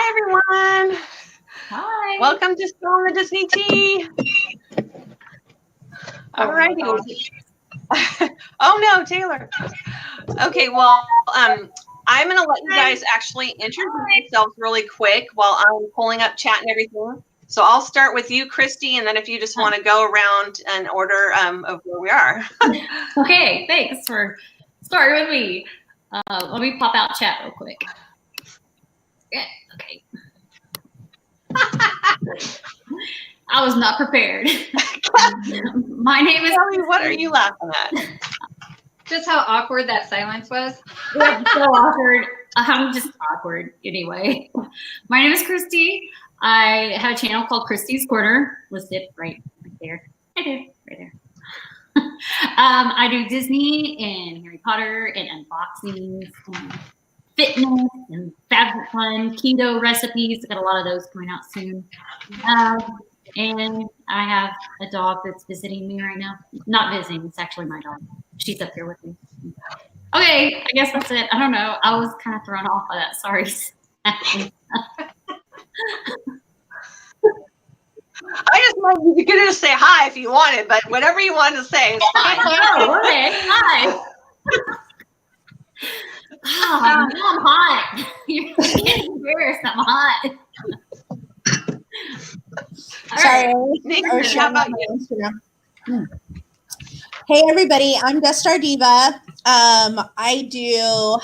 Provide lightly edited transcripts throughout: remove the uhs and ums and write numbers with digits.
everyone. Hi. Welcome to Spillin The Disney Tea. All righty. Oh no, Taylor. Okay, well, I'm gonna let you guys actually introduce yourselves really quick while I'm pulling up chat and everything. So I'll start with you, Christy, and then if you just want to go around in order of where we are. Okay, thanks for starting with me. Let me pop out chat real quick. Okay. I was not prepared. My name is. Kelly, what are you laughing at? Just how awkward that silence was. Yeah, so awkward. I'm just awkward anyway. My name is Christy. I have a channel called Christy's Corner, listed right there. Right there. I do Disney and Harry Potter and unboxings and fitness and fabric fun, keto recipes. Got a lot of those coming out soon. And I have a dog that's visiting me right now. Not visiting, it's actually my dog. She's up here with me. Okay, I guess that's it. I don't know. I was kind of thrown off by that. Sorry. I just wanted you to say hi if you wanted, but whatever you wanted to say is fine. Oh, okay. Hi. Oh, I'm hot. You're getting embarrassed. I'm hot. Sorry. Right. How about you? Hey, everybody. I'm Dust Star Diva. I do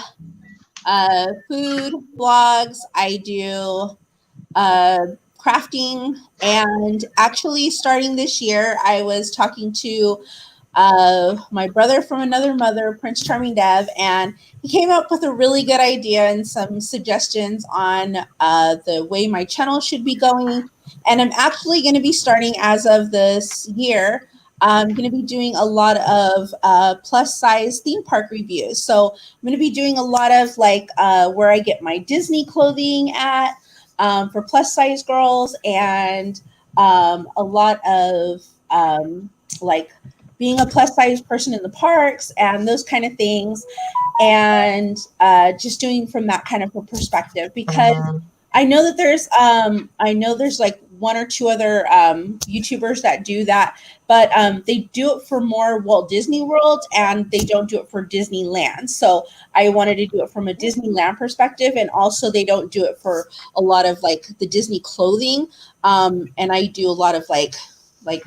food blogs. I do crafting. And actually, starting this year, I was talking to my brother from another mother, Prince Charming Dev, and he came up with a really good idea and some suggestions on the way my channel should be going. And I'm actually going to be starting as of this year. I'm going to be doing a lot of plus size theme park reviews. So I'm going to be doing a lot of like where I get my Disney clothing at for plus size girls, and a lot of like being a plus size person in the parks and those kind of things, and just doing from that kind of a perspective, because I know that there's like one or two other YouTubers that do that, but they do it for more Walt Disney World and they don't do it for Disneyland. So I wanted to do it from a Disneyland perspective, and also they don't do it for a lot of like the Disney clothing. And I do a lot of like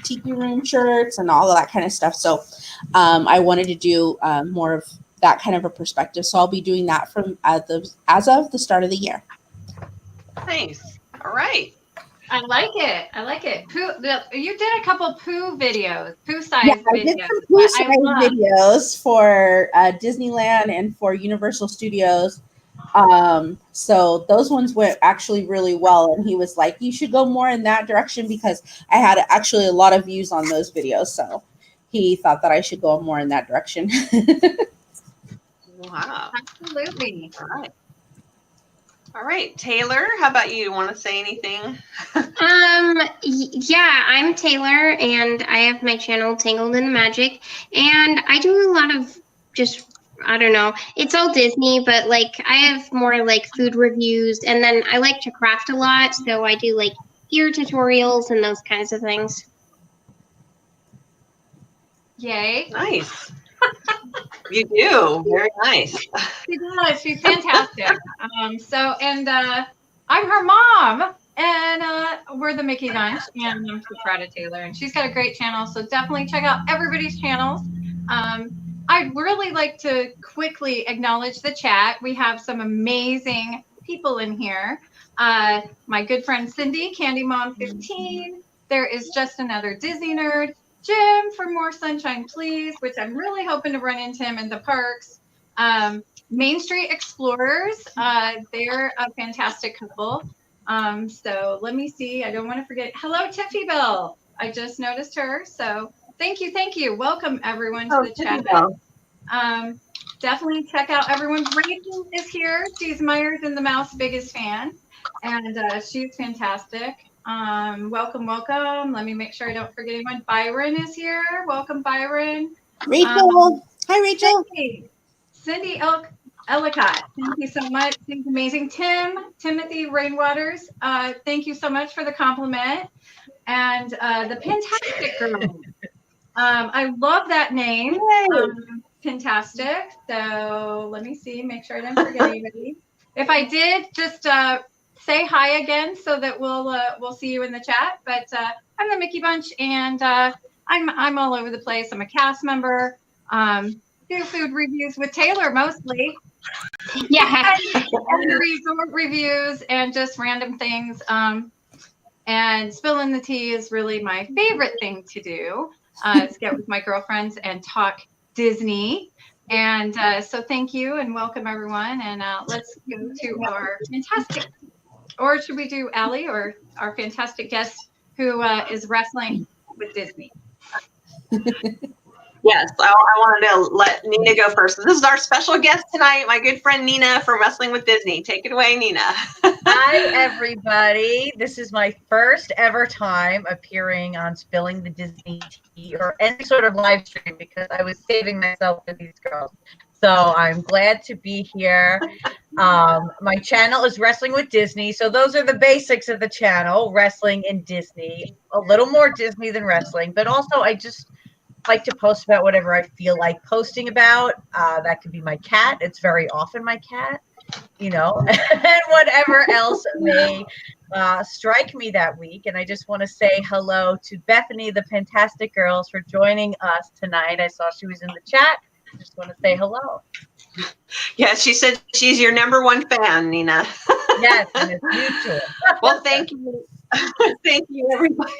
tiki room shirts and all of that kind of stuff. So I wanted to do more of that kind of a perspective. So I'll be doing that from as of the start of the year. Nice. All right. I like it. You did a couple poo videos, poo size Yeah, videos. I did some poo size videos for Disneyland and for Universal Studios. So those ones went actually really well, and he was like, you should go more in that direction, because I had actually a lot of views on those videos. So he thought that I should go more in that direction. Wow. Absolutely. All right, Taylor, how about you? Want to say anything? Yeah, I'm Taylor, and I have my channel Tangled in the Magic, and I do a lot of just, I don't know, it's all Disney, but like I have more like food reviews, and then I like to craft a lot, so I do like ear tutorials and those kinds of things. Yay. Nice. You do. Very nice. She does. She's fantastic. I'm her mom, and we're the Mickey Bunch, and I'm so proud of Taylor, and she's got a great channel, so definitely check out everybody's channels. I'd really like to quickly acknowledge the chat. We have some amazing people in here. My good friend Cindy, Candy Mom 15. There is Just Another Disney Nerd. Jim for More Sunshine Please, which I'm really hoping to run into him in the parks. Main Street Explorers, they're a fantastic couple. So let me see, I don't want to forget. Hello, Tiffy Bell. I just noticed her. So thank you. Welcome everyone to the chat. Definitely check out everyone. Rachel is here. She's Myers and the Mouse biggest fan, and she's fantastic. Welcome. Let me make sure I don't forget anyone. Byron is here. Welcome, Byron. Rachel. Hi, Rachel. Cindy Elk. Ellicott, thank you so much. Seems amazing. Timothy Rainwaters, thank you so much for the compliment. And the Fantastic Girl. I love that name. Fantastic. So let me see, make sure I didn't forget anybody. If I did, just say hi again so that we'll see you in the chat. But I'm the Mickey Bunch, and I'm all over the place. I'm a cast member. Do food reviews with Taylor mostly. Yeah. And resort reviews and just random things. And Spillin the Tea is really my favorite thing to do. Is get with my girlfriends and talk Disney. And so thank you and welcome everyone. And let's go to our fantastic, or should we do Allie or our fantastic guest who is wrestling with Disney? Yes, I wanted to let Nina go first. This is our special guest tonight, my good friend Nina from Wrestling with Disney. Take it away, Nina. Hi, everybody. This is my first ever time appearing on Spilling the Disney Tea or any sort of live stream because I was saving myself for these girls. So I'm glad to be here. My channel is Wrestling with Disney. So those are the basics of the channel, wrestling and Disney. A little more Disney than wrestling, but also I just like to post about whatever I feel like posting about. That could be my cat. It's very often my cat, and whatever else may strike me that week. And I just want to say hello to Bethany, the Fantastic Girls, for joining us tonight. I saw she was in the chat. I just want to say hello. Yeah, she said she's your #1 fan, Nina. Yes, and it's mutual. Well, thank you. Thank you, everybody.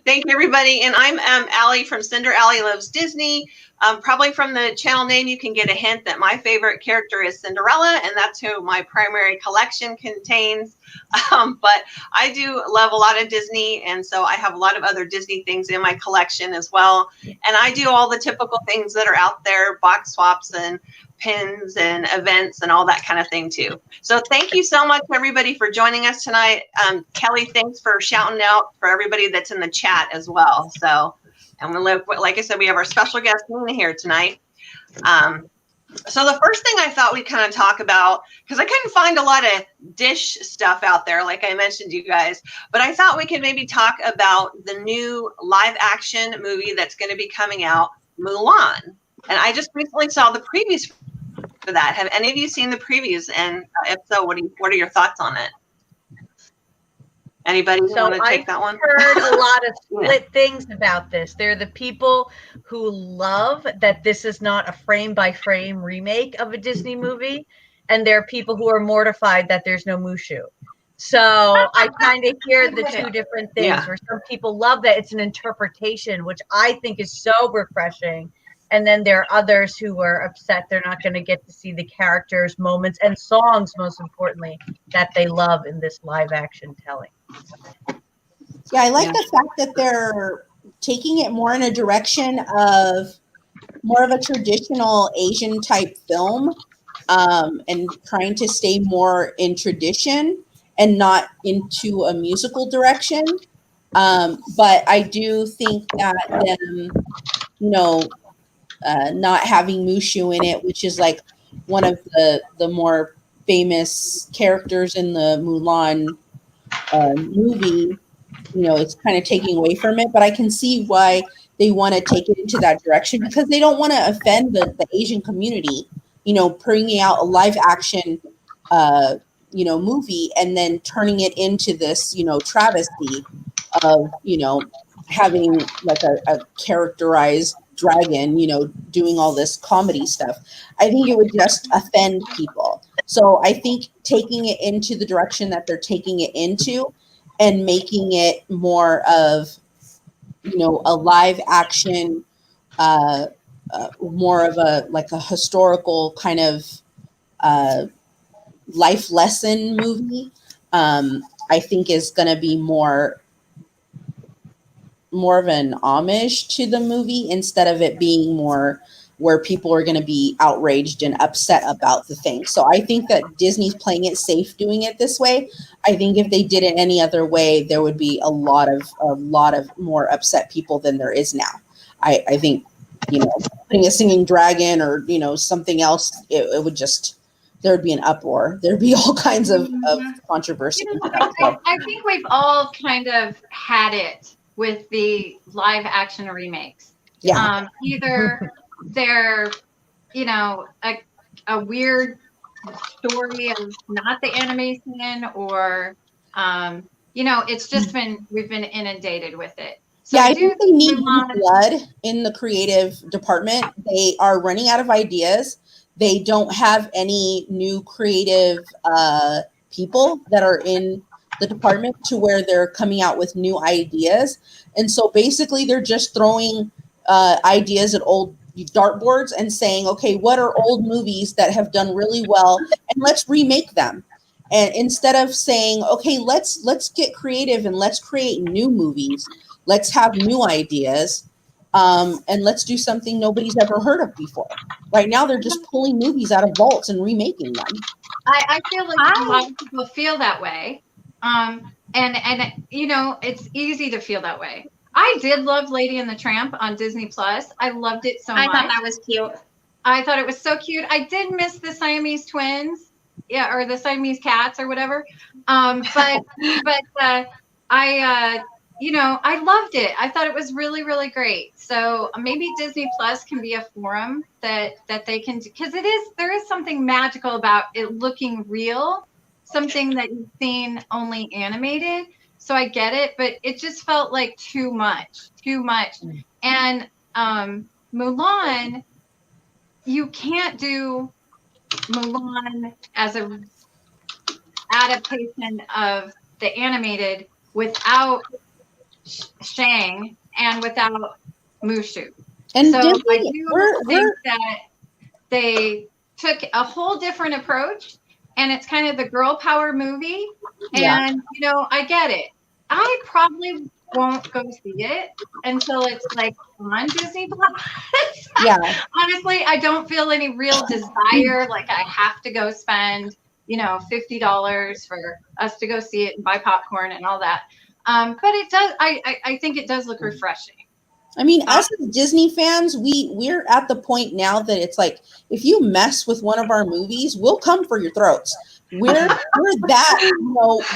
Thank you, everybody. And I'm Allie from Cinder Allie Loves Disney. Probably from the channel name, you can get a hint that my favorite character is Cinderella, and that's who my primary collection contains. But I do love a lot of Disney, and so I have a lot of other Disney things in my collection as well. And I do all the typical things that are out there, box swaps and pins and events and all that kind of thing too. So thank you so much, everybody, for joining us tonight. Kelly, thanks for shouting out for everybody that's in the chat as well. So, and like I said, we have our special guest Nina here tonight. So the first thing I thought we'd kind of talk about, because I couldn't find a lot of dish stuff out there, like I mentioned to you guys, but I thought we could maybe talk about the new live action movie that's going to be coming out, Mulan. And I just recently saw the previews for that. Have any of you seen the previews? And if so, what are your thoughts on it? Anybody want to take that one? I've heard a lot of split things about this. There are the people who love that this is not a frame-by-frame remake of a Disney movie, and there are people who are mortified that there's no Mushu. So I kind of hear the two different things, where some people love that it's an interpretation, which I think is so refreshing. And then there are others who are upset they're not going to get to see the characters, moments, and songs, most importantly, that they love in this live action telling. Yeah, I like the fact that they're taking it more in a direction of more of a traditional Asian type film, and trying to stay more in tradition and not into a musical direction. But I do think that them, not having Mushu in it, which is like one of the more famous characters in the Mulan movie, it's kind of taking away from it. But I can see why they want to take it into that direction, because they don't want to offend the Asian community, bringing out a live action, movie and then turning it into this, travesty of, having like a characterized dragon, doing all this comedy stuff. I think it would just offend people. So I think taking it into the direction that they're taking it into and making it more of, a live action, more of a historical kind of life lesson movie, I think is going to be more of an homage to the movie, instead of it being more where people are going to be outraged and upset about the thing. So I think that Disney's playing it safe doing it this way. I think if they did it any other way, there would be a lot of more upset people than there is now. I think putting a singing dragon or, something else, it would just, there'd be an uproar. There'd be all kinds of controversy. I think we've all kind of had it with the live action remakes. Yeah. Either they're, a weird story of not the animation, or, it's just we've been inundated with it. So I think they need new blood in the creative department. They are running out of ideas. They don't have any new creative people that are in the department to where they're coming out with new ideas. And so basically they're just throwing ideas at old dartboards and saying, okay, what are old movies that have done really well, and let's remake them. And instead of saying, okay, let's get creative and let's create new movies, let's have new ideas, and let's do something nobody's ever heard of before. Right now, they're just pulling movies out of vaults and remaking them. I feel like a lot of people feel that way. And it's easy to feel that way. I did love Lady and the Tramp on Disney Plus. I loved it so much. I thought that was cute. I thought it was so cute. I did miss the Siamese twins, or the Siamese cats or whatever. But I loved it. I thought it was really, really great. So maybe Disney Plus can be a forum that they can, because there is something magical about it looking real, something that you've seen only animated. So I get it, but it just felt like too much. And Mulan, you can't do Mulan as a adaptation of the animated without Shang and without Mushu. And so Disney, I do think that they took a whole different approach, and it's kind of the girl power movie. And I get it. I probably won't go see it until it's like on Disney Plus. Yeah. Honestly, I don't feel any real desire. Like I have to go spend, $50 for us to go see it and buy popcorn and all that. But it does. I think it does look refreshing. I mean, us as Disney fans, we're at the point now that it's like, if you mess with one of our movies, we'll come for your throats. We're that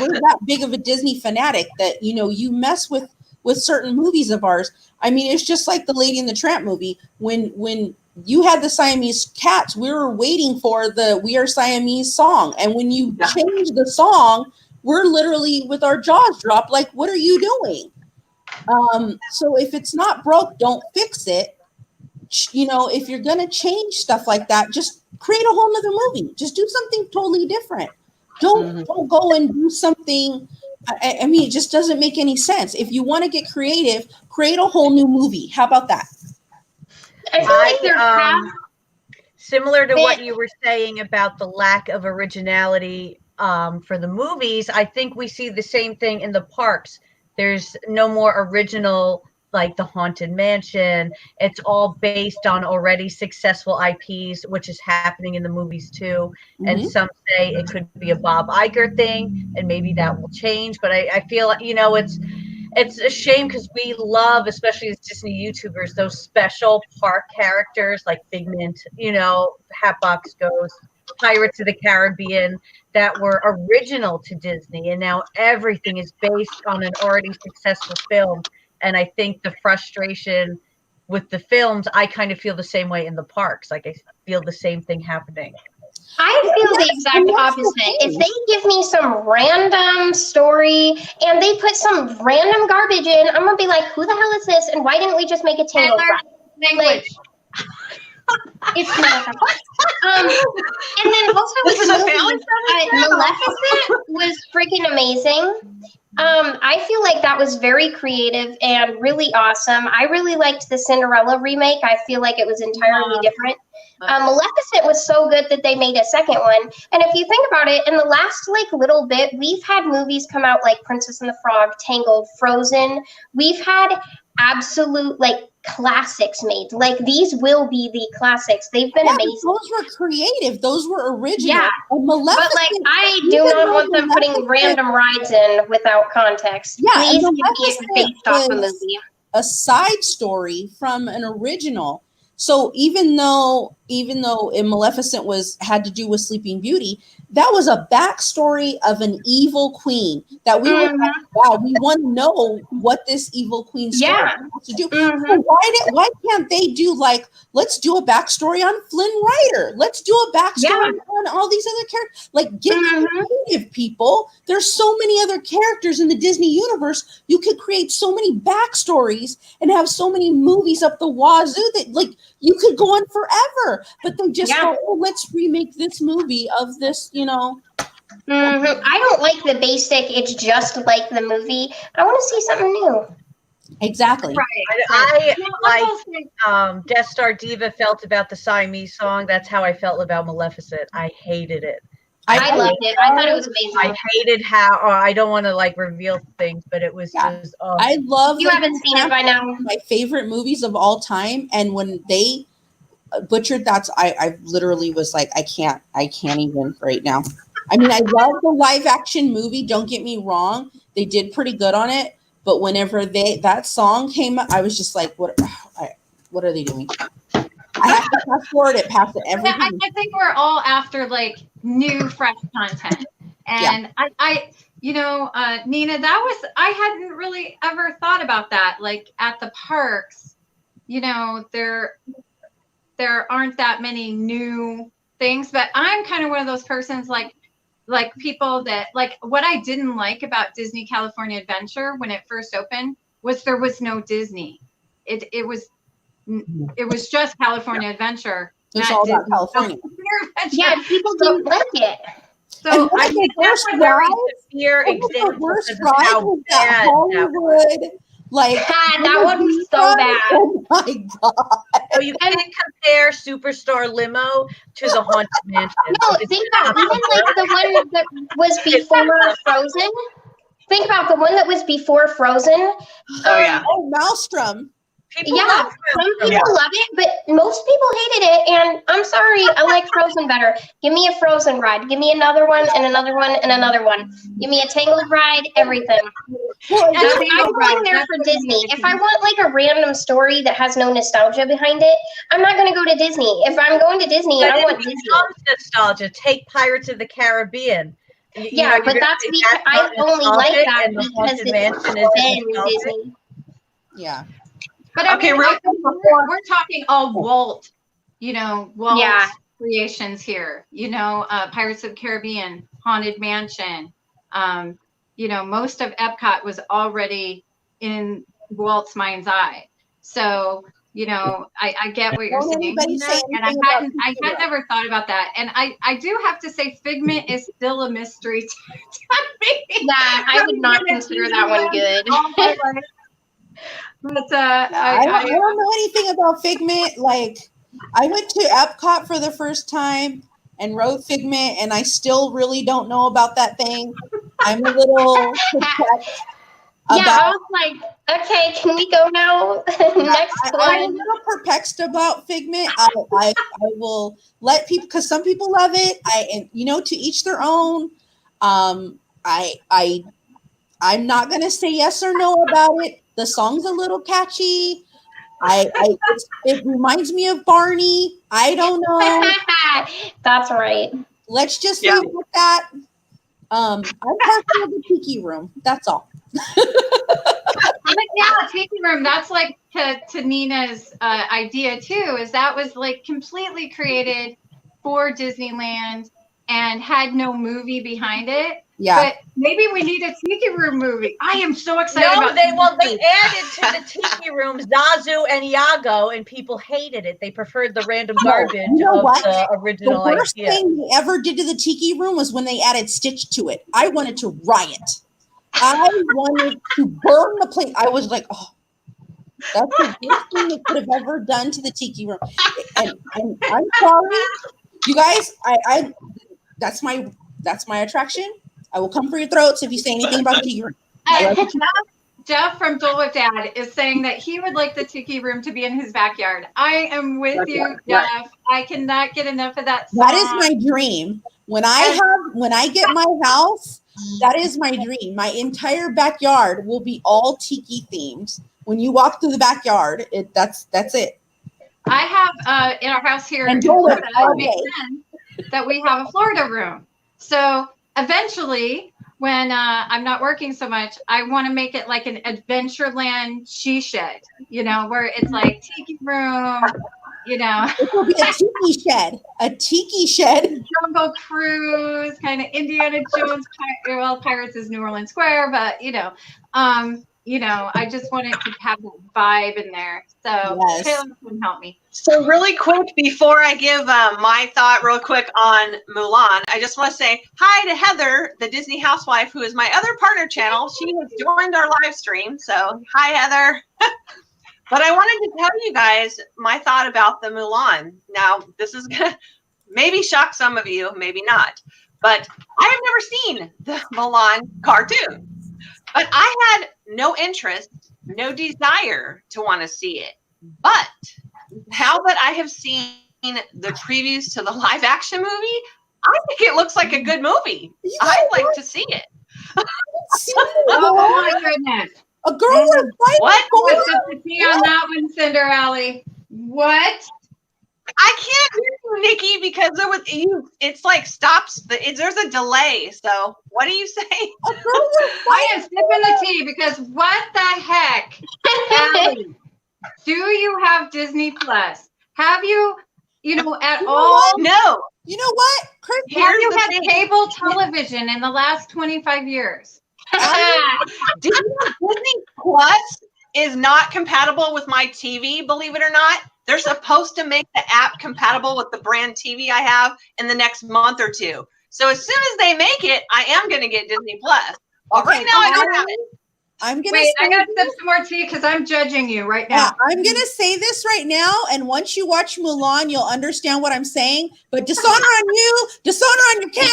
we're that big of a Disney fanatic that you mess with certain movies of ours. I mean, it's just like the Lady and the Tramp movie. When you had the Siamese cats, we were waiting for the "We Are Siamese" song, and when you change the song, we're literally with our jaws dropped, like, what are you doing? So if it's not broke, don't fix it. If you're gonna change stuff like that, just create a whole nother movie. Just do something totally different. Don't go and do something. I mean, it just doesn't make any sense. If you want to get creative, create a whole new movie. How about that? I feel like they're similar to what you were saying about the lack of originality for the movies. I think we see the same thing in the parks. There's no more original, like the Haunted Mansion. It's all based on already successful IPs, which is happening in the movies too. Mm-hmm. And some say it could be a Bob Iger thing, and maybe that will change. But I feel, it's a shame, because we love, especially as Disney YouTubers, those special park characters like Figment, Hatbox Ghost, Pirates of the Caribbean, that were original to Disney. And now everything is based on an already successful film. And I think the frustration with the films, I kind of feel the same way in the parks. Like I feel the same thing happening. I feel the exact opposite. If they give me some random story and they put some random garbage in, I'm gonna be like, who the hell is this? And why didn't we just make a Tangled ride? Like, it's not. And then also with Maleficent was freaking amazing. I feel like that was very creative and really awesome. I really liked the Cinderella remake. I feel like it was entirely different. Maleficent was so good that they made a second one. And if you think about it, in the last little bit, we've had movies come out like Princess and the Frog, Tangled, Frozen. We've had absolute classics made. These will be the classics. They've been amazing. Those were creative. Those were original. Yeah. Maleficent, but I do not want them putting random rides in without context. Yeah, please give me it based off a movie. A side story from an original So even though Maleficent had to do with Sleeping Beauty, that was a backstory of an evil queen that we were like, wow, we want to know what this evil queen story has to do. So why can't they do like, let's do a backstory on Flynn Rider. Let's do a backstory on all these other characters. Like, get creative, people. There's so many other characters in the Disney universe. You could create so many backstories and have so many movies up the wazoo that like you could go on forever. But they just go, oh, let's remake this movie of this, you know. I don't like the basic, it's just like the movie. I want to see something new. Exactly. Right. I like Death Star Diva felt about the Siamese song. That's how I felt about Maleficent. I hated it. I loved it. I thought it was amazing. I hated how, I don't want to like reveal things, but it was just, I love You haven't seen it by now. My favorite movies of all time. And when they butchered that, I literally was like, I can't even right now. I mean, I love the live action movie. Don't get me wrong. They did pretty good on it. But whenever that song came up, I was just like, what are they doing? I have to fast forward it past it every time. I think we're all after like new, fresh content. And I you know, Nina, I hadn't really ever thought about that. Like at the parks, you know, there aren't that many new things, but I'm kind of one of those persons like people that like what I didn't like about Disney California Adventure when it first opened was there was no Disney. It was just California Adventure. It's all about California. Yeah, people didn't like it. So I think that's a very severe example of how bad Hollywood. Like that one was so bad. Oh my god! So you can't compare Superstar Limo to the Haunted Mansion. No, think about even like the one that was before Frozen. Think about the one that was before Frozen. Oh, Maelstrom. People some people love it, but most people hated it. And I'm sorry, I like Frozen better. Give me a Frozen ride. Give me another one and another one and another one. Give me a Tangled ride, everything. I'm going there for Disney. If I want like a random story that has no nostalgia behind it, I'm not going to go to Disney. If I'm going to Disney, I want Disney. Nostalgia. Take Pirates of the Caribbean. But that's because I only like that because it's been Disney. Yeah. But I mean, we're talking all Walt, Walt creations here. Pirates of the Caribbean, Haunted Mansion. Most of Epcot was already in Walt's mind's eye. So, I get what you're saying. And I had never thought about that. And I do have to say Figment is still a mystery to me. Yeah, I would not consider that one good. But I don't know anything about Figment. Like, I went to Epcot for the first time and rode Figment, and I still really don't know about that thing. I'm a little perplexed. I was like, okay, can we go now? Next I'm a little perplexed about Figment. I will let people, because some people love it. To each their own. I'm not gonna say yes or no about it. The song's a little catchy. It reminds me of Barney. I don't know. That's right. Let's just leave it with that. I'm partial to the Tiki Room. That's all. Tiki Room. That's like to Nina's idea too. Is that was like completely created for Disneyland and had no movie behind it. Yeah. But maybe we need a Tiki Room movie. I am so excited about they added to the Tiki Room Zazu and Iago, and people hated it. They preferred the random garbage of the original idea. The worst thing they ever did to the Tiki Room was when they added Stitch to it. I wanted to riot. I wanted to burn the place. I was like, oh, that's the worst thing they could have ever done to the Tiki Room. And I'm sorry, you guys. That's my attraction. I will come for your throats if you say anything about the Tiki Room. Jeff from Dole Whip Dad is saying that he would like the Tiki Room to be in his backyard. I am with you, Jeff. I cannot get enough of that song. That is my dream. When I get my house, that is my dream. My entire backyard will be all Tiki themed. When you walk through the backyard, that's it. I have in our house here in And do it Florida, all it makes day. sense that we have a Florida room. So eventually, when I'm not working so much, I want to make it like an Adventureland she shed, you know, where it's like tiki room, you know, It will be a tiki shed. A tiki shed. Jungle Cruise, kind of Indiana Jones. Well, Pirates is New Orleans Square, but I just wanted to have that vibe in there. So Yes. Taylor can help me. So really quick, before I give my thought real quick on Mulan, I just want to say hi to Heather, the Disney housewife, who is my other partner channel. She has joined our live stream. So hi, Heather. But I wanted to tell you guys my thought about the Mulan. Now, this is going to maybe shock some of you, maybe not. But I have never seen the Mulan cartoon. But I had no interest, no desire to want to see it. But now that I have seen the previews to the live action movie, I think it looks like a good movie. I'd like to see it. Oh my goodness. A girl with white. What? What's up the tea on that one, Cinder Alley? What? I can't hear you, Nikki, because it's like stops. There's a delay. So what do you say? I am sipping the tea because what the heck? Allie, do you have Disney Plus? Have you at all? No. You know what? Chris, Have you had cable television in the last 25 years? Disney Plus is not compatible with my TV, believe it or not. They're supposed to make the app compatible with the brand TV I have in the next month or two. So as soon as they make it, I am going to get Disney Plus. But right now, I don't have it. I got to sip some more tea because I'm judging you right now. I'm going to say this right now, and once you watch Mulan, you'll understand what I'm saying. But dishonor on you, dishonor on your cat.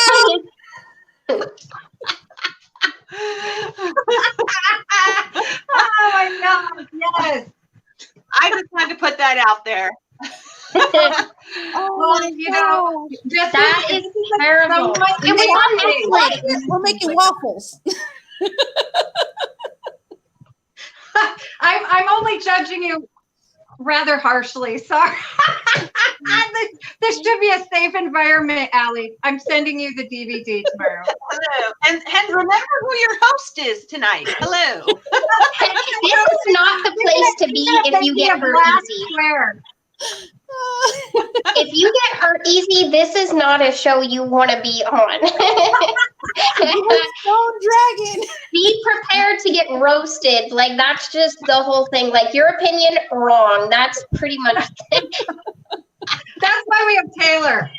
Oh my God! Yes. I just had to put that out there. Well, that is terrible. It was on Netflix. We're making waffles. I'm only judging you rather harshly. Sorry. This should be a safe environment, Allie. I'm sending you the DVD tomorrow. Hello. And remember who your host is tonight. Hello. This is not the place to be if you get hurt easy. If you get hurt easy, this is not a show you want to be on. Dragon. Be prepared to get roasted. Like, that's just the whole thing. Like, your opinion, wrong. That's pretty much it. That's why we have Taylor.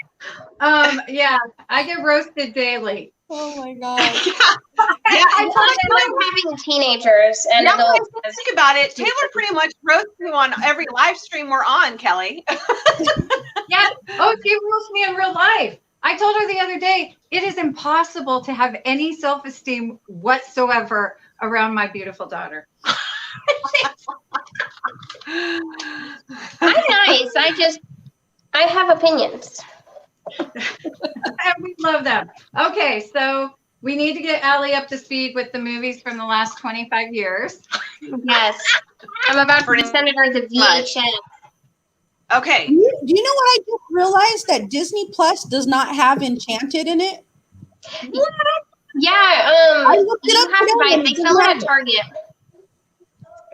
Yeah, I get roasted daily. Oh my God. Yeah, I love having teenagers and adults. Think about it. Taylor pretty much roasts you on every live stream we're on, Kelly. Yeah. Oh, she roasts me in real life. I told her the other day, it is impossible to have any self-esteem whatsoever around my beautiful daughter. I'm nice. I have opinions. And we love them. Okay, so we need to get Allie up to speed with the movies from the last 25 years. Yes. I'm about to send her the VHS. Okay. Do you know what I just realized? That Disney Plus does not have Enchanted in it? Yeah, I looked it up have to buy it. today. They sell it at Target.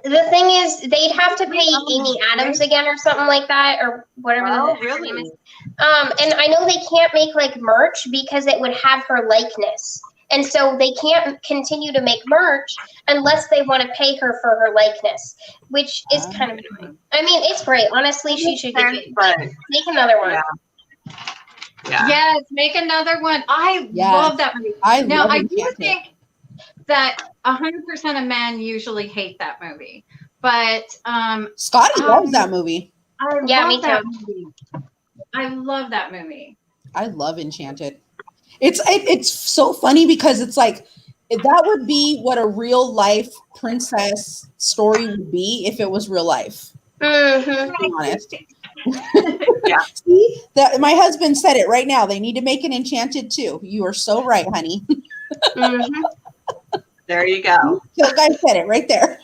The thing is, they'd have to pay Amy Adams again or something like that, or whatever her name is. And I know they can't make like merch because it would have her likeness. And so they can't continue to make merch unless they want to pay her for her likeness, which is kind of annoying. I mean, it's great. Honestly, she should get it. Make another one. Yeah. Yes, make another one. I love that movie. I do think that 100% of men usually hate that movie, but Scotty loves that movie. Me too. I love that movie. I love Enchanted. It's so funny because it's like that would be what a real life princess story would be if it was real life. Mm-hmm. To be honest. Yeah. See, my husband said it right now. They need to make an Enchanted too. You are so right, honey. Mm-hmm. There you go. The guy said it right there.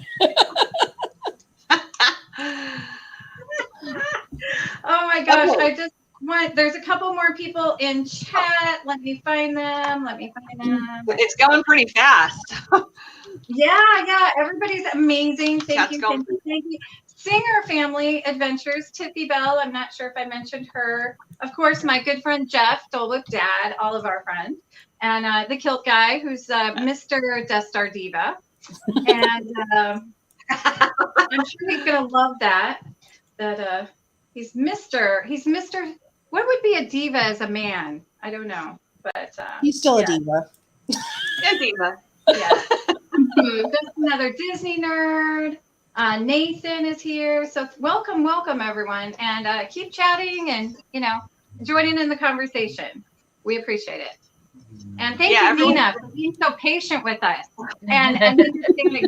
gosh, I just want, there's a couple more people in chat. Let me find them. It's going pretty fast. Yeah, everybody's amazing. Thank Chat's you. Singer Family Adventures, Tiffy Bell. I'm not sure if I mentioned her. Of course, my good friend Jeff, Dole Whip Dad, all of our friends. And the Kilt Guy, who's Mr. Death Star Diva. And I'm sure he's going to love that. He's Mr. What would be a diva as a man? I don't know. But he's still a diva. A diva. Yeah. There's another Disney nerd. Nathan is here. So welcome everyone. And keep chatting and, joining in the conversation. We appreciate it. And thank you, Nina, for being so patient with us. And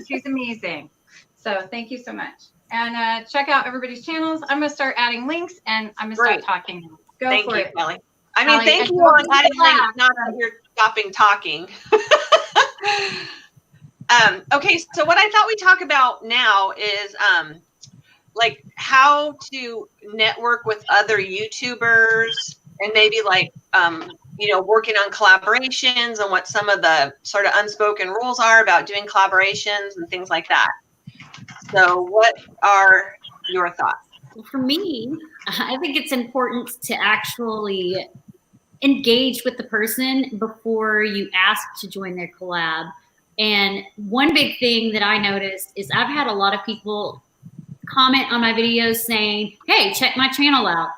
she's amazing. So thank you so much. And check out everybody's channels. I'm going to start adding links and I'm going to start talking now. Thank you, Kelly. I mean, thank you on adding links, not on here stopping talking. Okay, so what I thought we'd talk about now is like how to network with other YouTubers and maybe like working on collaborations and what some of the sort of unspoken rules are about doing collaborations and things like that. So what are your thoughts? For me, I think it's important to actually engage with the person before you ask to join their collab. And one big thing that I noticed is I've had a lot of people comment on my videos saying, hey, check my channel out.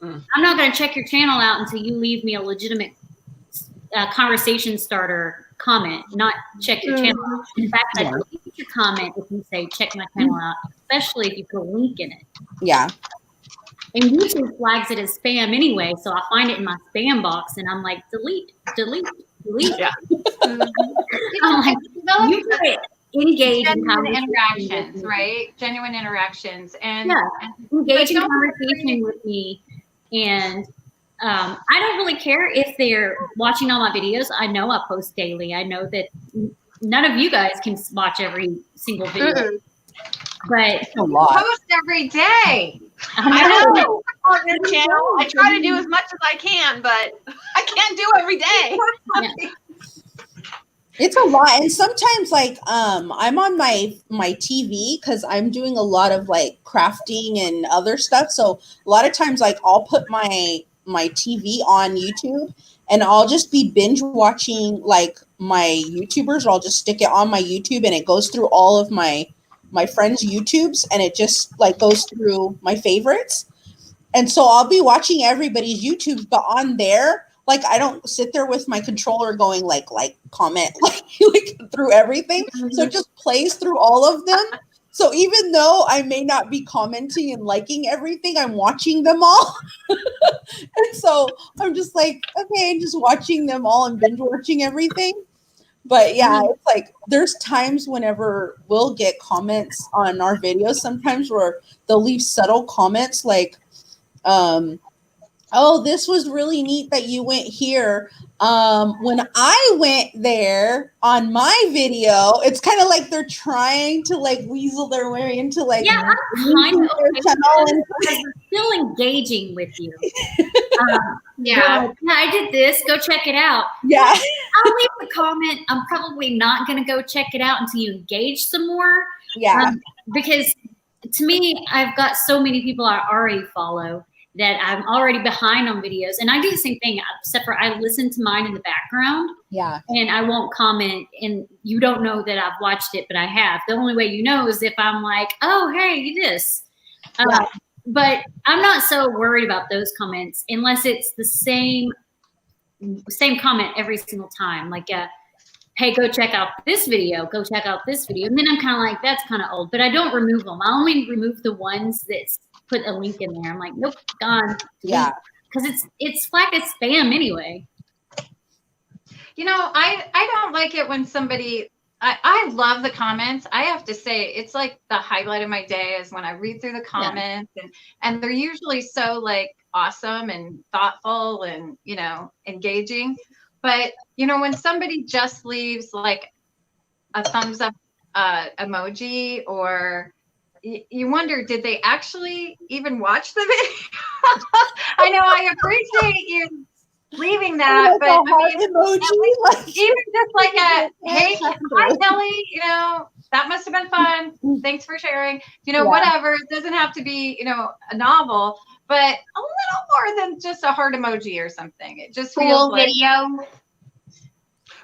I'm not going to check your channel out until you leave me a legitimate conversation starter comment, not check your channel out. In fact, I delete your comment if you say check my channel out, especially if you put a link in it. Yeah. And YouTube flags it as spam anyway, so I find it in my spam box and I'm like, delete. Yeah. I'm like, you gotta engage in interactions, right? Genuine interactions. And engage in conversation with me. And I don't really care if they're watching all my videos. I know I post daily. I know that none of you guys can watch every single video. But a lot. Post every day. I know. On your channel, I try to do as much as I can, but I can't do every day. Yeah. It's a lot. And sometimes like I'm on my TV because I'm doing a lot of like crafting and other stuff. So a lot of times like I'll put my TV on YouTube and I'll just be binge watching like my YouTubers. I'll just stick it on my YouTube and it goes through all of my friends' YouTubes and it just like goes through my favorites. And so I'll be watching everybody's YouTubes, but on there, like I don't sit there with my controller going like comment like through everything. So it just plays through all of them. So even though I may not be commenting and liking everything, I'm watching them all. And so I'm just like, okay, just watching them all and binge watching everything. But yeah, it's like there's times whenever we'll get comments on our videos sometimes where they'll leave subtle comments like, oh, this was really neat that you went here. When I went there on my video, it's kind of like they're trying to like weasel their way into like I'm kind of okay they're still engaging with you. I did this. Go check it out. Yeah, I'll leave the comment. I'm probably not going to go check it out until you engage some more. Yeah, because to me, I've got so many people I already follow that I'm already behind on videos. And I do the same thing, except for I listen to mine in the background. Yeah. And I won't comment. And you don't know that I've watched it, but I have. The only way you know is if I'm like, oh, hey, you this. But I'm not so worried about those comments unless it's the same comment every single time. Like, hey, go check out this video. Go check out this video. And then I'm kind of like, that's kind of old. But I don't remove them. I only remove the ones that put a link in there. I'm like, nope, gone. Yeah. Because it's flagged as spam anyway. You know, I don't like it when somebody, I love the comments. I have to say, it's like the highlight of my day is when I read through the comments and they're usually so like awesome and thoughtful and, you know, engaging. But, you know, when somebody just leaves like a thumbs up emoji or you wonder, did they actually even watch the video? I know, I appreciate you leaving that, but a I heart mean, emoji. Like, even just like a, hey, hi, Kelly, you know, that must have been fun. Thanks for sharing. You know, Yeah. whatever. It doesn't have to be, you know, a novel, but a little more than just a heart emoji or something. It just feels Cool like video.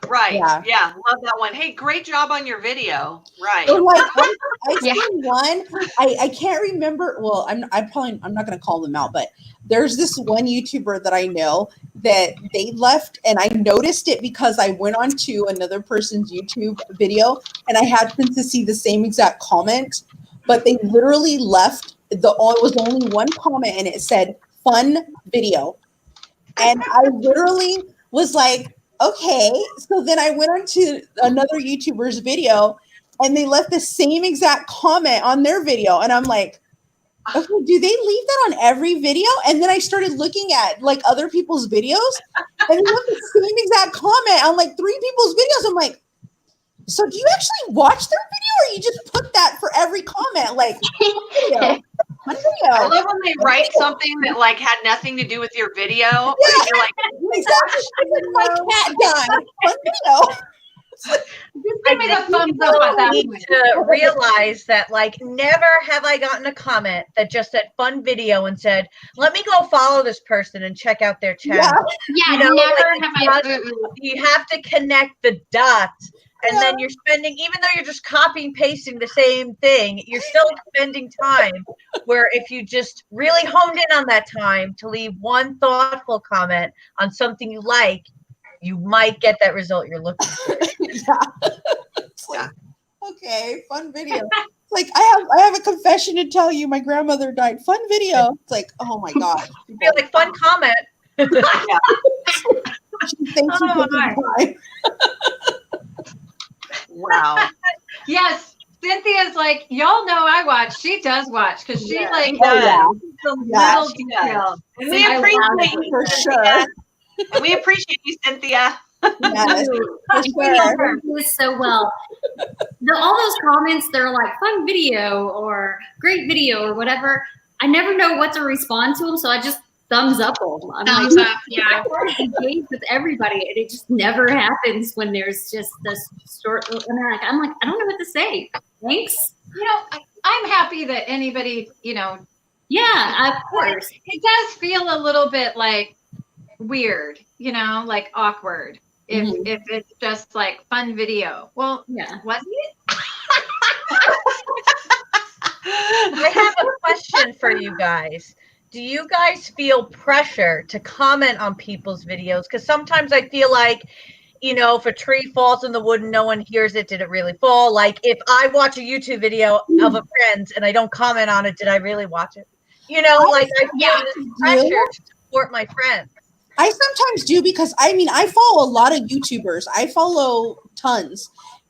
Right. Yeah. Yeah. Love that one. Hey, great job on your video. Right. Or like I Yeah. seen one. I can't remember. Well, I'm not going to call them out, but there's this one YouTuber that I know that they left, and I noticed it because I went on to another person's YouTube video, and I happened to see the same exact comment, but they literally left it was only one comment, and it said "fun video," and I literally was like, okay. So then I went on to another YouTuber's video, and they left the same exact comment on their video. And I'm like, okay, do they leave that on every video? And then I started looking at like other people's videos, and they left the same exact comment on like 3 people's videos. I'm like, so do you actually watch their video, or you just put that for every comment? Like, video. I love when they write something that like had nothing to do with your video. Yeah. You're like, Exactly. My cat died. Fun video. just give me the thumbs up at that need point. to realize that like never have I gotten a comment that just said fun video and said, let me go follow this person and check out their channel. Yeah, You know, never like, have I. you have to connect the dots, and then you're spending, even though you're just copying pasting the same thing, you're still spending time where if you just really honed in on that time to leave one thoughtful comment on something you like, you might get that result you're looking for. Yeah. It's like, okay, fun video. It's like I have a confession to tell you. My grandmother died. Fun video. It's like, oh my god. I feel like fun comment. Thank you for the time. wow. Yes, Cynthia's like, y'all know I watch. She does watch because she Yeah, like she does. the Yeah, little she does. details. And we I appreciate love you, for Cynthia. sure. And we appreciate you, Cynthia. Yes, for You sure. do it so well. All those comments, they're like fun video or great video or whatever. I never know what to respond to them, so I just thumbs up them. I'm Thumbs like, up, yeah. I engage with everybody, and it just never happens when there's just this short. And I'm like, I don't know what to say. Thanks. You know, I'm happy that anybody, you know, Yeah, of course. it does feel a little bit like weird, you know, like awkward. If it's just like fun video. Well, Yeah. was it? I have a question for you guys. Do you guys feel pressure to comment on people's videos? Because sometimes I feel like, you know, if a tree falls in the wood and no one hears it, did it really fall? Like if I watch a YouTube video of a friend and I don't comment on it, did I really watch it? You know, like I feel this pressure to support my friends. I sometimes do because I follow a lot of YouTubers. I follow tons.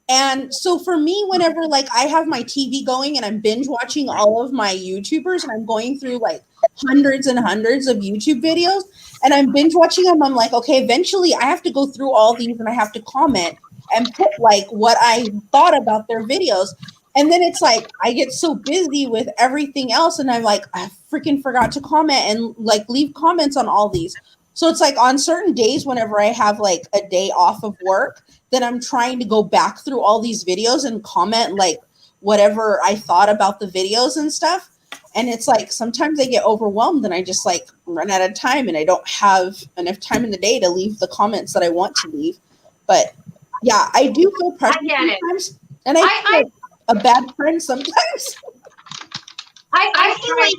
And so for me, whenever like I have my TV going and I'm binge watching all of my YouTubers and I'm going through like hundreds and hundreds of YouTube videos and I'm binge watching them, I'm like, okay, eventually I have to go through all these and I have to comment and put like what I thought about their videos. And then it's like I get so busy with everything else and I'm like, I freaking forgot to comment and like leave comments on all these. So it's like on certain days, whenever I have like a day off of work, then I'm trying to go back through all these videos and comment like whatever I thought about the videos and stuff. And it's like sometimes I get overwhelmed and I just like run out of time and I don't have enough time in the day to leave the comments that I want to leave. But yeah, I do feel pressure sometimes. And I feel like a bad friend sometimes. I feel like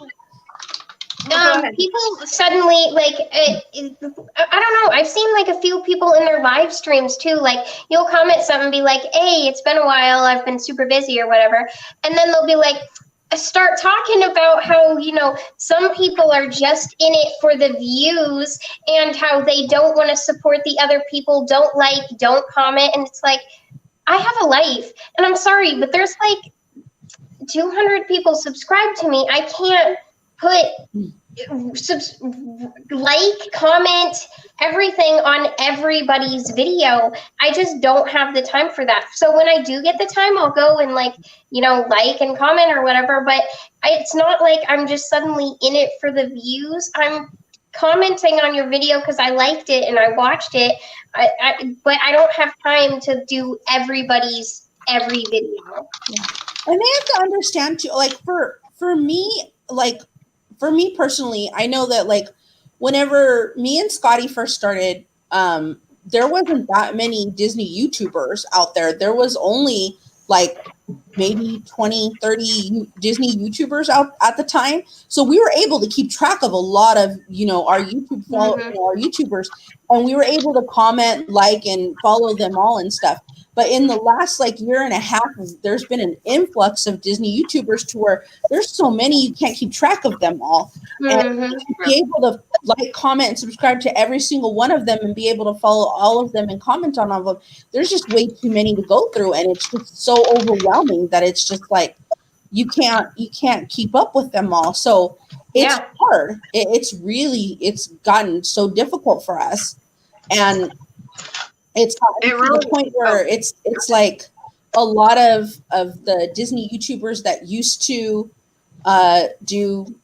people suddenly like I don't know. I've seen like a few people in their live streams too. Like you'll comment something and be like, "Hey, it's been a while. I've been super busy or whatever," and then they'll be like, start talking about how, you know, some people are just in it for the views and how they don't want to support the other people, don't like, don't comment, and it's like, I have a life, and I'm sorry, but there's like 200 people subscribed to me. I can't put like, comment, everything on everybody's video. I just don't have the time for that. So when I do get the time, I'll go and like and comment or whatever. But it's not like I'm just suddenly in it for the views. I'm commenting on your video because I liked it and I watched it. But I don't have time to do everybody's every video. And they have to understand too, like for me, like for me personally, I know that like whenever me and Scotty first started, there wasn't that many Disney YouTubers out there. There was only like maybe 20, 30 Disney YouTubers out at the time. So we were able to keep track of a lot of, our YouTube our YouTubers, and we were able to comment, like, and follow them all and stuff. But in the last like year and a half, there's been an influx of Disney YouTubers to where there's so many you can't keep track of them all. And to be able to like, comment, and subscribe to every single one of them and be able to follow all of them and comment on all of them, there's just way too many to go through, and it's just so overwhelming that it's just like you can't keep up with them all. So it's hard. It's gotten so difficult for us, and it's gotten to the point where it's like a lot of the Disney YouTubers that used to do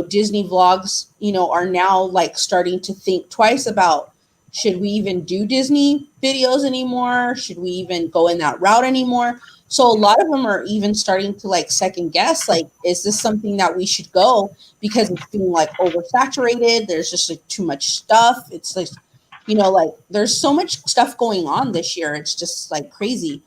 Disney vlogs, are now like starting to think twice about, should we even do Disney videos anymore? Should we even go in that route anymore? So a lot of them are even starting to like second guess, like, is this something that we should go, because it's being like oversaturated. There's just like too much stuff. It's like, like there's so much stuff going on this year. It's just like crazy.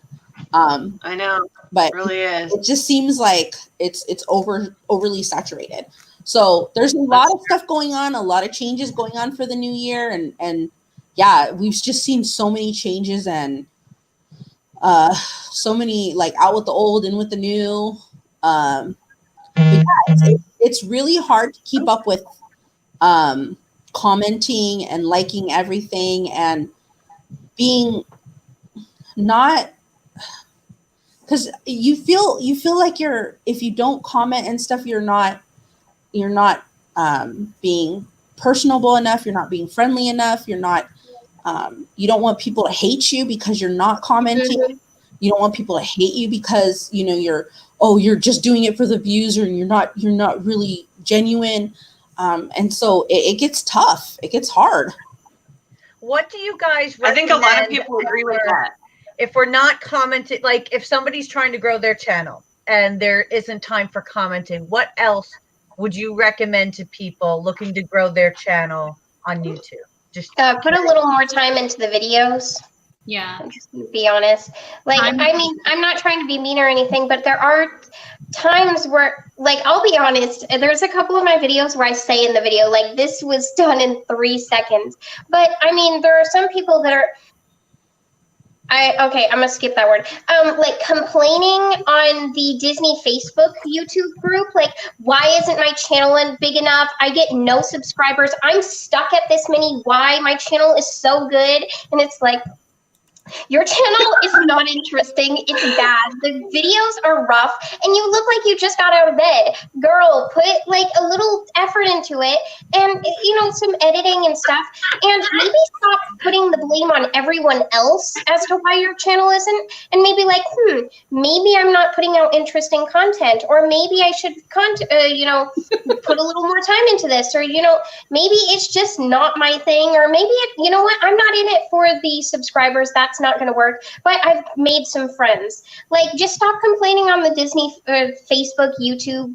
I know, but it really is. It just seems like it's overly saturated. So there's a lot of stuff going on, a lot of changes going on for the new year, and yeah, we've just seen so many changes, and so many like out with the old, in with the new. But yeah, it's really hard to keep up with commenting and liking everything, and being not, because you feel like if you don't comment and stuff, you're not being personable enough, you're not being friendly enough, you're not you don't want people to hate you because you're not commenting. You don't want people to hate you because you're just doing it for the views, or you're not really genuine. And so it gets tough. It gets hard. What do you guys recommend? I think a lot of people agree with that. If we're not commenting, like if somebody's trying to grow their channel and there isn't time for commenting, what else would you recommend to people looking to grow their channel on YouTube? Just put a little more time into the videos. Yeah. Just to be honest. Like, I mean, I'm not trying to be mean or anything, but there are times where, like, I'll be honest, there's a couple of my videos where I say in the video, like, this was done in 3 seconds. But, I mean, there are some people that are, I'm gonna skip that word. Like complaining on the Disney Facebook YouTube group, like, why isn't my channel big enough? I get no subscribers. I'm stuck at this many. Why? My channel is so good. And it's like, your channel is not interesting. It's bad. The videos are rough, and you look like you just got out of bed. Girl, put like a little effort into it, and some editing and stuff, and maybe stop putting the blame on everyone else as to why your channel isn't, and maybe like, maybe I'm not putting out interesting content, or maybe I should put a little more time into this, or maybe it's just not my thing, or maybe I'm not in it for the subscribers. That's not going to work, but I've made some friends. Like, just stop complaining on the Disney Facebook YouTube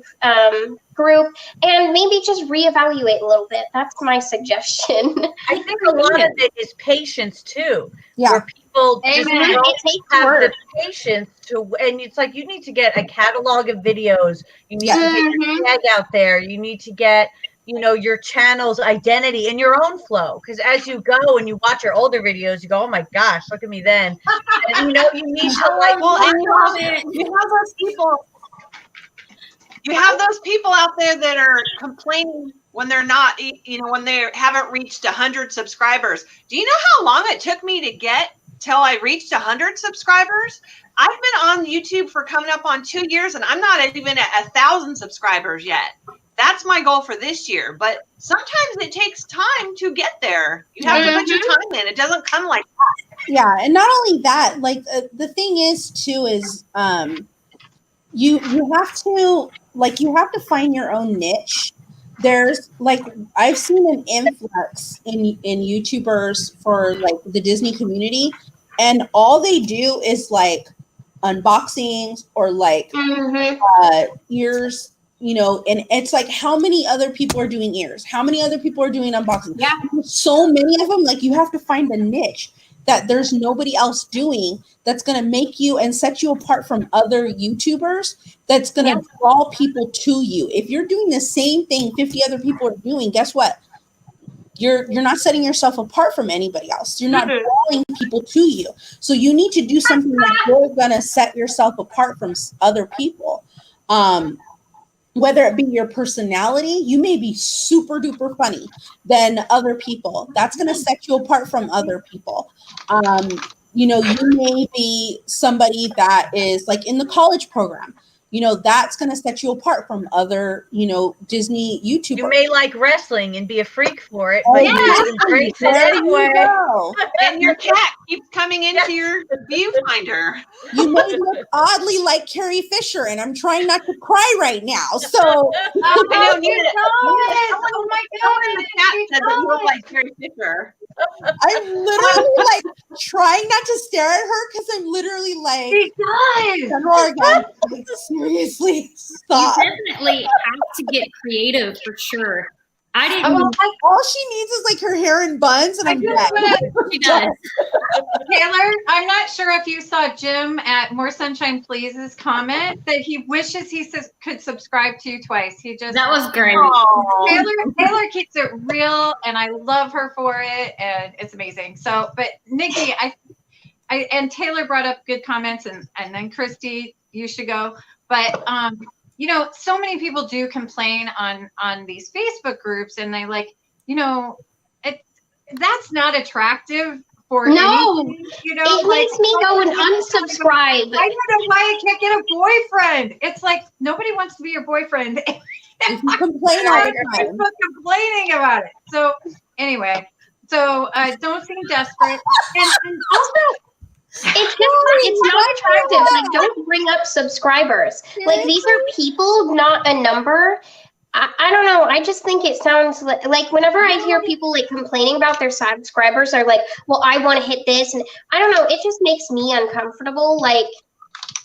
group, and maybe just reevaluate a little bit. That's my suggestion. I think a lot of it is patience too. Yeah. Where people just Amen. don't It takes have work. the patience to, and it's like you need to get a catalog of videos. You need to get your tag out there. You need to get your channel's identity and your own flow. Because as you go and you watch your older videos, you go, oh my gosh, look at me then. And you need to like. Well, and you have those people. You have those people out there that are complaining when they're not, when they haven't reached 100 subscribers. Do you know how long it took me to get till I reached 100 subscribers? I've been on YouTube for coming up on 2 years, and I'm not even at 1,000 subscribers yet. That's my goal for this year. But sometimes it takes time to get there. You have to put your time in. It doesn't come like that. Yeah, and not only that, like the thing is too is you have to find your own niche. There's like I've seen an influx in YouTubers for like the Disney community, and all they do is like unboxings or like ears, and it's like how many other people are doing ears, how many other people are doing unboxings. Yeah, so many of them. Like you have to find a niche that there's nobody else doing that's going to make you and set you apart from other YouTubers, that's going to draw people to you. If you're doing the same thing 50 other people are doing, guess what? You're not setting yourself apart from anybody else. You're not drawing people to you. So you need to do something that you're going to set yourself apart from other people. Whether it be your personality, you may be super duper funny than other people. That's going to set you apart from other people. You may be somebody that is like in the college program. That's going to set you apart from other, Disney YouTubers. You may like wrestling and be a freak for it, but you embrace it anyway. And your cat keeps coming into your viewfinder. You may look oddly like Carrie Fisher, and I'm trying not to cry right now. So I know, Oh my someone in God. the chat said that you look like Carrie Fisher. I'm literally like trying not to stare at her because I'm literally like, She does. General Organ, like, seriously, stop. You definitely have to get creative for sure. I didn't. All she needs is like her hair in buns, and I'm dead. She does. Taylor, I'm not sure if you saw Jim at More Sunshine Please's comment that he wishes he could subscribe to you twice. He just That was great. Taylor keeps it real, and I love her for it, and it's amazing. So, but Nikki, I and Taylor brought up good comments, and then Christy, you should go. But so many people do complain on these Facebook groups, and they like, that's not attractive for anything, it makes me go and unsubscribe. I don't know why I can't get a boyfriend. It's like nobody wants to be your boyfriend. You complain all the time. People complaining about it. So anyway, don't seem desperate. And also, it's not attractive. Like, don't bring up subscribers. Like, these are people, not a number. I don't know. I just think it sounds like whenever I hear people like complaining about their subscribers are like, well, I want to hit this. And I don't know. It just makes me uncomfortable. Like,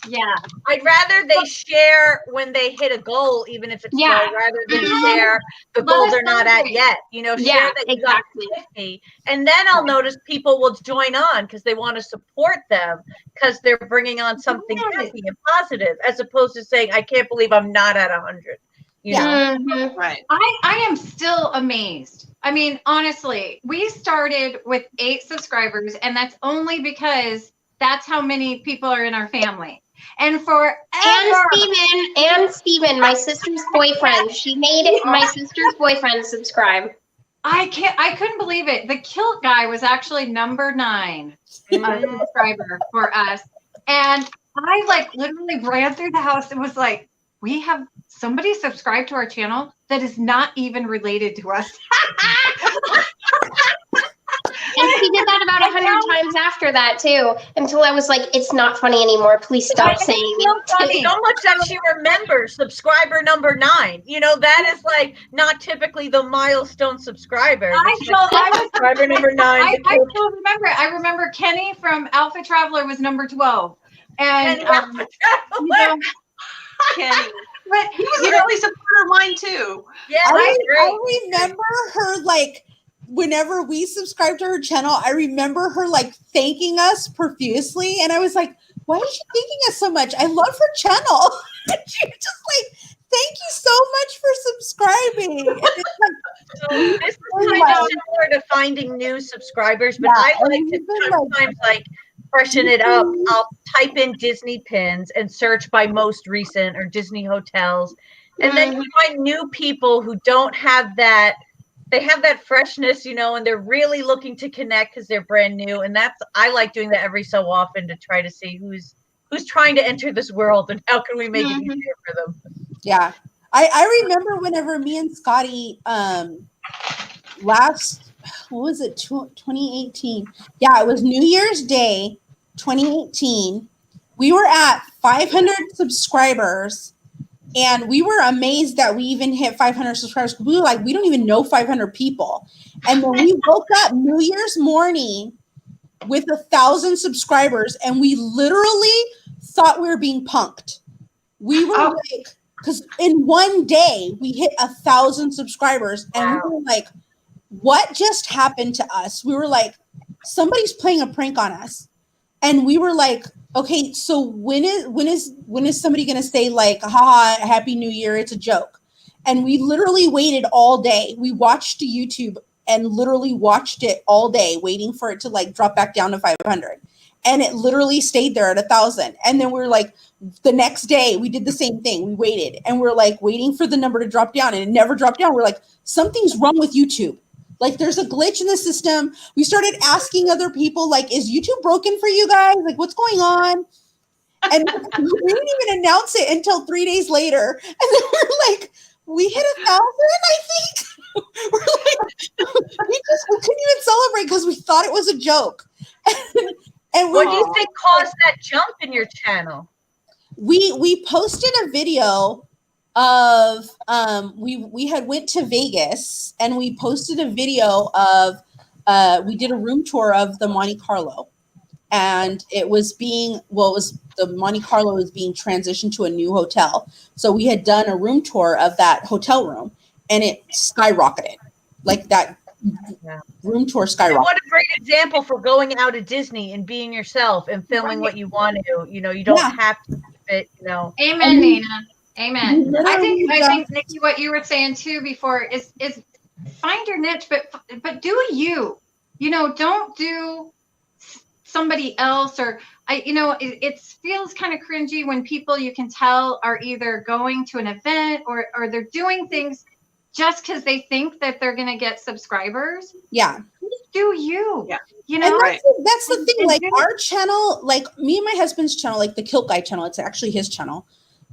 yeah. I'd rather they share when they hit a goal, even if it's low, rather than share the goal they're not at yet. Share that you got 50. And then I'll notice people will join on because they want to support them because they're bringing on something happy and positive, as opposed to saying, I can't believe I'm not at 100. Right. I am still amazed. I mean, honestly, we started with 8 subscribers, and that's only because that's how many people are in our family. And Steven, my sister's boyfriend. She made my sister's boyfriend subscribe. I couldn't believe it. The kilt guy was actually number 9 subscriber for us. And I like literally ran through the house and was like, we have somebody subscribed to our channel that is not even related to us. And she did that about 100 times after that too, until I was like, "It's not funny anymore. Please stop saying it." So much that she remembers subscriber number 9. That is like not typically the milestone subscriber. I was subscriber number 9. I still remember it. I remember Kenny from Alpha Traveler was number 12, and Kenny. But he was really supporter of mine too. Yeah, I remember her like. Whenever we subscribed to her channel, I remember her like thanking us profusely, and I was like, "Why is she thanking us so much? I love her channel." And she was just like, "Thank you so much for subscribing." And it's like, this is kind of similar to finding new subscribers, but I like to sometimes like freshen it up. I'll type in Disney pins and search by most recent or Disney hotels, and then you find new people who don't have that. They have that freshness, and they're really looking to connect because they're brand new. And I like doing that every so often to try to see who's trying to enter this world and how can we make it easier for them. Yeah. I remember whenever me and Scotty last, what was it, 2018? Yeah, it was New Year's Day 2018. We were at 500 subscribers, and we were amazed that we even hit 500 subscribers. We were like, we don't even know 500 people. And then we woke up New Year's morning with 1,000 subscribers, and we literally thought we were being punked. We were like, because in one day we hit 1,000 subscribers, and we were like, what just happened to us? We were like, somebody's playing a prank on us. And we were like, okay, so when is somebody gonna say like, haha, Happy New Year, it's a joke? And we literally waited all day. We watched YouTube and literally watched it all day, waiting for it to like drop back down to 500. And it literally stayed there at 1,000. And then we're like, the next day we did the same thing. We waited and we're like waiting for the number to drop down, and it never dropped down. We're like, something's wrong with YouTube. Like there's a glitch in the system. We started asking other people, like, is YouTube broken for you guys? Like, what's going on? And we didn't even announce it until 3 days later. And then we're like, we hit 1,000, I think. We're like, we couldn't even celebrate because we thought it was a joke. And what do you think caused that jump in your channel? We posted a video of we had went to Vegas, and we posted a video of we did a room tour of the Monte Carlo, and it was the Monte Carlo was being transitioned to a new hotel. So we had done a room tour of that hotel room, and it skyrocketed. Like that room tour skyrocketed. And what a great example for going out to Disney and being yourself and filming what you want to. You know, you don't have to keep it, you know. Amen, Nina. Amen. I think Nikki, what you were saying too before is find your niche, but do you. You know, don't do somebody else, or it feels kind of cringy when people you can tell are either going to an event or they're doing things just because they think that they're going to get subscribers. Yeah. Do you? Yeah. You know, and that's the thing. Like our channel, like me and my husband's channel, like the Kilt Guy channel, it's actually his channel.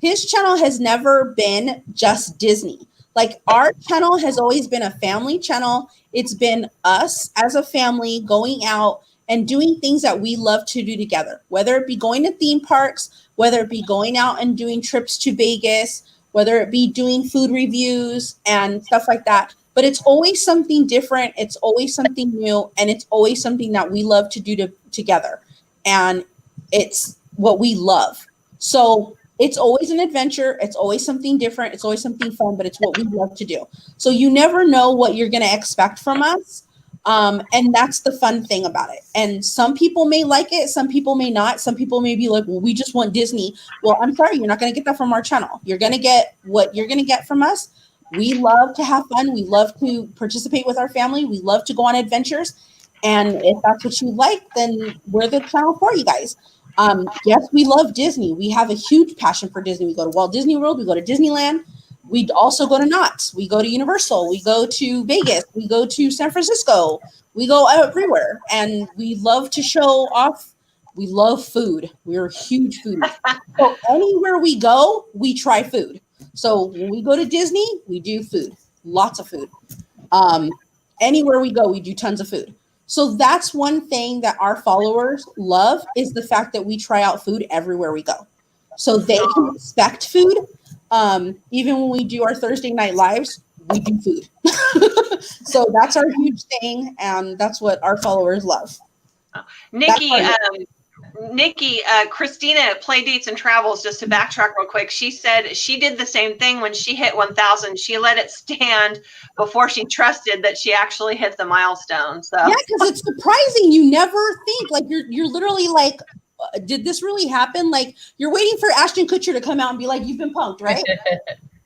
His channel has never been just Disney. Like our channel has always been a family channel. It's been us as a family going out and doing things that we love to do together, whether it be going to theme parks, whether it be going out and doing trips to Vegas, whether it be doing food reviews and stuff like that. But it's always something different. It's always something new. And it's always something that we love to do together. And it's what we love. So it's always an adventure. It's always something different. It's always something fun, but it's what we love to do. So you never know what you're going to expect from us. And that's the fun thing about it. And some people may like it. Some people may not. Some people may be like, well, we just want Disney. Well, I'm sorry. You're not going to get that from our channel. You're going to get what you're going to get from us. We love to have fun. We love to participate with our family. We love to go on adventures. And if that's what you like, then we're the channel for you guys. Yes, we love Disney. We have a huge passion for Disney. We go to Walt Disney World. We go to Disneyland. We also go to Knott's. We go to Universal. We go to Vegas. We go to San Francisco. We go everywhere. And we love to show off. We love food. We're huge foodies. So anywhere we go, we try food. So when we go to Disney, we do food. Lots of food. Anywhere we go, we do tons of food. So that's one thing that our followers love, is the fact that we try out food everywhere we go. So they can expect food. Even when we do our Thursday night lives, we do food. So that's our huge thing. And that's what our followers love. Nikki, Christina, Playdates and Travels, just to backtrack real quick, she said she did the same thing when she hit 1,000. She let it stand before she trusted that she actually hit the milestone. So yeah, because it's surprising. You never think, like, you're literally like, did this really happen? Like, you're waiting for Ashton Kutcher to come out and be like, you've been punked, right?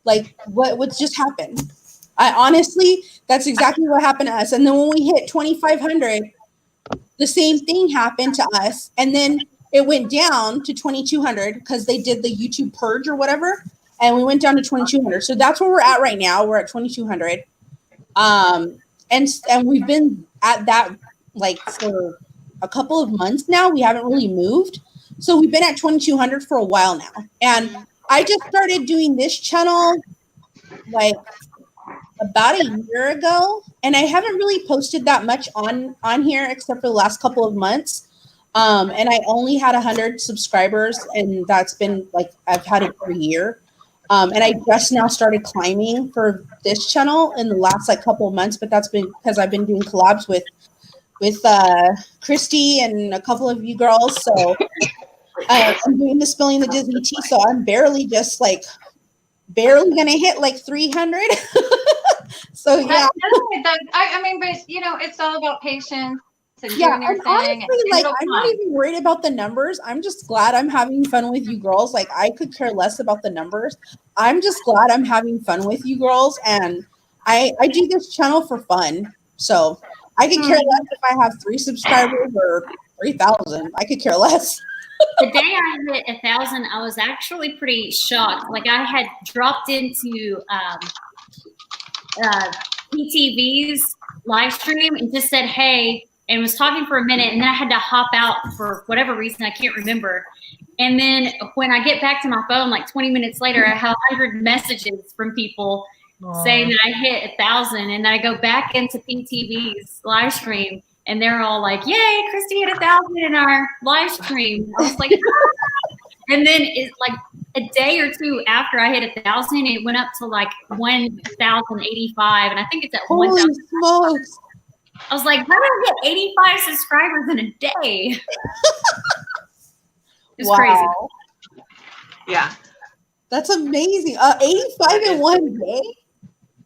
Like, what's just happened? Honestly, that's exactly what happened to us. And then when we hit 2,500, the same thing happened to us. And then it went down to 2,200 because they did the YouTube purge or whatever. And we went down to 2,200. So that's where we're at right now. We're at 2,200. And we've been at that like for a couple of months now. We haven't really moved. So we've been at 2,200 for a while now. And I just started doing this channel like about a year ago, and I haven't really posted that much on here except for the last couple of months. And I only had 100 subscribers, and that's been like I've had it for a year. And I just now started climbing for this channel in the last like couple of months, but that's been because I've been doing collabs with Christy and a couple of you girls. So I'm doing the Spilling the Disney Tea, so I'm barely gonna hit like 300. So yeah, I mean, but it's all about patience and yeah. doing your And thing. honestly, like I'm not even worried about the numbers. I'm just glad I'm having fun with you girls. Like I could care less about the numbers. I'm just glad I'm having fun with you girls, and I do this channel for fun. So I could care less if I have 3 subscribers or 3,000. I could care less. The day I hit 1,000, I was actually pretty shocked. Like I had dropped into PTV's live stream and just said, hey, and was talking for a minute. And then I had to hop out for whatever reason. I can't remember. And then when I get back to my phone, like 20 minutes later, I have 100 messages from people saying that I hit 1,000. And I go back into PTV's live stream and they're all like, yay, Christy hit 1,000 in our live stream. I was like, and then it's like a day or two after I hit 1,000, it went up to like 1,085. And I think it's at 1,000. Smokes. I was like, how did I get 85 subscribers in a day? It's crazy. Yeah. That's amazing. 85 in one day?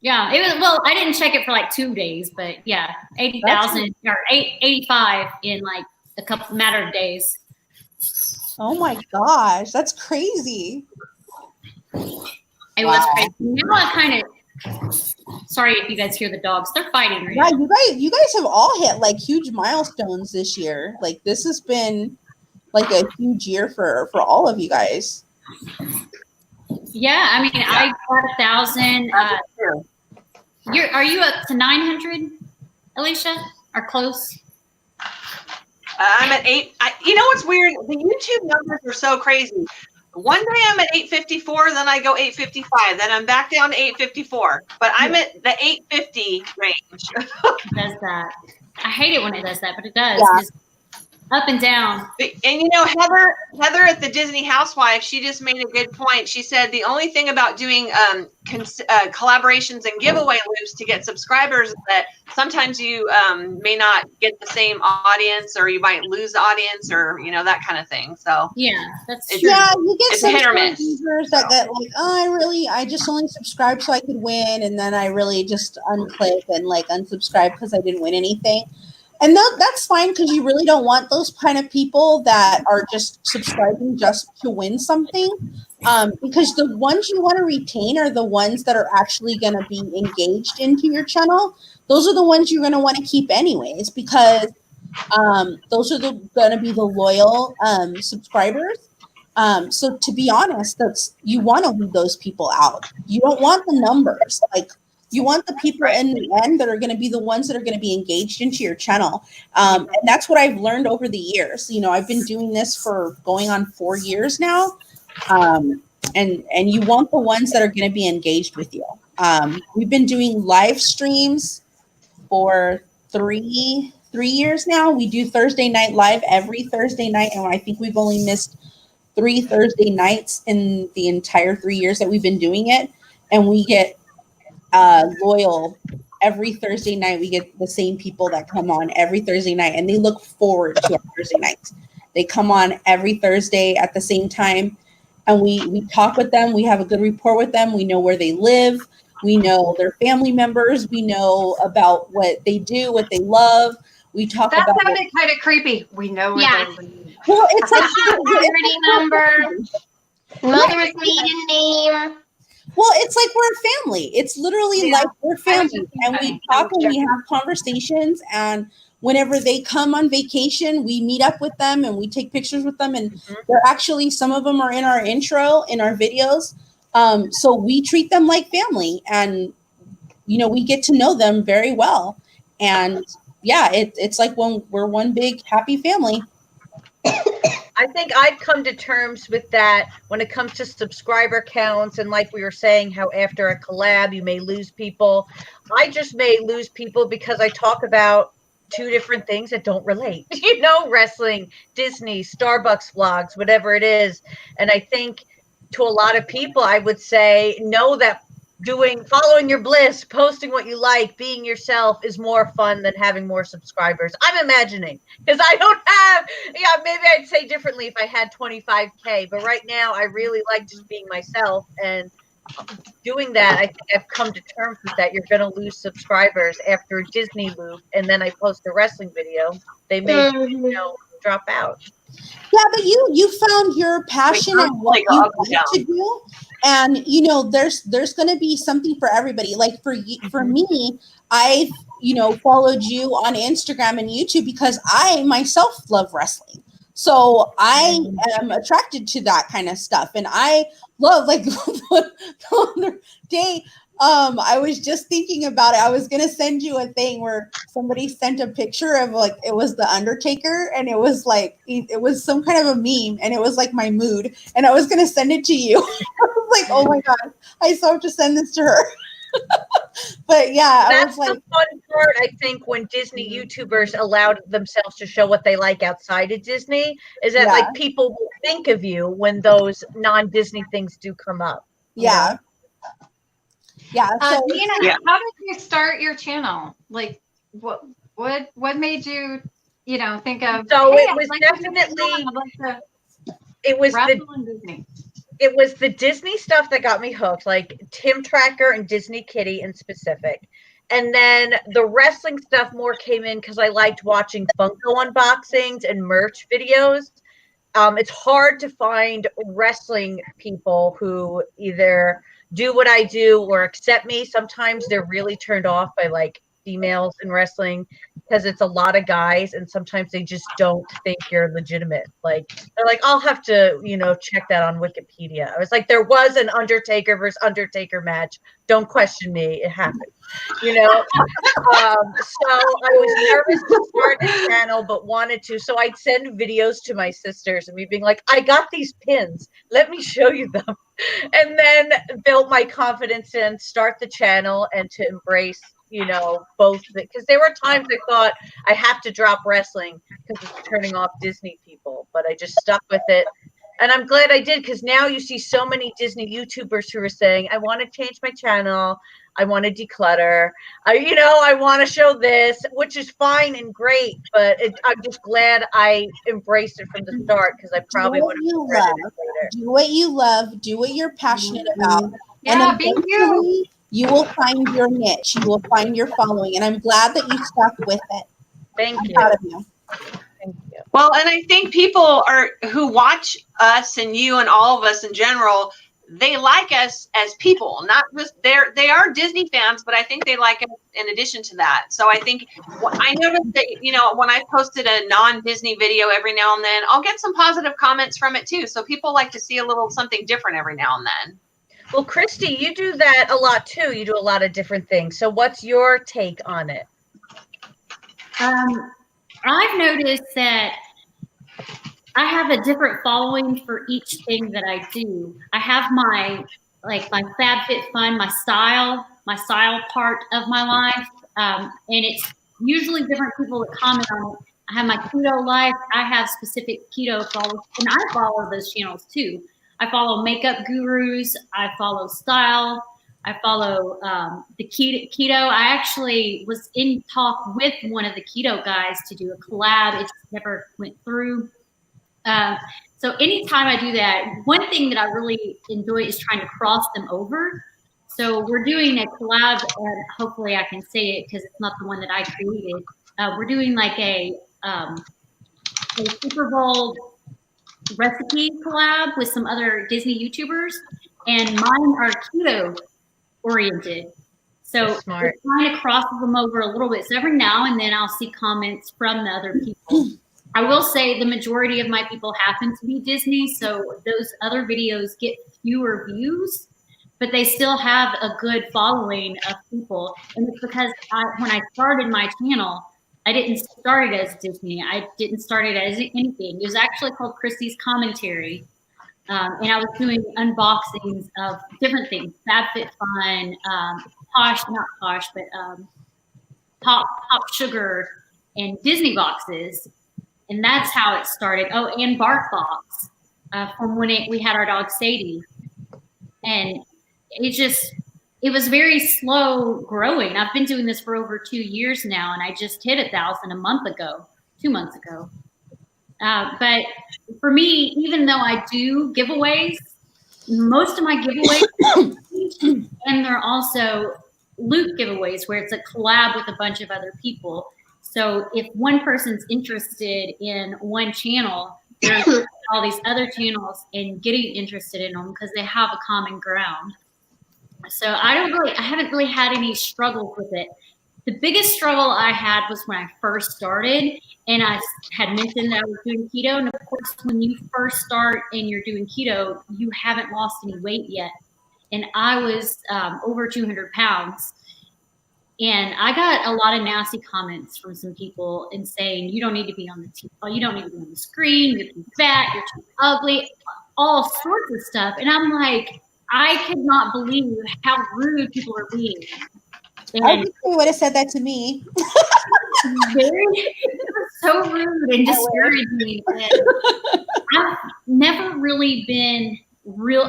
Yeah, it was. Well, I didn't check it for like 2 days, but yeah, 80,000 or 85 in like a matter of days. Oh my gosh, that's crazy. It was crazy. Now I kind of, sorry if you guys hear the dogs. They're fighting right now. You guys have all hit like huge milestones this year. Like this has been like a huge year for all of you guys. Yeah, I mean, I got 1,000. Are you up to 900, Alicia? Or close? I'm at 8. You know what's weird? The YouTube numbers are so crazy. One day I'm at 854, then I go 855, then I'm back down to 854. But I'm at the 850 range. It does that. I hate it when it does that, but it does. Yeah. It's up and down. And you know, Heather at the Disney Housewife, she just made a good point. She said the only thing about doing collaborations and giveaway loops to get subscribers is that sometimes you may not get the same audience, or you might lose the audience, or that kind of thing. So yeah, that's true. Yeah, you get some hit or miss. users that get like, I just only subscribed so I could win, and then I really just unclick and like unsubscribe because I didn't win anything. And that's fine, because you really don't want those kind of people that are just subscribing just to win something. Because the ones you want to retain are the ones that are actually going to be engaged into your channel. Those are the ones you're going to want to keep anyways, because those are going to be the loyal subscribers. So to be honest, you want to leave those people out. You don't want the numbers. Like, you want the people in the end that are going to be the ones that are going to be engaged into your channel. And that's what I've learned over the years. I've been doing this for going on 4 years now. And you want the ones that are going to be engaged with you. We've been doing live streams for three years now. We do Thursday night live every Thursday night. And I think we've only missed 3 Thursday nights in the entire 3 years that we've been doing it. And we get loyal every Thursday night. We get the same people that come on every Thursday night, and they look forward to our Thursday nights. They come on every Thursday at the same time, and we talk with them. We have a good rapport with them. We know where they live. We know their family members. We know about what they do, what they love. We talk that about. That sounded kind of creepy. We know where they live. Well, it's like property number, mother's maiden name. Well, it's like we're a family. It's literally like we're family, and we talk and we have conversations. And whenever they come on vacation, we meet up with them and we take pictures with them. And they're actually, some of them are in our intro, in our videos. So we treat them like family, and we get to know them very well. And yeah, it's like when we're one big happy family. I think I've come to terms with that when it comes to subscriber counts. And like we were saying, how after a collab, you may lose people. I just may lose people because I talk about two different things that don't relate, wrestling, Disney, Starbucks vlogs, whatever it is. And I think to a lot of people, I would say, know that following your bliss, posting what you like, being yourself is more fun than having more subscribers. I'm imagining, because I don't have, maybe I'd say differently if I had 25K, but right now I really like just being myself, and doing that, I think I've come to terms with that. You're going to lose subscribers after a Disney loop, and then I post a wrestling video. They may, drop out. Yeah, but you found your passion and what you want to do, and there's going to be something for everybody. Like for me, I've followed you on Instagram and YouTube because I myself love wrestling. So I am attracted to that kind of stuff, and I love, like, the other day, I was just thinking about it. I was gonna send you a thing where somebody sent a picture of, like, it was the Undertaker, and it was like it was some kind of a meme, and it was like my mood, and I was gonna send it to you. I was like, oh my god, I still have to send this to her. But yeah, that's I was like, the fun part. I think when Disney YouTubers allowed themselves to show what they like outside of Disney, is that like people will think of you when those non-Disney things do come up. Yeah. Yeah. So, Nina, how did you start your channel? Like, what made you, think of? So hey, it was it was the Disney stuff that got me hooked, like Tim Tracker and Disney Kitty in specific. And then the wrestling stuff more came in because I liked watching Funko unboxings and merch videos. It's hard to find wrestling people who either do what I do or accept me. Sometimes they're really turned off by, like, females in wrestling because it's a lot of guys, and sometimes they just don't think you're legitimate. Like, they're like, I'll have to, check that on Wikipedia. I was like, there was an Undertaker versus Undertaker match. Don't question me. It happened. So I was nervous to start a channel, but wanted to. So I'd send videos to my sisters and me being like, I got these pins. Let me show you them. And then built my confidence in start the channel and to embrace, both, because there were times I thought I have to drop wrestling because it's turning off Disney people, but I just stuck with it. And I'm glad I did, because now you see so many Disney YouTubers who are saying, I want to change my channel. I want to declutter. I want to show this, which is fine and great, but I'm just glad I embraced it from the start, because I probably would have regretted it later. Do what you love. Do what you're passionate about. Yeah, and eventually you will find your niche. You will find your following. And I'm glad that you stuck with it. Thank you. Proud of you. Thank you. Well, and I think people who watch us and you and all of us in general, they like us as people, not just they are Disney fans, but I think they like us in addition to that. So I think I noticed that, when I posted a non-Disney video every now and then, I'll get some positive comments from it too. So people like to see a little something different every now and then. Well, Christy, you do that a lot too. You do a lot of different things. So what's your take on it? I've noticed that I have a different following for each thing that I do. I have my FabFitFun, my style part of my life. And it's usually different people that comment on it. I have my keto life. I have specific keto followers, and I follow those channels too. I follow makeup gurus. I follow style. I follow the keto. I actually was in talk with one of the keto guys to do a collab. It just never went through. So anytime I do that, one thing that I really enjoy is trying to cross them over. So we're doing a collab, and hopefully I can say it because it's not the one that I created. We're doing like a Super Bowl recipe collab with some other Disney YouTubers, and mine are keto oriented. So we're trying to cross them over a little bit. So every now and then I'll see comments from the other people. I will say the majority of my people happen to be Disney, so those other videos get fewer views, but they still have a good following of people. And it's because when I started my channel, I didn't start it as Disney. I didn't start it as anything. It was actually called Christy's Commentary. And I was doing unboxings of different things, FabFitFun, not Posh, but Pop Sugar and Disney boxes. And that's how it started. Oh, and BarkBox from when we had our dog Sadie. And it was very slow growing. I've been doing this for over 2 years now, and I just hit 1,000 a month ago, 2 months ago. But for me, even though I do giveaways, most of my giveaways, and they're also loot giveaways where it's a collab with a bunch of other people. So if one person's interested in one channel, there's all these other channels and getting interested in them because they have a common ground. So I haven't really had any struggles with it. The biggest struggle I had was when I first started, and I had mentioned that I was doing keto. And of course, when you first start and you're doing keto, you haven't lost any weight yet. And I was over 200 pounds. And I got a lot of nasty comments from some people and saying, you don't need to be on the TV, you don't need to be on the screen, you're too fat, you're too ugly, all sorts of stuff. And I'm like, I could not believe how rude people are being. And I wish they would have said that to me. So rude and discouraging. And I've never really been real.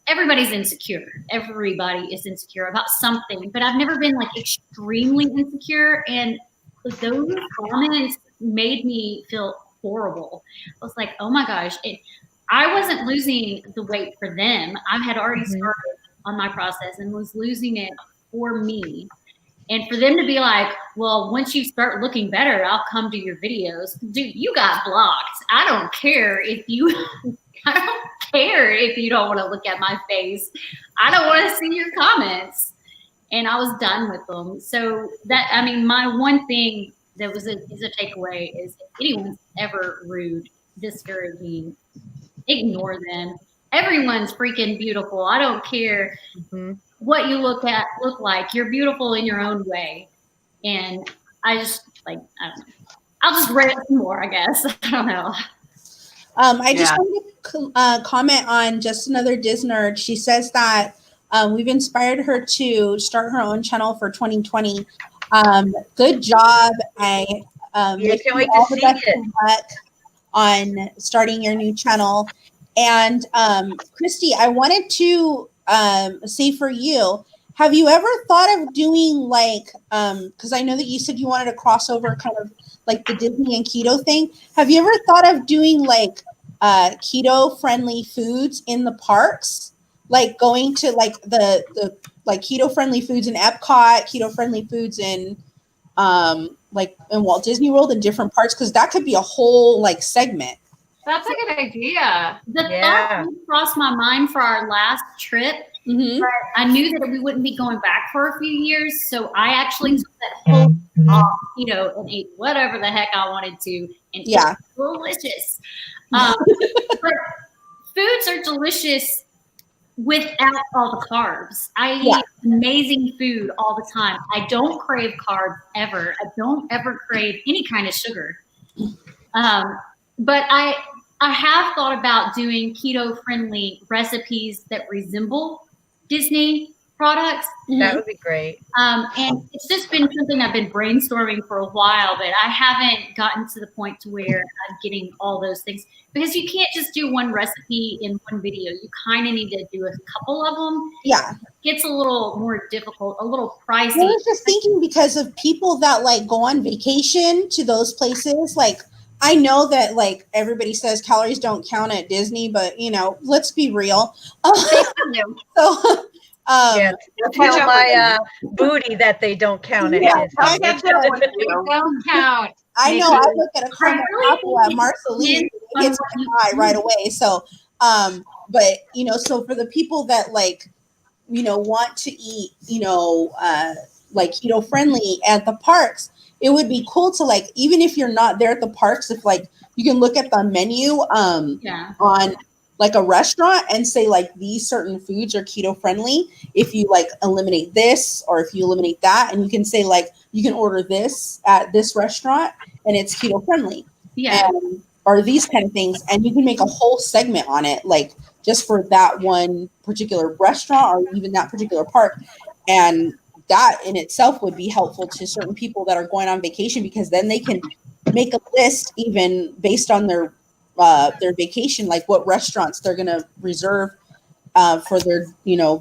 Everybody's insecure. Everybody is insecure about something, but I've never been like extremely insecure. And those comments made me feel horrible. I was like, oh my gosh. I wasn't losing the weight for them. I had already started on my process and was losing it for me. And for them to be like, well, once you start looking better, I'll come to your videos. Dude, you got blocked. I don't care if you don't want to look at my face. I don't want to see your comments. And I was done with them. So my one thing that is a takeaway is if anyone's ever rude, discouraging, ignore them. Everyone's freaking beautiful. I don't care what you look like. You're beautiful in your own way. And I don't know. I'll just read it some more, I guess. I don't know. I just wanted to comment on Just Another Disnerd. She says that we've inspired her to start her own channel for 2020. Good job. I wish you all the best of luck on starting your new channel. And Christy, I wanted to say for you, have you ever thought of doing like, because I know that you said you wanted to cross over kind of like the Disney and keto thing. Have you ever thought of doing like keto friendly foods in the parks? Like going to like the like keto friendly foods in Epcot, keto friendly foods in like in Walt Disney World in different parts? Because that could be a whole like segment. That's a good idea. The thought crossed my mind for our last trip, but I knew that we wouldn't be going back for a few years. So I actually took that whole off, and ate whatever the heck I wanted to. And it was delicious. But foods are delicious without all the carbs. I eat amazing food all the time. I don't crave carbs ever. I don't ever crave any kind of sugar. But I have thought about doing keto-friendly recipes that resemble Disney products. That would be great. And it's just been something I've been brainstorming for a while, but I haven't gotten to the point to where I'm getting all those things. Because you can't just do one recipe in one video. You kind of need to do a couple of them. Yeah. It gets a little more difficult, a little pricey. I was just thinking because of people that like go on vacation to those places, like I know that like everybody says calories don't count at Disney, but let's be real. So tell my booty that they don't count at Disney. Don't count. I know. I look at a caramel apple at Marceline, it gets high right away. So, but so for the people that like, want to eat, like keto friendly at the parks, it would be cool to like, even if you're not there at the parks, if like you can look at the menu on like a restaurant and say like these certain foods are keto friendly if you like eliminate this or if you eliminate that, and you can say like you can order this at this restaurant and it's keto friendly. Yeah. And, or these kind of things, and you can make a whole segment on it, like just for that one particular restaurant or even that particular park. And that in itself would be helpful to certain people that are going on vacation, because then they can make a list even based on their vacation, like what restaurants they're going to reserve for their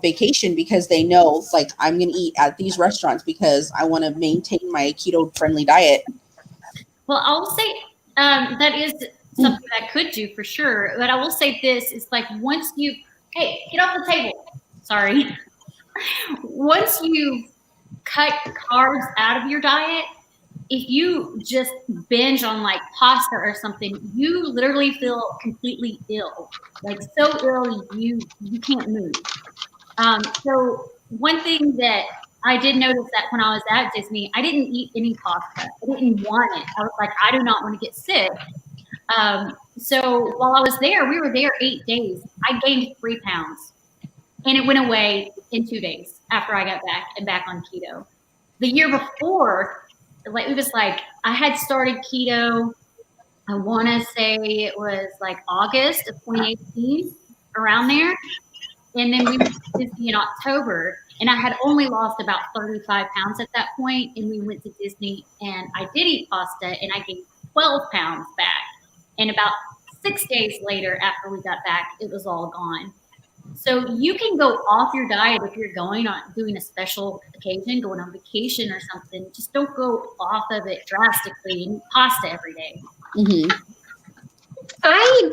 vacation, because they know like I'm going to eat at these restaurants because I want to maintain my keto friendly diet. Well, I'll say that is something that I could do for sure. But I will say this is like once you, hey, get off the table. Sorry. Once you cut carbs out of your diet, if you just binge on like pasta or something, you literally feel completely ill, like so ill you can't move. So one thing that I did notice that when I was at Disney, I didn't eat any pasta. I didn't want it. I was like, I do not want to get sick. So while I was there, we were there 8 days. I gained 3 pounds, and it went away in 2 days after I got back on keto. The year before, like it was like I had started keto. I want to say it was like August of 2018, around there. And then we went to Disney in October, and I had only lost about 35 pounds at that point. And we went to Disney, and I did eat pasta, and I gained 12 pounds back. And about 6 days later, after we got back, it was all gone. So you can go off your diet if you're doing a special occasion, going on vacation or something. Just don't go off of it drastically and eat pasta every day. Mm-hmm. I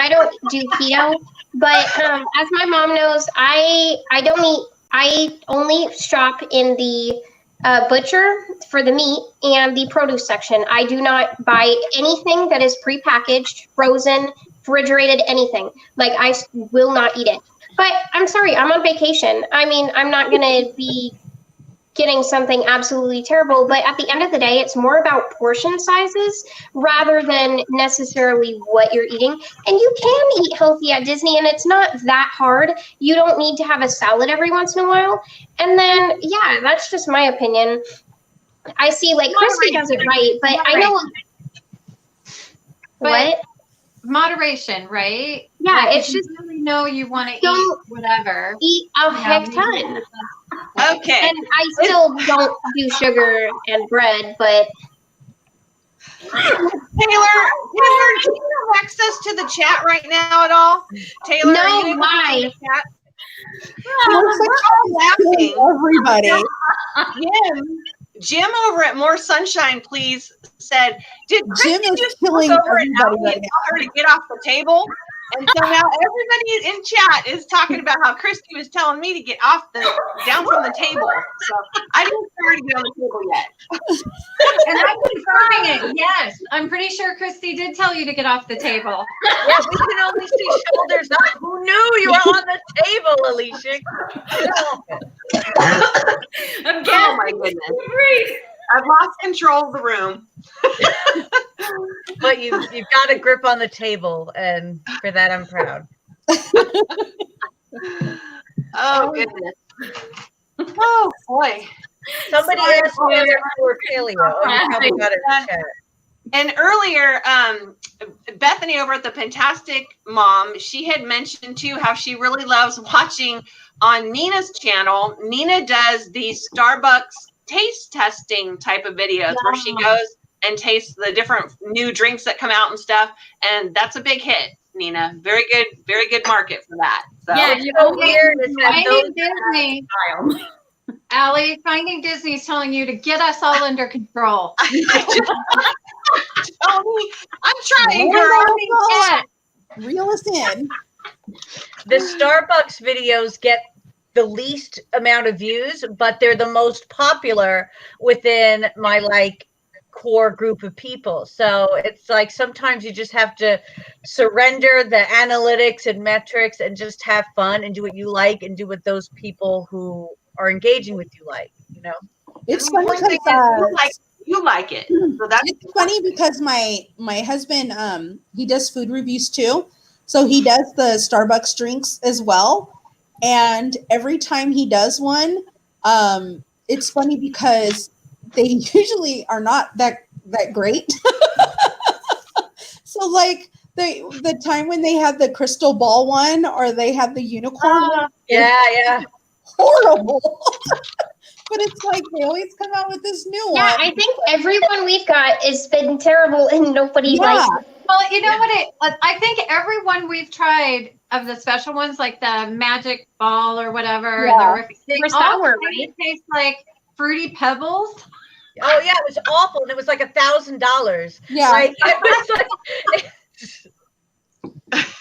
don't do keto, but as my mom knows, I only shop in the butcher for the meat and the produce section. I do not buy anything that is prepackaged, frozen, refrigerated, anything. Like I will not eat it. But I'm sorry, I'm on vacation. I mean, I'm not gonna be getting something absolutely terrible, but at the end of the day, it's more about portion sizes rather than necessarily what you're eating. And you can eat healthy at Disney, and it's not that hard. You don't need to have a salad every once in a while. And then, yeah, that's just my opinion. I see, like, Christy does it right, but I know. What? Moderation, right? Yeah, like it's just really know you want to eat whatever. Eat a heck ton. Okay. And I still don't do sugar and bread, but Taylor, can you have access to the chat right now at all? Taylor, no, are you able why? to see the chat? We're laughing. Everybody. Jim over at More Sunshine, please, said, did Jim Christy is just killing look over at everybody Allie right and tell her to get off the table? And so now everybody in chat is talking about how Christy was telling me to get down from the table. So I didn't tell her to get on the table yet. And I'm confirming it. Yes, I'm pretty sure Christy did tell you to get off the table. Yeah, we can only see shoulders up. Who knew you were on the table, Alicia? Oh my goodness. I've lost control of the room. But you've got a grip on the table, and for that I'm proud. Oh goodness. Oh boy. Somebody asked whether you were paleo. Oh, you probably got it in the chat. And earlier, Bethany over at the Fantastic Mom, she had mentioned too how she really loves watching on Nina's channel. Nina does these Starbucks taste testing type of videos where she goes and tastes the different new drinks that come out and stuff. And that's a big hit, Nina. Very good market for that. So. Yeah, It's so weird. It's that Finding Disney. Allie, Finding Disney is telling you to get us all under control. Tony, I'm trying, girl. Reel us in. The Starbucks videos get the least amount of views, but they're the most popular within my core group of people. So it's like sometimes you just have to surrender the analytics and metrics and just have fun and do what you like and do what those people who are engaging with you like, It's funny because you like it. So that's it's funny because my husband he does food reviews too, So he does the Starbucks drinks as well. And every time he does one, it's funny because they usually are not that great. So like the time when they had the crystal ball one or they had the unicorn one, Yeah. horrible. But it's like they always come out with this new one. Yeah, I think everyone we've got has been terrible and nobody likes it. Well, you know what? I think everyone we've tried of the special ones, like the magic ball or whatever, they They're all sour, kind of taste like fruity pebbles. Oh yeah, it was awful, and it was like $1,000. Yeah. Like, it was like,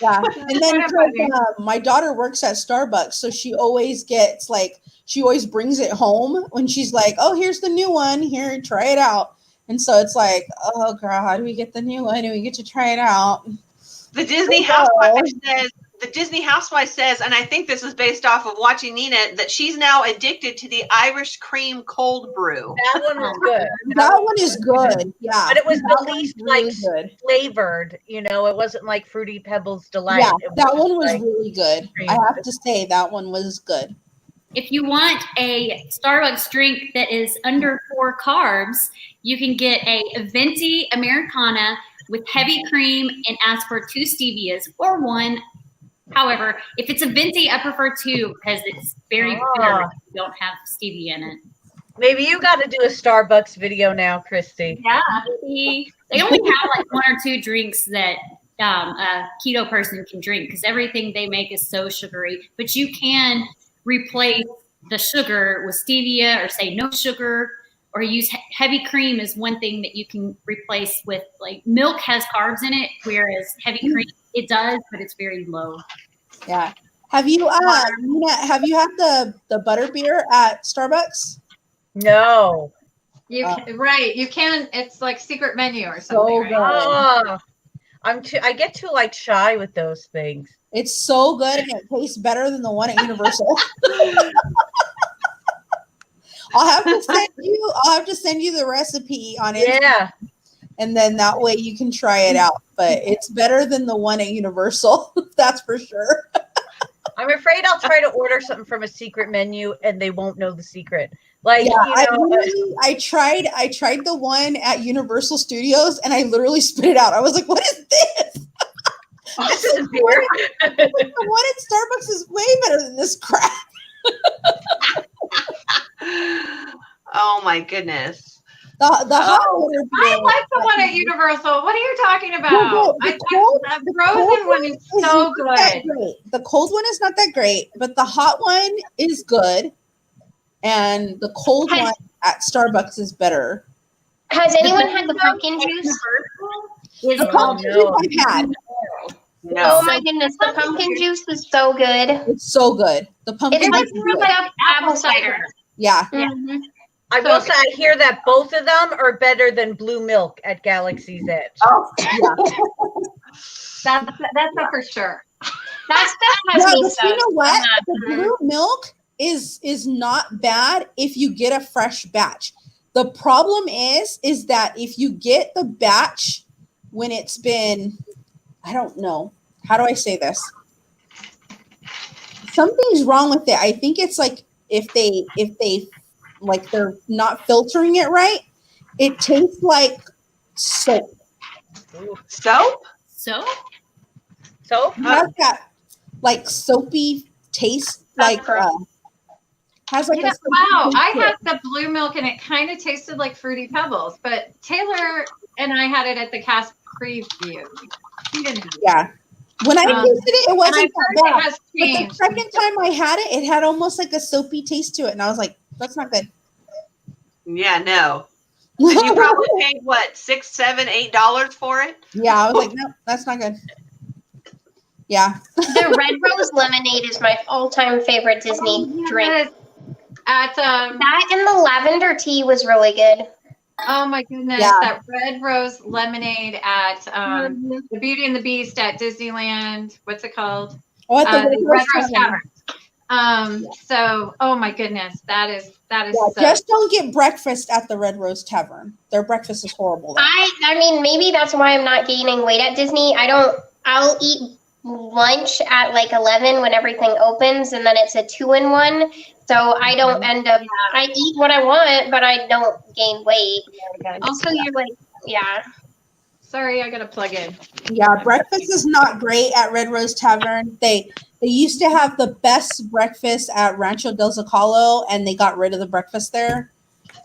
Yeah. And then my daughter works at Starbucks, so she always brings it home when she's like, oh, here's the new one. Here, try it out. And so it's like, oh, girl, how do we get the new one? And we get to try it out. The Disney housewife says, and I think this is based off of watching Nina, that she's now addicted to the Irish cream cold brew. that one was good. That one is good. Yeah. But it was That the one's least really like good. flavored, it wasn't like Fruity Pebbles Delight. Yeah, It that was one was like really good. cream. I have to say that one was good. If you want a Starbucks drink that is under 4 carbs, you can get a venti Americana with heavy cream and ask for 2 stevias or 1. However, if it's a venti, I prefer 2 because it's very bitter if you don't have stevia in it. Maybe you got to do a Starbucks video now, Christy. Yeah. They only have like 1 or 2 drinks that a keto person can drink because everything they make is so sugary. But you can replace the sugar with stevia or say no sugar or use heavy cream is one thing that you can replace with. Like milk has carbs in it, whereas heavy cream, it does, but it's very low. Yeah. Have you Nina, have you had the butter beer at Starbucks? No. You can. It's like secret menu or something. So Right? good. Oh, I get too like shy with those things. It's so good and it tastes better than the one at Universal. I'll have to send you the recipe on it. Yeah. And then that way you can try it out. But it's better than the one at Universal. That's for sure. I'm afraid I'll try to order something from a secret menu and they won't know the secret. Like, I tried the one at Universal Studios and I literally spit it out. I was like, what is this? this is beer. The one at Starbucks is way better than this crap. Oh my goodness. The hot water beer. I like the one at Universal. What are you talking about? The frozen one is so good. The cold one is not that great, but the hot one is good. And the cold one at Starbucks is better. Has anyone had the pumpkin juice? The pumpkin juice I've had. No. Oh my goodness, the pumpkin juice is so good. It's so good. The pumpkin It's like juice is good. fruit up apple cider. Yeah. Mm-hmm. I will say I hear that both of them are better than blue milk at Galaxy's Edge. Oh, That's for sure. That stuff has me But so. you know what? The blue milk is not bad if you get a fresh batch. The problem is that if you get the batch when it's been, I don't know, how do I say this? Something's wrong with it. I think it's like if they like they're not filtering it right, it tastes like soap. Soap? So? So? It has that like soapy taste, like has like a soapy Wow, taste I to had it. the blue milk and it kind of tasted like Fruity Pebbles, but Taylor and I had it at the cast preview. He didn't. Yeah. When I tasted it, it wasn't that It bad. has But the changed. second time I had it, it had almost like a soapy taste to it. And I was like, that's not good. Yeah, no. And you probably paid what, $6, $7, $8 for it? Yeah, I was like, no, that's not good. Yeah. The red rose lemonade is my all-time favorite Disney drink. At That and the lavender tea was really good. oh my goodness, Yeah. that red rose lemonade at the Beauty and the Beast at Disneyland. What's it called? Oh, at the The Red Rose Tavern. So oh my goodness, that is Yeah, so just don't get breakfast at the Red Rose Tavern. Their breakfast is horrible. There. I mean, maybe that's why I'm not gaining weight at Disney. I'll eat lunch at like 11 when everything opens, and then it's a 2-in-1. So I don't end up. I eat what I want, but I don't gain weight. Also, you're like, yeah. Sorry, I gotta plug in. Yeah, breakfast is not great at Red Rose Tavern. They used to have the best breakfast at Rancho del Zocalo, and they got rid of the breakfast there.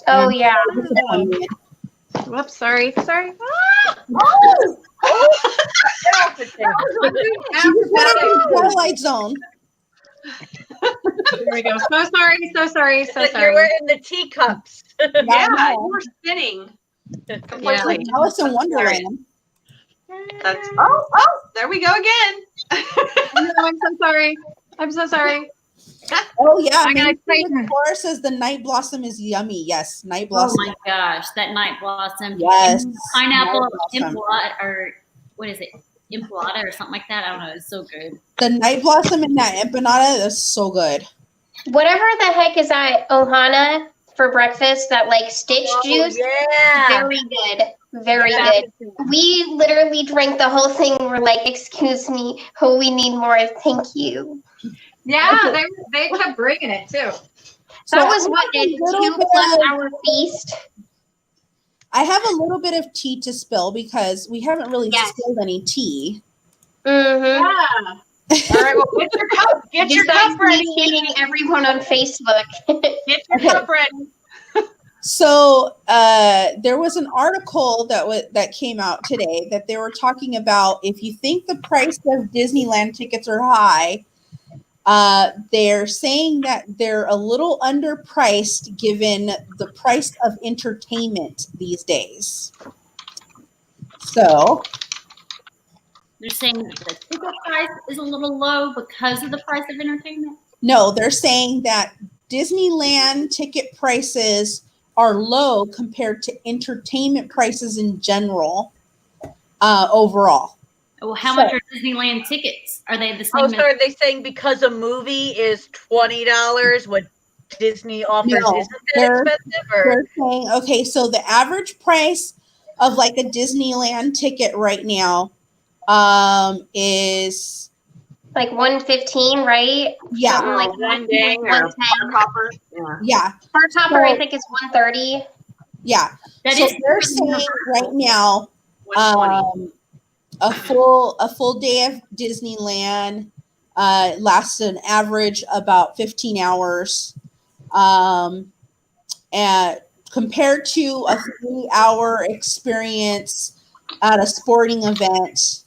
Oh And yeah. I'm disappointed. Whoops, sorry. Oh! Get off the table. She just went into the Twilight Zone. There we go. So sorry. You were in the teacups. Yeah, you were spinning. Yeah. Like Alice in Wonderland. That's there we go again. I'm so sorry. Oh yeah, I gotta Laura says the night blossom is yummy. Yes, night Oh blossom. my gosh, that night blossom. Yes, Pineapple night blossom. implata, or what is it? Implata or something like that. I don't know. It's so good. The night blossom and that empanada is so good. Whatever the heck is at Ohana for breakfast, that like stitch juice. Yeah. Very good. Very good. We literally drank the whole thing. We're like, excuse me, oh, we need more. Thank you. Yeah, they kept bringing it too. That was what a 2+ hour feast. I have a little bit of tea to spill because we haven't really Yes. spilled any tea. Mm-hmm. Yeah. All right, well, get your cup. Get your Besides cup ready. me hating everyone on Facebook. Get your cup ready. So there was an article that came out today that they were talking about if you think the price of Disneyland tickets are high, they're saying that they're a little underpriced given the price of entertainment these days. So They're saying that the ticket price is a little low because of the price of entertainment. no, they're saying that Disneyland ticket prices are low compared to entertainment prices in general, overall. Well, how much are Disneyland tickets? Are they the same? Oh, so are they saying because a movie is $20, what Disney offers No, isn't that expensive? Or They're saying, okay, so the average price of like a Disneyland ticket right now is Like 115, right? yeah, Something like One that. day Like or 110. copper. Yeah. Bar topper, I So- think, is 130. yeah. That So is they're saying right now 120. a full day of Disneyland lasts an average about 15 hours. And compared to a 3-hour experience at a sporting event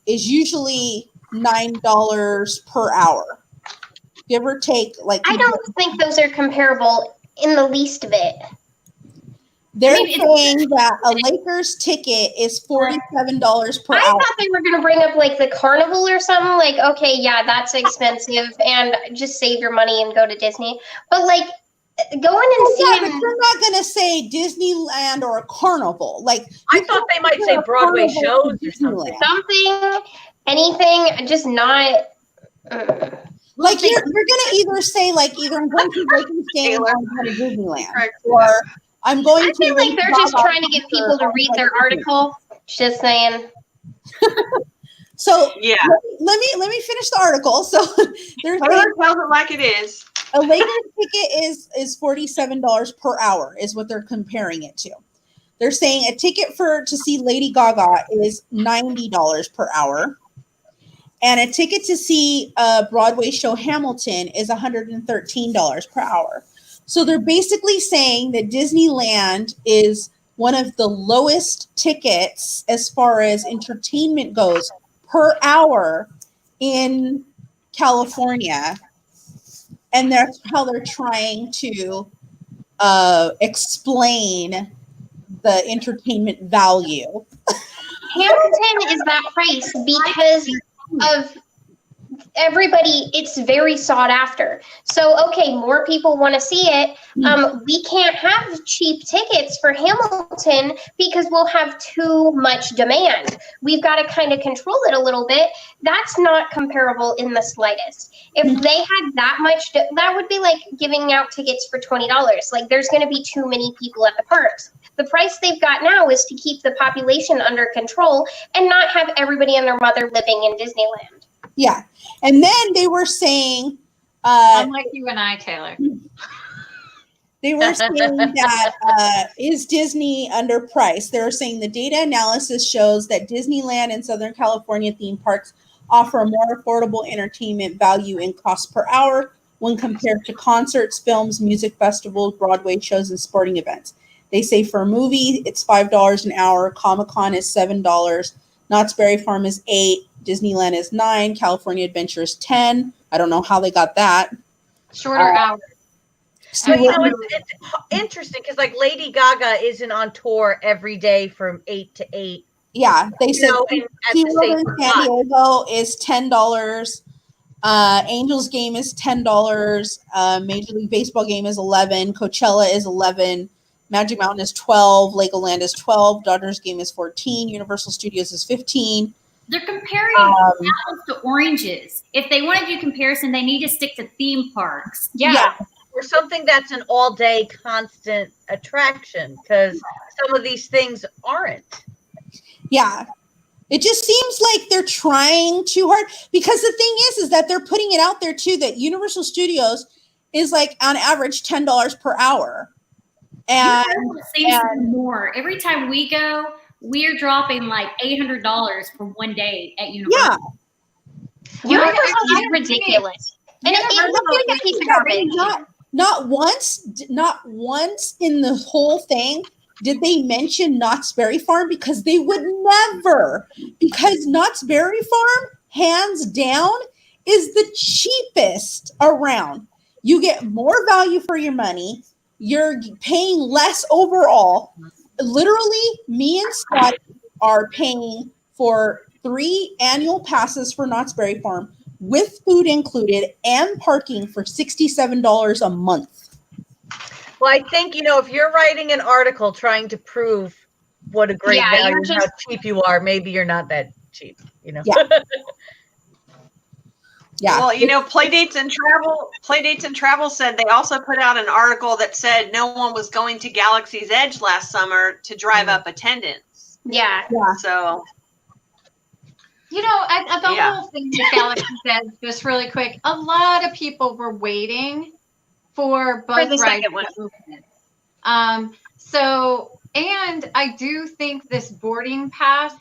is usually $9 per hour, give or take. Like I don't think those are comparable in the least bit. they're saying that a Lakers ticket is $47 per I hour. thought they were going to bring up like the carnival or something. Like, okay, yeah, that's expensive, and just save your money and go to Disney. But like, going and Yeah, but seeing you're not gonna say Disneyland or a carnival. Like I thought they might say Broadway shows or something. something, anything, just not. Like you're gonna either say like either I'm going to Lakers game or I'm going to Disneyland, or I'm going I to. feel like they're just trying to get people to read their article. Just saying. So Yeah. let me finish the article. So there's Taylor tells it like it is. a Lakers ticket is $47 per hour is what they're comparing it to. They're saying a ticket to see Lady Gaga is $90 per hour. And a ticket to see a Broadway show Hamilton is $113 per hour. So they're basically saying that Disneyland is one of the lowest tickets as far as entertainment goes per hour in California. And that's how they're trying to explain the entertainment value. Hamilton is that price because of everybody, it's very sought after. So, okay, more people want to see it. We can't have cheap tickets for Hamilton because we'll have too much demand. We've got to kind of control it a little bit. That's not comparable in the slightest. If they had that much, that would be like giving out tickets for $20. Like, there's going to be too many people at the parks. The price they've got now is to keep the population under control and not have everybody and their mother living in Disneyland. Yeah. And then they were saying, Unlike you and I, Taylor. they were saying that is Disney underpriced? They were saying the data analysis shows that Disneyland and Southern California theme parks offer a more affordable entertainment value in cost per hour when compared to concerts, films, music festivals, Broadway shows, and sporting events. They say for a movie, it's $5 an hour. Comic-Con is $7. Knott's Berry Farm is $8. Disneyland is $9. California Adventure is $10. I don't know how they got that. Shorter hours. So it's interesting because like Lady Gaga isn't on tour every day from 8 to 8. yeah, they said at the same San Diego is $10. Angels game is $10. Major League Baseball game is $11. Coachella is $11. Magic Mountain is $12. Legoland is $12. Dodgers game is $14. Universal Studios is $15. They're comparing apples to oranges. If they want to do comparison, they need to stick to theme parks. Yeah. Or something that's an all-day constant attraction, because some of these things aren't. Yeah. It just seems like they're trying too hard, because the thing is that they're putting it out there too that Universal Studios is like on average $10 per hour. And more. Every time we go, we're dropping like $800 for one day at Universal. Yeah. Universal is ridiculous. And not once in the whole thing did they mention Knott's Berry Farm, because they would never, because Knott's Berry Farm, hands down, is the cheapest around. You get more value for your money. You're paying less overall. Literally, me and Scott are paying for 3 annual passes for Knott's Berry Farm with food included and parking for $67 a month. Well, I think, if you're writing an article trying to prove what a great value and how cheap you are, maybe you're not that cheap, Yeah. Yeah. Well, Playdates and Travel said they also put out an article that said no one was going to Galaxy's Edge last summer to drive up attendance. Yeah. So, the whole thing with Galaxy's Edge, just really quick, a lot of people were waiting for both rides. And I do think this boarding pass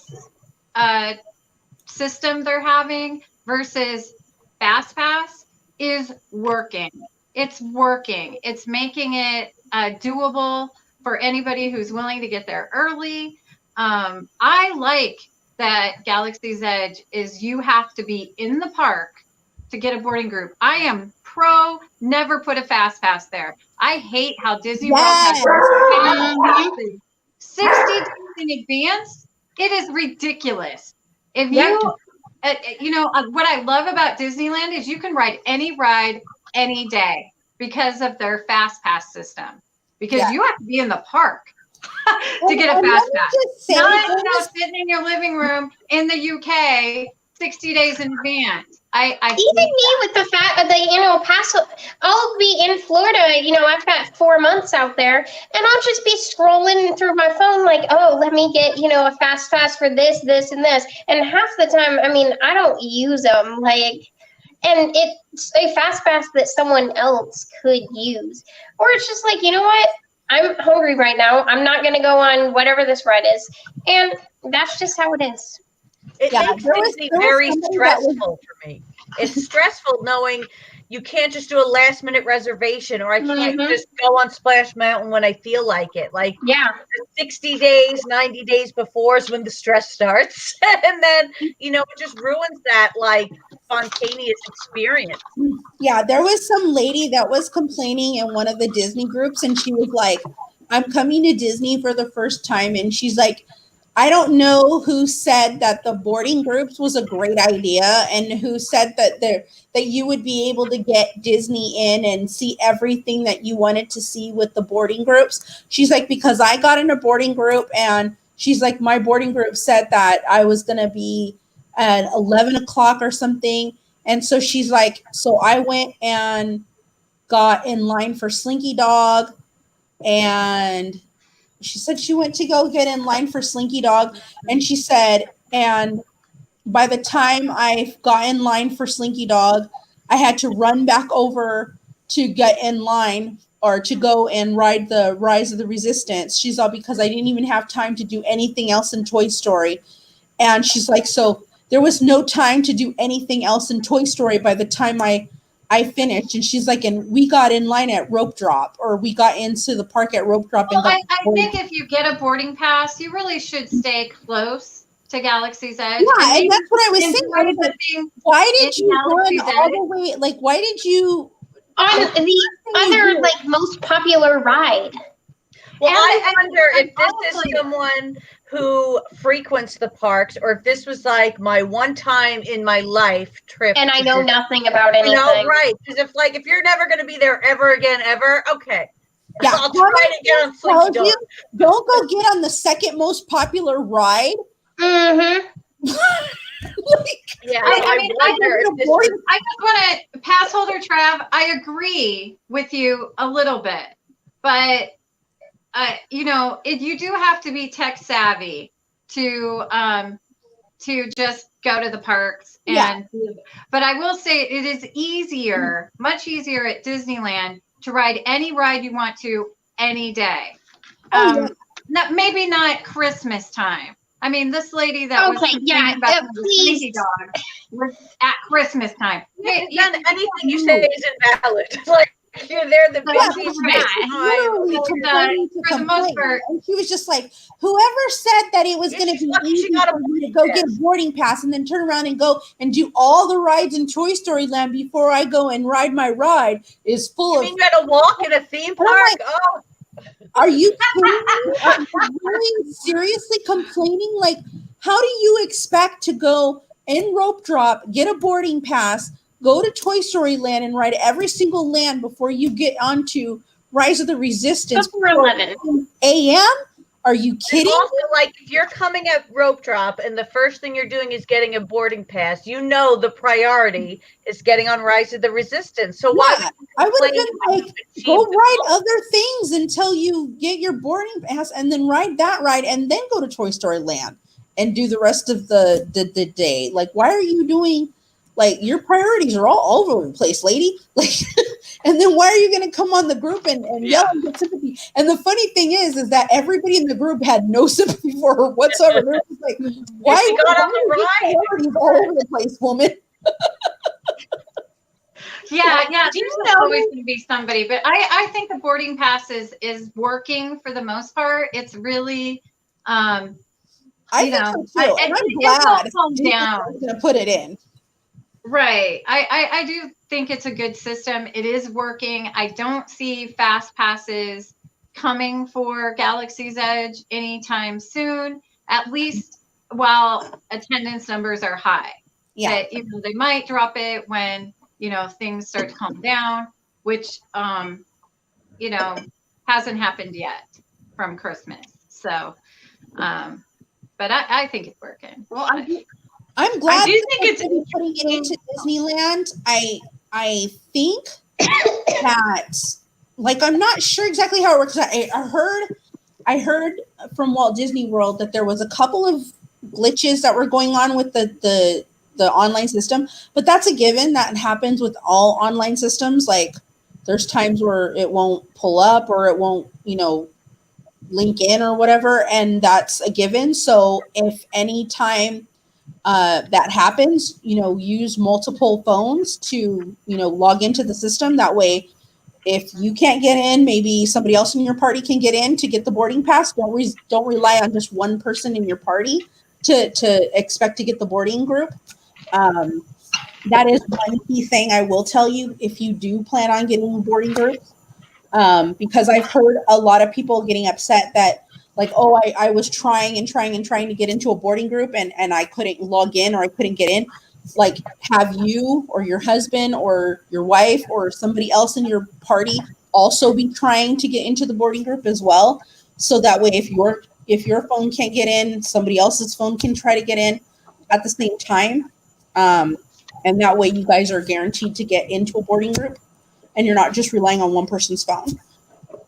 system they're having versus Fast Pass is working. It's working. It's making it doable for anybody who's willing to get there early. I like that Galaxy's Edge is you have to be in the park to get a boarding group. I am pro never put a Fast Pass there. I hate how Disney World has 60 days in advance. It is ridiculous. If you what I love about Disneyland is you can ride any ride any day because of their Fast Pass system. Because you have to be in the park to get a Fast Pass. Not sitting in your living room in the UK 60 days in advance. Even me with the annual pass, I'll be in Florida. I've got 4 months out there, and I'll just be scrolling through my phone like, oh, let me get a Fast Pass for this, this, and this. And half the time, I don't use them. And it's a Fast Pass that someone else could use, or it's just like, you know what? I'm hungry right now. I'm not going to go on whatever this ride is, and that's just how it is. It makes Disney very stressful for me. It's stressful knowing you can't just do a last minute reservation, or I can't just go on Splash Mountain when I feel like it. 60 days, 90 days before is when the stress starts. And then, it just ruins that spontaneous experience. Yeah, there was some lady that was complaining in one of the Disney groups, and she was like, I'm coming to Disney for the first time. And she's like, I don't know who said that the boarding groups was a great idea, and who said that you would be able to get Disney in and see everything that you wanted to see with the boarding groups. She's like, because I got in a boarding group, and she's like, my boarding group said that I was going to be at 11 o'clock or something. And so she's like, so I went and got in line for Slinky Dog, and she said she went to go get in line for Slinky Dog, and she said, and by the time I got in line for Slinky Dog, I had to run back over to get in line or to go and ride the Rise of the Resistance. She's all, because I didn't even have time to do anything else in Toy Story. And she's like, so there was no time to do anything else in Toy Story by the time I finished. And she's like, and we got in line at Rope Drop, or we got into the park at Rope Drop. Well, I think if you get a boarding pass, you really should stay close to Galaxy's Edge. Yeah, and that's what I was saying. I was like, why did you run all the way? Like, why did you on the other like most popular ride? Well, I wonder if this is someone who frequents the parks, or if this was like my one time in my life trip. And I know nothing about anything. You know, right? Because if you're never going to be there ever again, okay. Yeah, I'll try to get on Slinky Dog. Don't go get on the second most popular ride. Mm-hmm. Yeah, I just want to, pass holder Trav, I agree with you a little bit, but you know, you do have to be tech savvy to just go to the parks. And but I will say it is easier, much easier at Disneyland to ride any ride you want to any day. Maybe not Christmas time. I mean, this lady that was about the Slinky Dog was at Christmas time. Anything you say is invalid. Like, you're there the busiest time. For the most part. And she was just like, whoever said that it was going to be easy for me to go get a boarding pass and then turn around and go and do all the rides in Toy Story Land before I go and ride my ride is full of. You got to walk in a theme park? Oh. Are you kidding me? Are you really seriously complaining? Like, how do you expect to go in Rope Drop, get a boarding pass, go to Toy Story Land and ride every single land before you get onto Rise of the Resistance? Before 11 a.m.? Are you kidding? Also, like, if you're coming at Rope Drop and the first thing you're doing is getting a boarding pass, you know the priority is getting on Rise of the Resistance. So why? I would have been like, go ride other things until you get your boarding pass, and then ride that ride, and then go to Toy Story Land and do the rest of the day. Like, why are you doing? Like, your priorities are all over the place, lady. Like, and then why are you going to come on the group and yell and get sympathy? And the funny thing is that everybody in the group had no sympathy for her whatsoever. They're just like, why are your priorities all over the place, woman? There's always going to be somebody. But I think the boarding pass is working for the most part. It's really, I think so too. And I'm glad I'm going to put it in. Right. I do think it's a good system. It is working. I don't see fast passes coming for Galaxy's Edge anytime soon, at least while attendance numbers are high. Yeah. That, they might drop it when, things start to calm down, which, hasn't happened yet from Christmas. So, but I think it's working. Well, I'm glad I do think it's putting it into Disneyland. I think that, like, I'm not sure exactly how it works. I heard from Walt Disney World that there was a couple of glitches that were going on with the online system, but that's a given. That happens with all online systems. Like, there's times where it won't pull up or it won't, link in or whatever, and that's a given. So if any time that happens, use multiple phones to, log into the system. That way, if you can't get in, maybe somebody else in your party can get in to get the boarding pass. Don't rely on just one person in your party to expect to get the boarding group. That is one key thing I will tell you if you do plan on getting boarding groups, because I've heard a lot of people getting upset that like, oh, I was trying to get into a boarding group and I couldn't log in or I couldn't get in. Like, have you or your husband or your wife or somebody else in your party also be trying to get into the boarding group as well? So that way, if your phone can't get in, somebody else's phone can try to get in at the same time. And that way you guys are guaranteed to get into a boarding group and you're not just relying on one person's phone.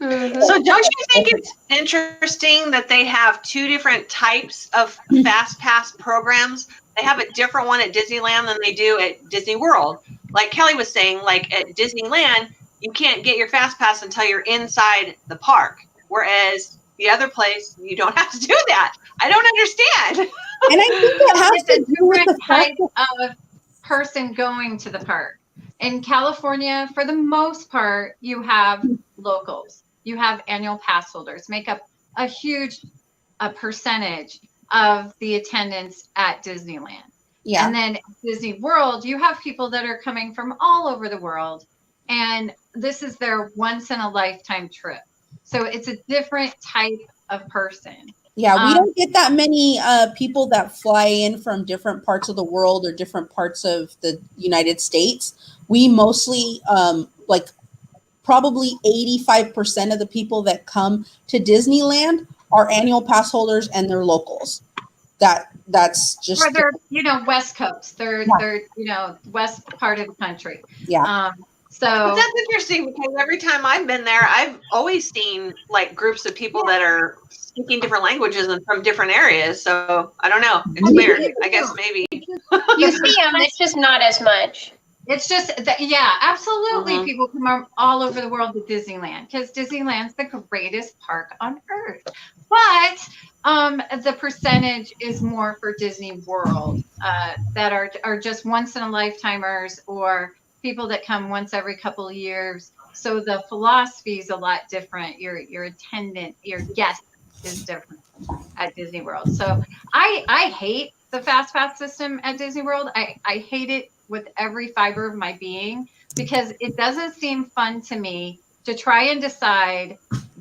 Mhm. So don't you think it's interesting that they have two different types of fast pass programs? They have a different one at Disneyland than they do at Disney World. Like Kelly was saying, like at Disneyland, you can't get your fast pass until you're inside the park. Whereas the other place, you don't have to do that. I don't understand. And I think it has It's a to do with different the fact type of person going to the park. In California, for the most part, you have locals. You have annual pass holders make up a huge percentage of the attendance at Disneyland. yeah. And then Disney World, you have people that are coming from all over the world, and this is their once in a lifetime trip. So it's a different type of person. Yeah, we don't get that many people that fly in from different parts of the world or different parts of the United States. We mostly, like probably 85% of the people that come to Disneyland are annual pass holders and they're locals. That's just Or they're, West Coast. They're, west part of the country. yeah. But that's interesting because every time I've been there, I've always seen like groups of people that are speaking different languages and from different areas. So I don't know. It's weird. I guess maybe. You see them, it's just not as much. It's just that, yeah, absolutely. Mhm. People come from all over the world to Disneyland because Disneyland's the greatest park on earth. But the percentage is more for Disney World that are just once in a lifetimers or people that come once every couple of years. So the philosophy is a lot different. Your attendant, your guest is different at Disney World. So I hate the fast pass system at Disney World. I hate it with every fiber of my being because it doesn't seem fun to me to try and decide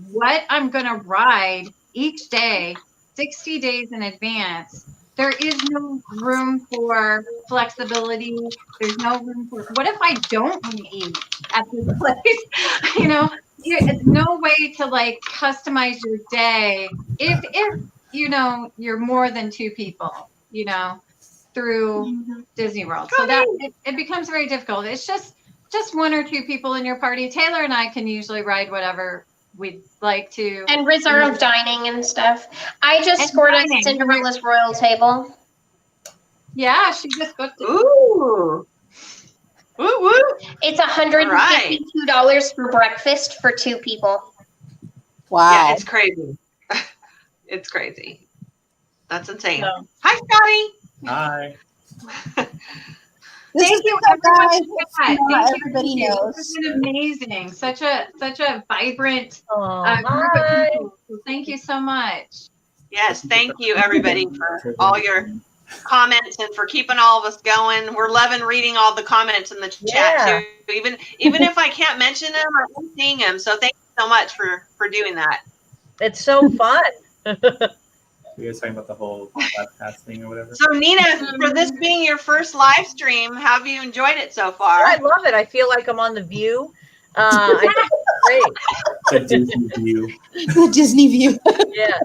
what I'm going to ride each day 60 days in advance. There is no room for flexibility. There's no room for what if I don't want to eat at this place? There's no way to like customize your day if you're more than two people, through Disney World. So that it becomes very difficult. It's just one or two people in your party. Taylor and I can usually ride whatever we'd like to. And reserve dining and stuff. I just scored a Cinderella's Royal Table. Yeah, she just booked it. Ooh. Woo woo. It's $152 for breakfast for two people. Wow. Yeah, it's crazy. It's crazy. That's insane. No. Hi, Scotty. Hi. Thank you, everyone. Everybody knows. This has been amazing. Such a vibrant group of people. So thank you so much. Yes, thank you, everybody, for all your comments and for keeping all of us going. We're loving reading all the comments in the chat too. Even if I can't mention them, I'm seeing them. So thank you so much for doing that. It's so fun. You guys talking about the whole podcast thing or whatever? So Nina, for this being your first live stream, have you enjoyed it so far? I love it. I feel like I'm on The View. I think it's great. The Disney View. The Disney View. Yeah.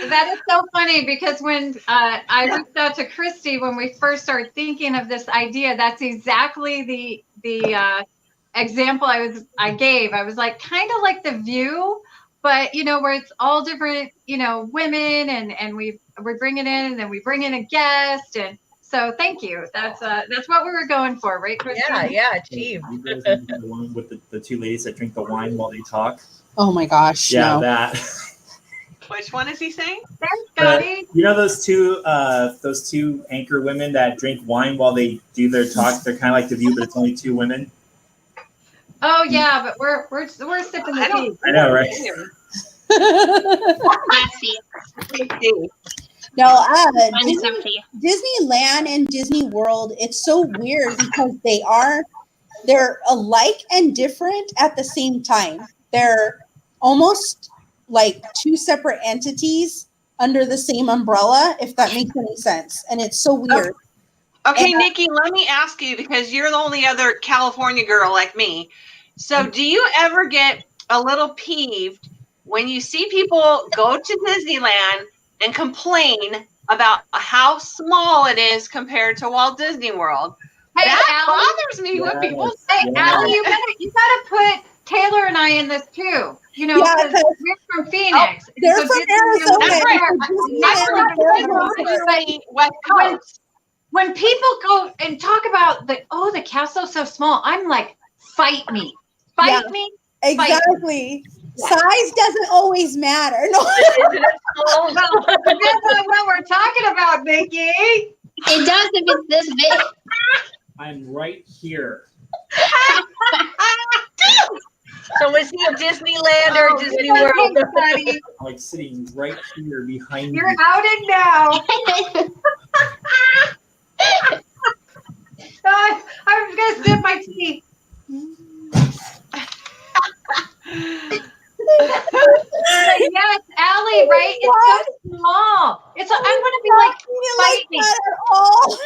That is so funny because when I reached out to Christy when we first started thinking of this idea, that's exactly the example I gave. I was like, kind of like The View, but where it's all different, women and we bring it in and then we bring in a guest. And so thank you. That's what we were going for, right, Christy? Yeah, achieved. You guys remember the one with the two ladies that drink the wine while they talk? Oh my gosh. Yeah, no. that. Which one is he saying? Thanks, Scotty. You know those two anchor women that drink wine while they do their talk? They're kind of like The View, but it's only two women. Oh yeah, but we're sipping the tea. I know, right? No, Disneyland and Disney World, it's so weird because they're alike and different at the same time. They're almost like two separate entities under the same umbrella, if that makes any sense. And it's so weird. Okay, And, Nikki, let me ask you, because you're the only other California girl like me. So do you ever get a little peeved when you see people go to Disneyland and complain about how small it is compared to Walt Disney World? Hey, That Allie, bothers me when people hey, Yeah. Allie, you gotta put Taylor and I in this too. You know, Yeah, because we're from Phoenix. they're So from Disneyland Arizona. That's right. I West Coast. when people go and talk about the castle's so small, I'm like, fight me. Fight Yeah. me. Exactly. Yeah. Size doesn't always matter. No. Well, depends on what we're talking about, Nikki. It does if it's this big. I'm right here. So is he a Disneyland or Oh, Disney it's World? okay, buddy. I'm like sitting right here behind You're you. outed now. I'm gonna sip my tea. But yes, Allie, right? It's so small. It's. I'm gonna be like, fight me. That at all.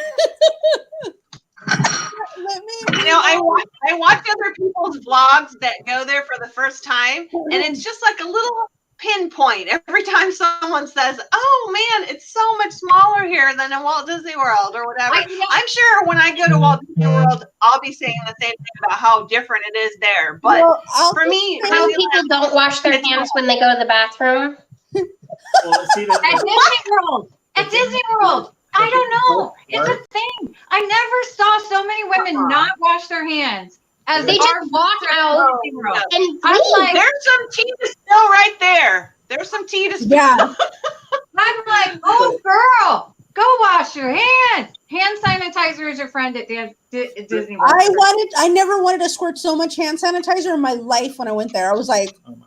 Let me. You know, I watch other people's vlogs that go there for the first time, and it's just like a little pinpoint every time someone says, "Oh man, it's so much smaller here than in Walt Disney World," or whatever. I'm sure when I go to Walt Disney World, I'll be saying the same thing about how different it is there. But for me, How people don't wash their hands when they go to the bathroom. Well, see, At Disney World. At Disney World. I don't know. It's a thing. I never saw so many women not wash their hands as They just walk out Disney World. and I'm leave. like, there's some tea to spill right there. There's some tea to spill. Yeah. I'm like, oh girl, go wash your hands. Hand sanitizer is your friend at Disney World. I never wanted to squirt so much hand sanitizer in my life when I went there. I was like, Oh my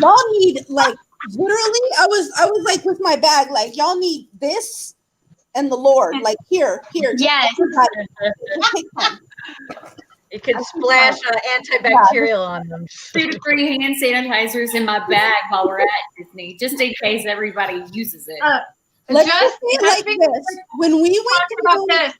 y'all need like literally. I was like with my bag, like y'all need this and the Lord, like here. Yes. Take some. You could splash antibacterial on them. 2 to 3 hand sanitizers in my bag while we're at Disney, just in case everybody uses it. Let's Just just say it like this. When we went talk to about this.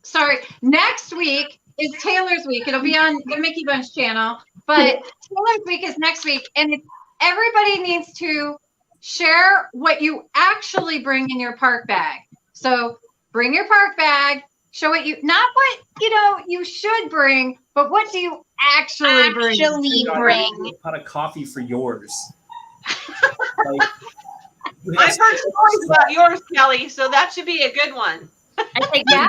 Sorry, next week is Taylor's week. It'll be on the Mickey Bunch channel, but Taylor's week is next week, and everybody needs to share what you actually bring in your park bag. So bring your park bag, show what you, not what you should bring, but what do you actually bring? God, a pot of coffee for yours. Like, I've heard stories about yours, Kelly, so that should be a good one. I think Yeah.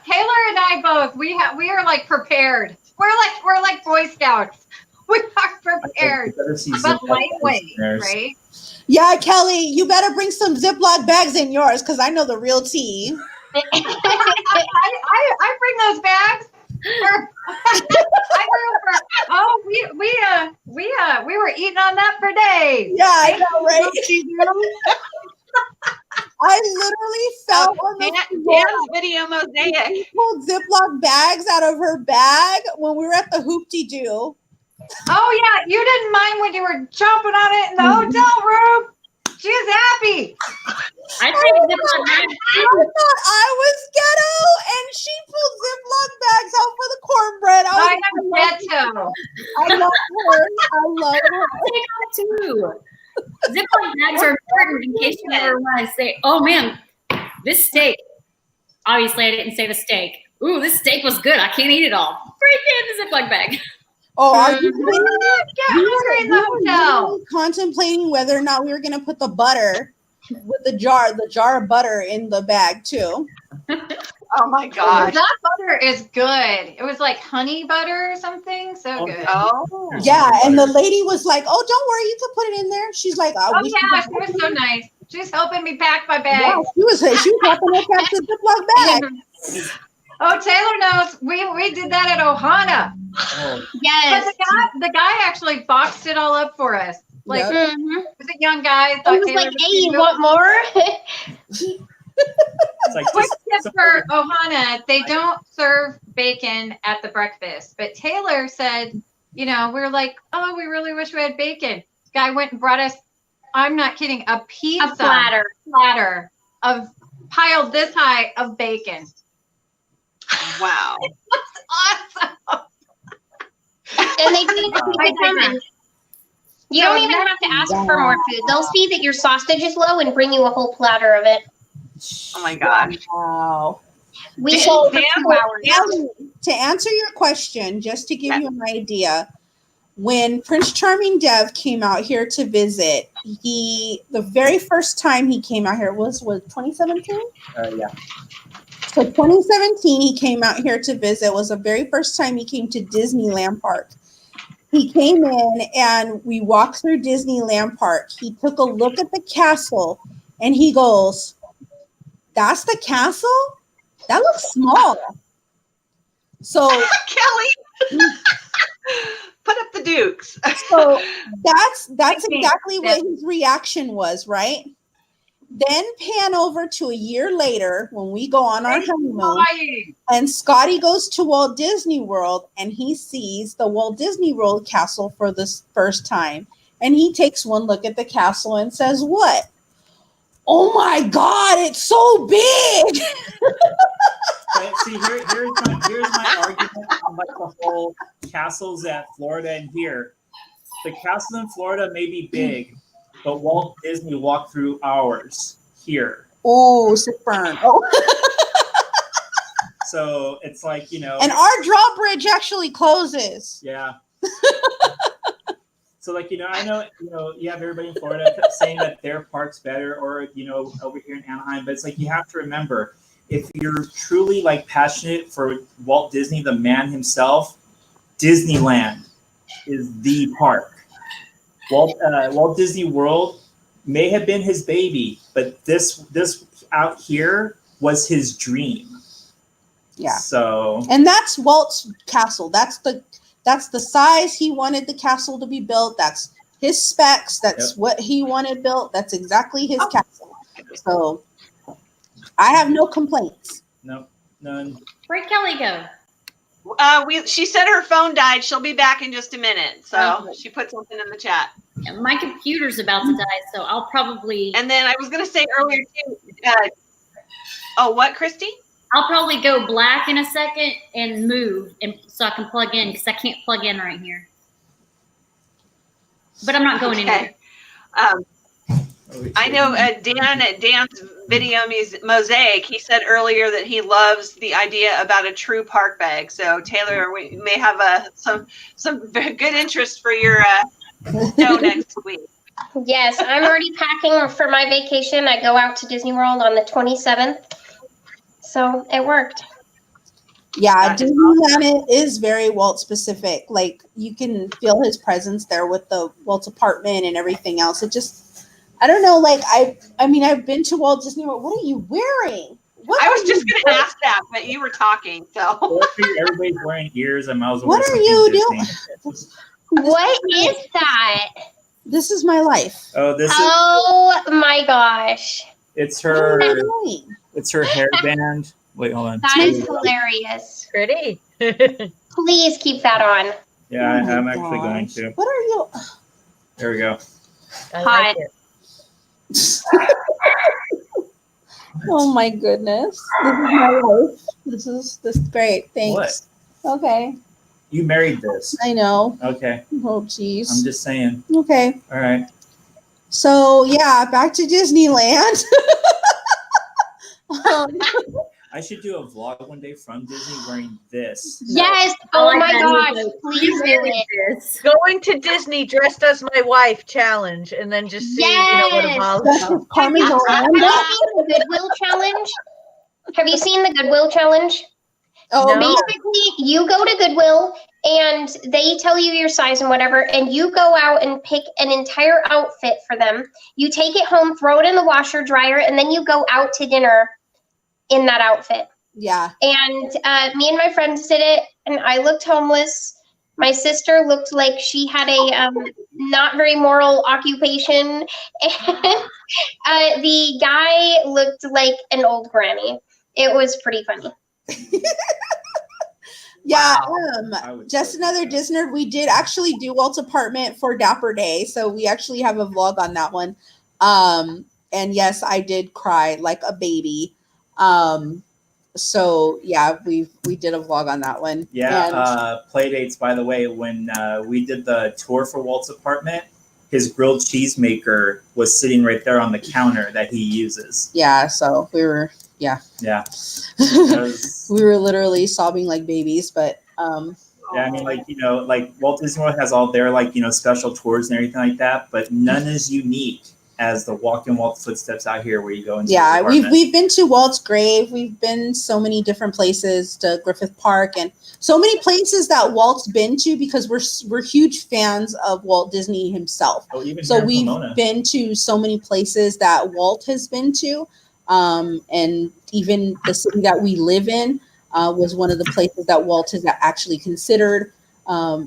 Taylor and I both. We are like prepared. We're like Boy Scouts. We are prepared, but lightweight, right? Yeah, Kelly, you better bring some Ziploc bags in yours because I know the real tea. I bring those bags. We were eating on that for days. Yeah, I know, right? I literally fell on the Dan's video mosaic. She pulled Ziploc bags out of her bag when we were at the Hoop-Dee-Doo. Oh yeah, you didn't mind when you were chomping on it in the hotel room. She was happy. I think Ziploc bags. I thought I was ghetto, and she pulled Ziploc bags out for the cornbread. I am ghetto. I love her. I love her. Too. Ziploc bags are important in case you ever want to say, "Oh man, this steak." Obviously, I didn't say the steak. Ooh, this steak was good. I can't eat it all. Break in the Ziploc bag. Oh, are you Get hungry in the hotel. contemplating whether or not we were going to put the butter with the jar of butter in the bag too. Oh my gosh. That butter is good. It was like honey butter or something. So good. Oh. Yeah, and the lady was like, "Oh, don't worry, you can put it in there." She's like, Oh yeah, she was so nice. She's helping me pack my bag. Yeah, she was helping us pack the Ziploc bag. Oh, Taylor knows. We did that at Ohana. Oh, Yes. But the guy actually boxed it all up for us. Like, Yep. Mhm. was a young guy. I was like, hey, you want more? it's like Quick just- tip for Ohana, they don't serve bacon at the breakfast. But Taylor said, we were like, oh, we really wish we had bacon. guy went and brought us, I'm not kidding, a pizza platter of piled this high of bacon. Wow. It looks awesome. And they do come in. You don't even have to ask for more food. They'll see that your sausage is low and bring you a whole platter of it. Oh my gosh. Wow. We eat So, for 2 hours. to answer your question, just to give you an idea, when Prince Charming Dev came out here to visit, the very first time he came out here was 2017? Yeah. So 2017, he came out here to visit, was the very first time he came to Disneyland Park. He came in and we walked through Disneyland Park. He took a look at the castle and he goes, "That's the castle? That looks small." So Kelly, put up the dukes. so that's exactly what his reaction was, right? Then pan over to a year later when we go on our honeymoon, and Scotty goes to Walt Disney World and he sees the Walt Disney World castle for the first time. And he takes one look at the castle and says, "What? Oh my God, it's so big." See, here's my argument on like the whole castles at Florida and here. The castle in Florida may be big, but Walt Disney walked through ours here. Oh, sick burn. Oh. So it's like, you know. And our drawbridge actually closes. Yeah. So like, you know, I know, you know, you have everybody in Florida saying that their park's better or, you know, over here in Anaheim, but it's like you have to remember, if you're truly like passionate for Walt Disney, the man himself, Disneyland is the park. Walt Disney World may have been his baby, but this out here was his dream. Yeah. So. And that's Walt's castle. That's the size he wanted the castle to be built. That's his specs. That's what he wanted built. That's exactly his castle. So I have no complaints. No, none. Where'd Kelly go? She said her phone died. She'll be back in just a minute. So she put something in the chat. Yeah, my computer's about to die, so I'll probably. And then I was going to say earlier too. What, Christy? I'll probably go black in a second and move, and so I can plug in because I can't plug in right here. But I'm not going anywhere. I know Dan at Dan's Video Mosaic, he said earlier that he loves the idea about a true park bag. So Taylor, we may have some good interest for your show next week. Yes, I'm already packing for my vacation. I go out to Disney World on the 27th. So it worked. Yeah, Disneyland is very Walt specific. Like you can feel his presence there with the Walt's apartment and everything else. It just, I don't know. Like I mean, I've been to Walt Disney World. What are you wearing? I was just going to ask that, but you were talking. So everybody's wearing ears. I might as well. What are you doing? What is that? This is my life. Oh my gosh! It's her. It's her hairband. Wait, hold on. That is hilarious. Pretty. Please keep that on. Yeah, I'm actually going to. What are you? There we go. Hot. Oh my goodness. This is my life. This is great. Thanks. What? Okay. You married this. I know. Okay. Oh geez. I'm just saying. Okay. All right. So yeah, back to Disneyland. I should do a vlog one day from Disney wearing this. Yes. Oh my gosh. Please do it. Going to Disney dressed as my wife challenge, and then just see what evolves. Have you seen the Goodwill challenge? Have you seen the Goodwill challenge? Oh, no. Basically, you go to Goodwill and they tell you your size and whatever, and you go out and pick an entire outfit for them. You take it home, throw it in the washer dryer, and then you go out to dinner in that outfit. Yeah. And me and my friends did it, and I looked homeless. My sister looked like she had a not very moral occupation. And the guy looked like an old granny. It was pretty funny. Yeah, Yeah, I would just say another that. Disney. We did actually do Walt's apartment for Dapper Day, so we actually have a vlog on that one. And yes, I did cry like a baby. So yeah, we did a vlog on that one. Yeah, And play dates, by the way, when we did the tour for Walt's apartment, his grilled cheese maker was sitting right there on the counter that he uses. yeah, so we were Yeah. we were literally sobbing like babies, but Yeah, I mean, like, you know, like Walt Disney World has all their, like, you know, special tours and everything like that, but none as unique as the walk in Walt's footsteps out here where you go into his yeah, apartment. we've been to Walt's grave. We've been so many different places, to Griffith Park, and so many places that Walt's been to because we're huge fans of Walt Disney himself. Oh, even So here in we've Pomona. been to so many places that Walt has been to, and even the city that we live in was one of the places that Walt has actually considered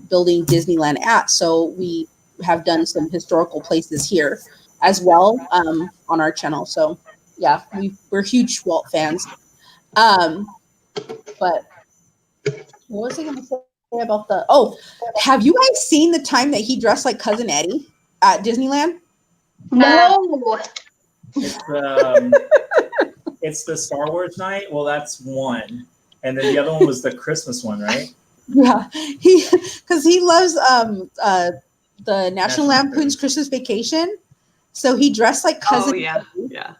building Disneyland at. So we have done some historical places here as well on our channel. So yeah, we're huge Walt fans. But what was I going to say about the? Oh, have you guys seen the time that he dressed like Cousin Eddie at Disneyland? No. It's the Star Wars night. Well, that's one, and then the other one was the Christmas one, right? Yeah, because he loves the National Lampoon's Christmas Vacation. So he dressed like Cousin Oh yeah, Eddie yeah.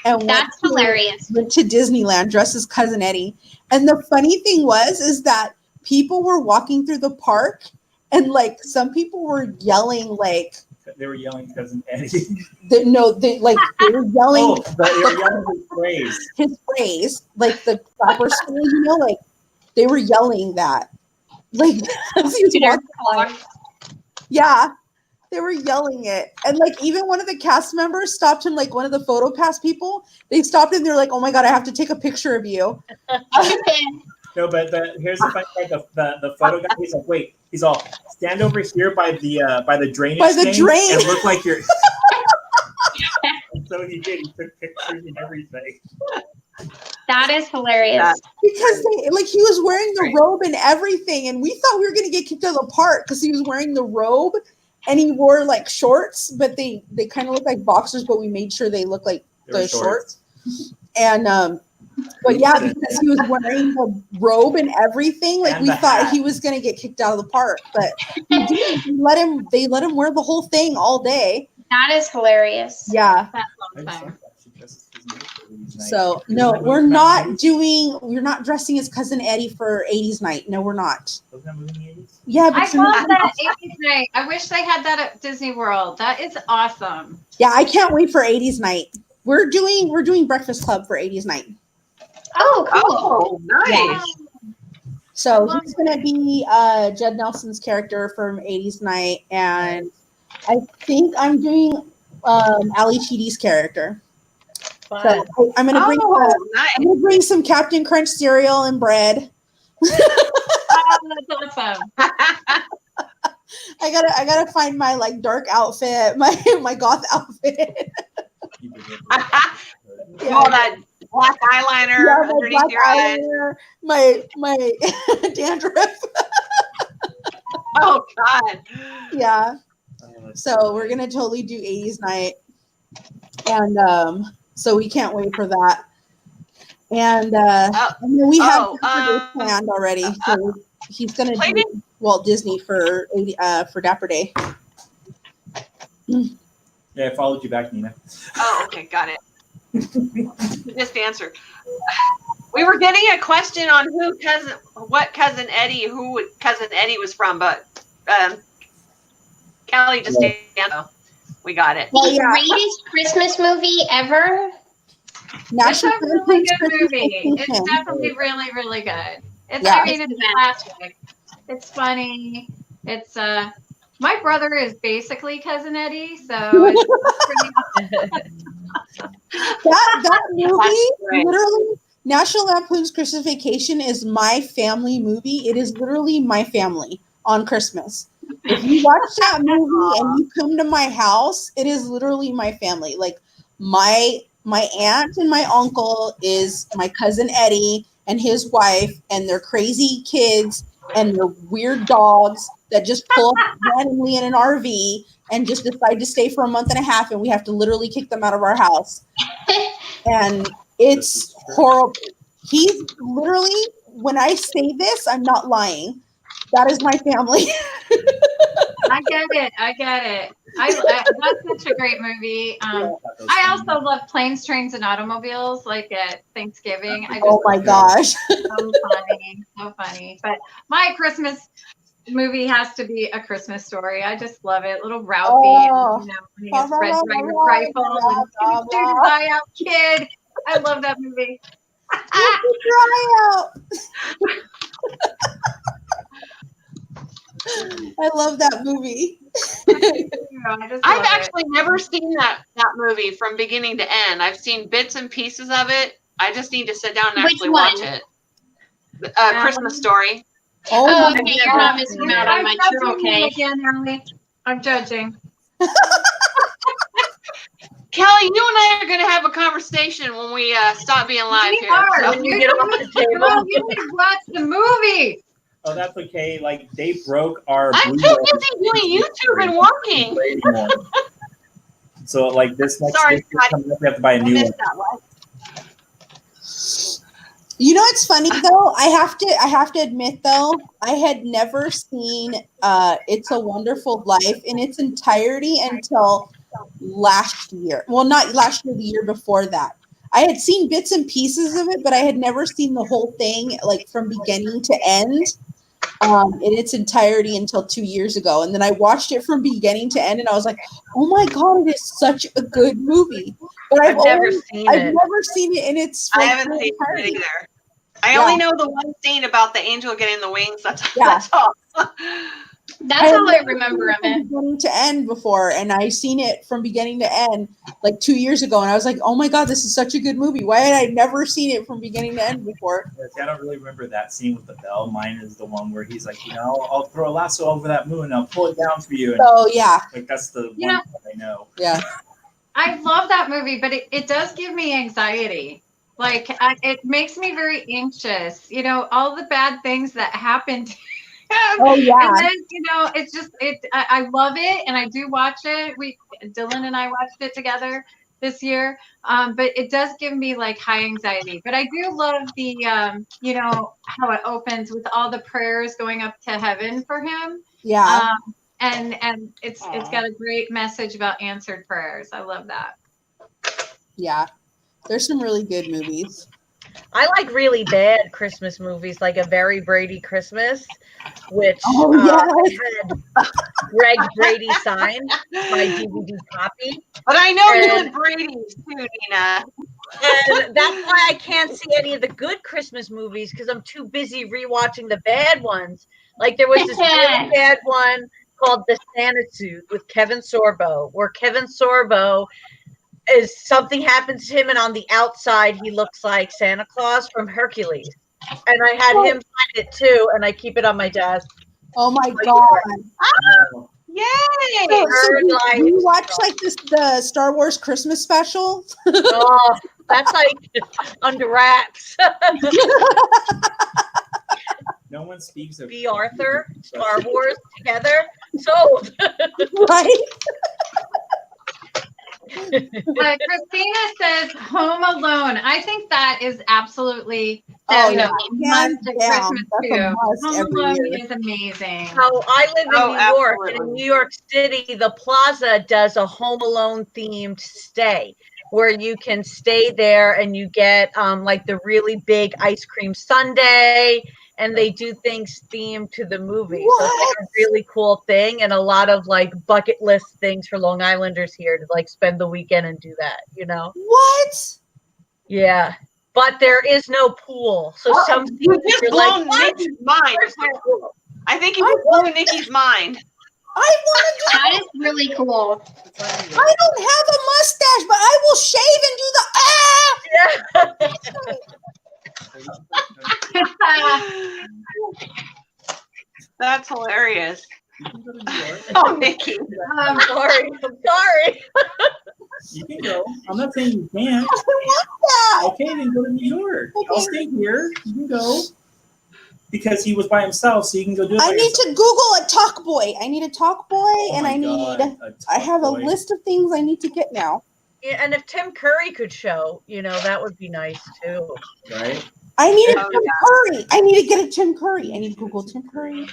and That's hilarious. went to Disneyland dressed as Cousin Eddie. And the funny thing was that people were walking through the park and like some people were yelling like They were yelling Cousin Eddie. they were yelling Oh, they were yelling his phrase. his phrase, like the proper school, you know, like they were yelling that. Like as he was walking by. Yeah. They were yelling it. And like even one of the cast members stopped him, like one of the photo pass people, they stopped him, they're like, oh my God, I have to take a picture of you. No, but here's the funny part. The photo guy, he's like, wait, he's all, stand over here by the drainage By the tank drain. and look like you're. And so he did. He took pictures and everything. That is hilarious. Because he was wearing the robe and everything, and we thought we were gonna get kicked out of the park because he was wearing the robe and he wore like shorts, but they kind of look like boxers, but we made sure they look like the shorts. And but yeah, because he was wearing the robe and everything, like And we the thought hat. he was gonna get kicked out of the park, but he didn't. They let him wear the whole thing all day. That is hilarious. Yeah. That's I long just time. like that. She dresses his name for Louise night. So Isn't no, that we're movie not from the 80s? we're not dressing as Cousin Eddie for 80s night. No, we're not. Wasn't that movie in the 80s? Yeah, I but love that 80s night. I wish they had that at Disney World. That is awesome. yeah, I can't wait for 80s night. We're doing Breakfast Club for 80s night. Oh, cool. Oh, nice. So Love he's gonna be Judd Nelson's character from 80s night, and I think I'm doing Ali Sheedy's character. Fun. So I'm gonna bring Oh, nice. I'm gonna bring some Captain Crunch cereal and bread. Oh, that's awesome. I gotta find my like dark outfit, my goth outfit. You did it. All that black eyeliner Yeah, my underneath black your eyes. eyeliner, my dandruff. Oh God. Yeah. Oh, that's So we're gonna totally do 80s night, and so we can't wait for that. And I mean, we have Dapper Day planned already. So he's gonna do Walt Disney for Dapper Day. Yeah, I followed you back, Nina. Oh, okay, got it. Just answered. We were getting a question on what cousin Eddie was from, but Kelly just answered. We got it. The greatest Christmas movie ever. It's a really Lampoon's good Christmas movie. Vacation. It's definitely really, really good. It's Yeah. I mean it's classic. It's funny. It's my brother is basically Cousin Eddie, so it's pretty that movie, great. literally, National Lampoon's Christmas Vacation is my family movie. It is literally my family on Christmas. If you watch that movie and you come to my house, it is literally my family. Like my aunt and my uncle is my cousin Eddie and his wife and their crazy kids and they're weird dogs that just pull up randomly in an RV and just decide to stay for a month and a half, and we have to literally kick them out of our house. And it's horrible. He's literally, when I say this, I'm not lying. That is my family. I get it. That's such a great movie. I also love Planes, Trains, and Automobiles, like at Thanksgiving. Oh my gosh. So funny. But my Christmas movie has to be A Christmas Story. I just love it. Little Ralphie, Oh. when he gets red rifle and shoot his eye out, kid. I love that movie. Dry out. I love that movie. I've actually never seen that movie from beginning to end. I've seen bits and pieces of it. I just need to sit down and actually watch it. Christmas Story. Oh, okay, you're not missing out on much. You're okay. Again, Emily. I'm judging. Kelly, you and I are going to have a conversation when we stop being live here. So. When you get off the table. You need to watch the movie. Oh, that's okay. Like, they broke our. I'm too busy doing YouTube and working. So, like, this next Sorry, week, we have to buy a new one. You know what's funny though? I have to admit though, I had never seen It's a Wonderful Life in its entirety until last year. Well, not last year, the year before that. I had seen bits and pieces of it, but I had never seen the whole thing, like from beginning to end, in its entirety until 2 years ago. And then I watched it from beginning to end, and I was like, "Oh my god, it is such a good movie!" But I've never seen it in its. I haven't seen it either. I only know the one scene about the angel getting the wings. That's all. That's all I remember of it. Beginning to end before, and I seen it from beginning to end like 2 years ago, and I was like, "Oh my god, this is such a good movie! Why had I never seen it from beginning to end before?" I don't really remember that scene with the bell. Mine is the one where he's like, I'll throw a lasso over that moon, and I'll pull it down for you. And like that's the one that I know. Yeah, I love that movie, but it does give me anxiety. Like it makes me very anxious. All the bad things that happened. Oh yeah. And then it's just I love it, and I do watch it. Dylan and I watched it together this year. But it does give me like high anxiety. But I do love the how it opens with all the prayers going up to heaven for him. Yeah. And it's got a great message about answered prayers. I love that. Yeah. There's some really good movies. I like really bad Christmas movies, like A Very Brady Christmas, which had Greg Brady signed my DVD copy. But I know you and Brady's too, Nina. And that's why I can't see any of the good Christmas movies, because I'm too busy rewatching the bad ones. Like there was this really bad one called The Santa Suit with Kevin Sorbo, where Kevin Sorbo something happens to him, and on the outside he looks like Santa Claus from Hercules. And I had him find it too, and I keep it on my desk. Oh my god! Oh, yay! So you watch like the Star Wars Christmas special? Oh, that's like under wraps. No one speaks of B. Arthur, Star Wars together. Sold. Right. Christina says Home Alone. I think that is absolutely must Christmas too. Home Alone is amazing. So I live in New York, and in New York City, the Plaza does a Home Alone themed stay where you can stay there and you get like the really big ice cream sundae, and they do things themed to the movie. What? So it's like a really cool thing, and a lot of like bucket list things for Long Islanders here to like spend the weekend and do that, What? Yeah. But there is no pool. So some you just blown Nikki's mind. I think you just blew Nikki's mind. I want to do that. Is really cool. I don't have a mustache, but I will shave and do the That's hilarious. Oh, Nikki. I'm sorry. You can go. I'm not saying you can't. I want that. Okay, then go to New York. I'll stay here. You can go. Because he was by himself, so you can go do it. I need to Google a talk boy. I need a talk boy, and I have a list of things I need to get now. Yeah, and if Tim Curry could show, that would be nice too. Right? I need a Tim Curry. I need to get a Tim Curry. I need to Google Tim Curry.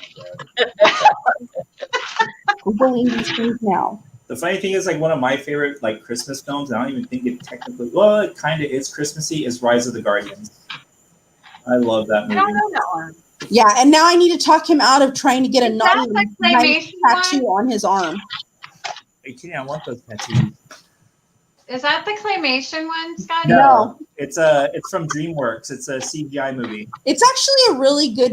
Googling these things now. The funny thing is, like, one of my favorite like Christmas films, I don't even think it technically, well, it kind of is Christmassy, is Rise of the Guardians. I love that movie. I don't know that one. Yeah, and now I need to talk him out of trying to get a naughty claymation tattoo on his arm. Are you kidding? I want those tattoos. Is that the claymation one, Scotty? No. It's from DreamWorks. It's a CGI movie. It's actually a really good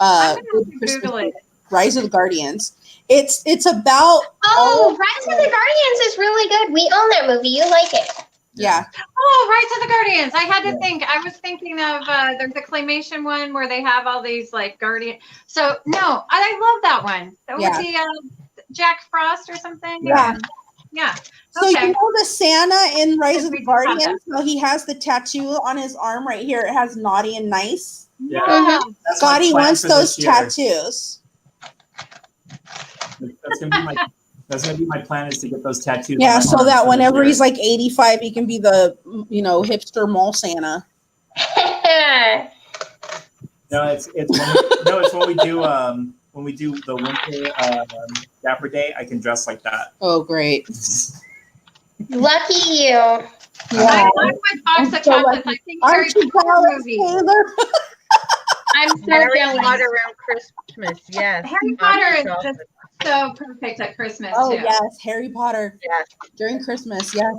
I'm good gonna Christmas Google movie. it. Rise of the Guardians. It's about Rise of the Guardians is really good. We own that movie. You like it. yeah. Oh, Rise of the Guardians. I had to think. I was thinking of there's a claymation one where they have all these like guardian. So no, I love that one. That was the Jack Frost or something. Yeah. Yeah. So Okay. you know the Santa in Rise of We the just have Guardians? How he has the tattue on his arm right here. It has naughty and nice. Yeah. Mm-hmm. That's my Scotty plan wants for those this year. tattoos. That's gonna be my plan, is to get those tattoos. Yeah, on my so arms that for whenever this he's like 85, he can be the hipster mall Santa. year. No, it's when we do the winter Dapper Day, I can dress like that. Oh, great. Lucky you. I Yeah. like my box of I'm so chocolates. lucky. I think Harry Aren't you Potter jealous, movie. Taylor? I'm so Harry jealous. Potter around Christmas, yes. Harry Potter is just so perfect at Christmas Oh, too. yes. Harry Potter. Yes. During Christmas, yes.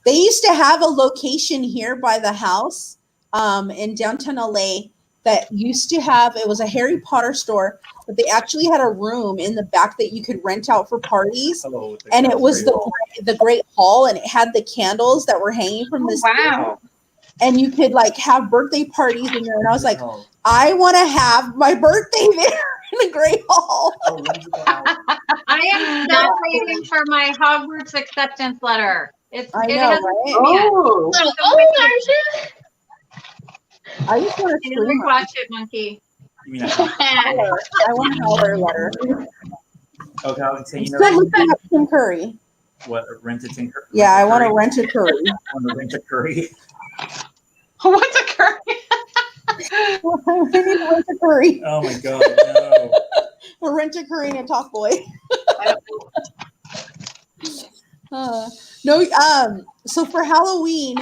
They used to have a location here by the house in downtown LA that used to have, it was a Harry Potter store, but they actually had a room in the back that you could rent out for parties. Hello. And it was the Great Hall, and it had the candles that were hanging from this. Wow. And you could like have birthday parties in there. And I was like, I want to have my birthday there in the Great Hall. I am still waiting for my Hogwarts acceptance letter. I it know, hasn't right? come yet. Oh. Little old, aren't you? I just want to scream. Watch it, monkey. You mean I want a Howler letter. okay, I'll say, I'm still looking up Tim Curry. what, rent a Tinker? Yeah, I want to rent a curry. I want to rent a curry. What's a curry? I need to rent a curry. Oh my god, no. A rent a curry and a talk boy. So for Halloween,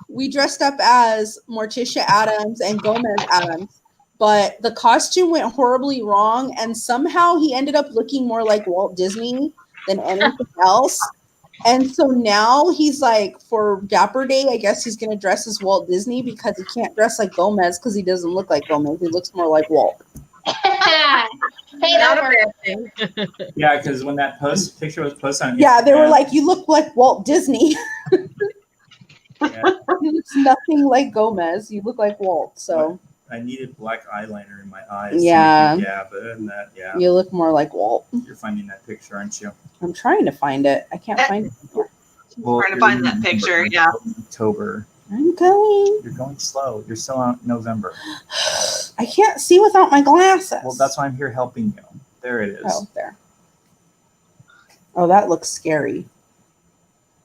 we dressed up as Morticia Addams and Gomez Addams, but the costume went horribly wrong, and somehow he ended up looking more like Walt Disney than anything else. And so now he's like, for Dapper Day, I guess he's going to dress as Walt Disney because he can't dress like Gomez because he doesn't look like Gomez. He looks more like Walt. Hey, Not that a works. bad thing. Yeah, because when that picture was posted on Yeah, they were Instagram, like, you look like Walt Disney. yeah, He looks nothing like Gomez. You look like Walt. So I needed black eyeliner in my eyes. Yeah. Yeah, but other than that, yeah. you look more like Walt. You're finding that picture, aren't you? I'm trying to find it. I can't find it. Well, Trying to find that picture, yeah. October. I'm going. You're going slow. You're still on November. I can't see without my glasses. Well, that's why I'm here helping you. There it is. Oh, there. Oh, that looks scary.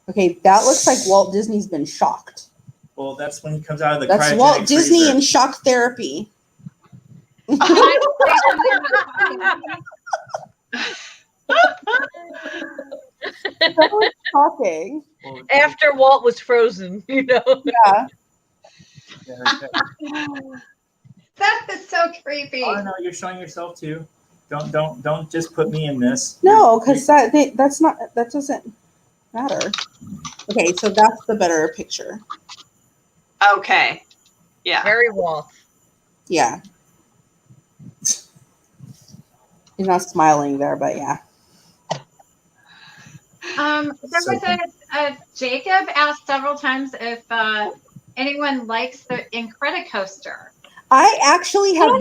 Okay, that looks like Walt Disney's been shocked. Well, that's when he comes out of the That's cryogenic Walt Disney freezer. in shock therapy. That was shocking. Well, After Walt was frozen, Yeah. That is so creepy. Oh no, you're showing yourself too. Don't just put me in this. No, because that doesn't matter. Okay, so that's the better picture. Okay. Yeah. Harry Walt. Yeah. He's not smiling there, but yeah. There was a Jacob asked several times if anyone likes the Incredicoaster. I actually have.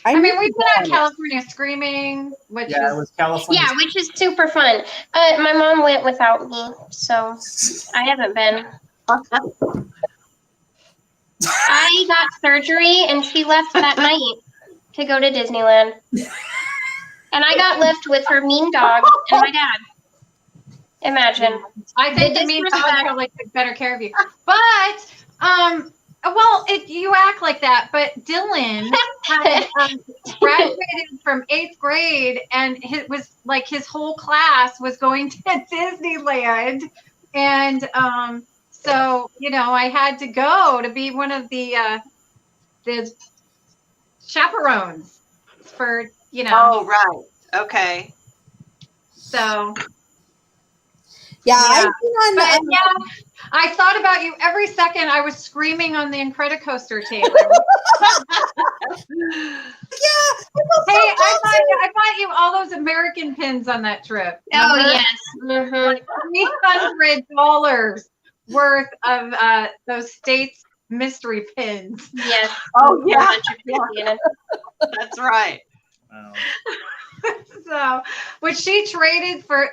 I mean, we've been on California Screaming, which Yeah, it is was California. Yeah, which is super fun. My mom went without me, so I haven't been. I got surgery and she left that night to go to Disneyland. And I got left with her mean dog and my dad. Imagine. I think The the mean dog disrespect. probably took better care of you. But, you act like that, but Dylan had graduated from 8th grade and his whole class was going to Disneyland. And so, I had to go to be one of the chaperones for, Oh, right. Okay. so. Yeah, Yeah. I've been on. But I thought about you every second. I was screaming on the Incredicoaster, Taylor. Hey, I bought you all those American pins on that trip. Oh, Remember? yes. Mhm. $300 worth of those States mystery pins. Yes. Oh, yeah. 100%. That's right. Wow. So, which she traded for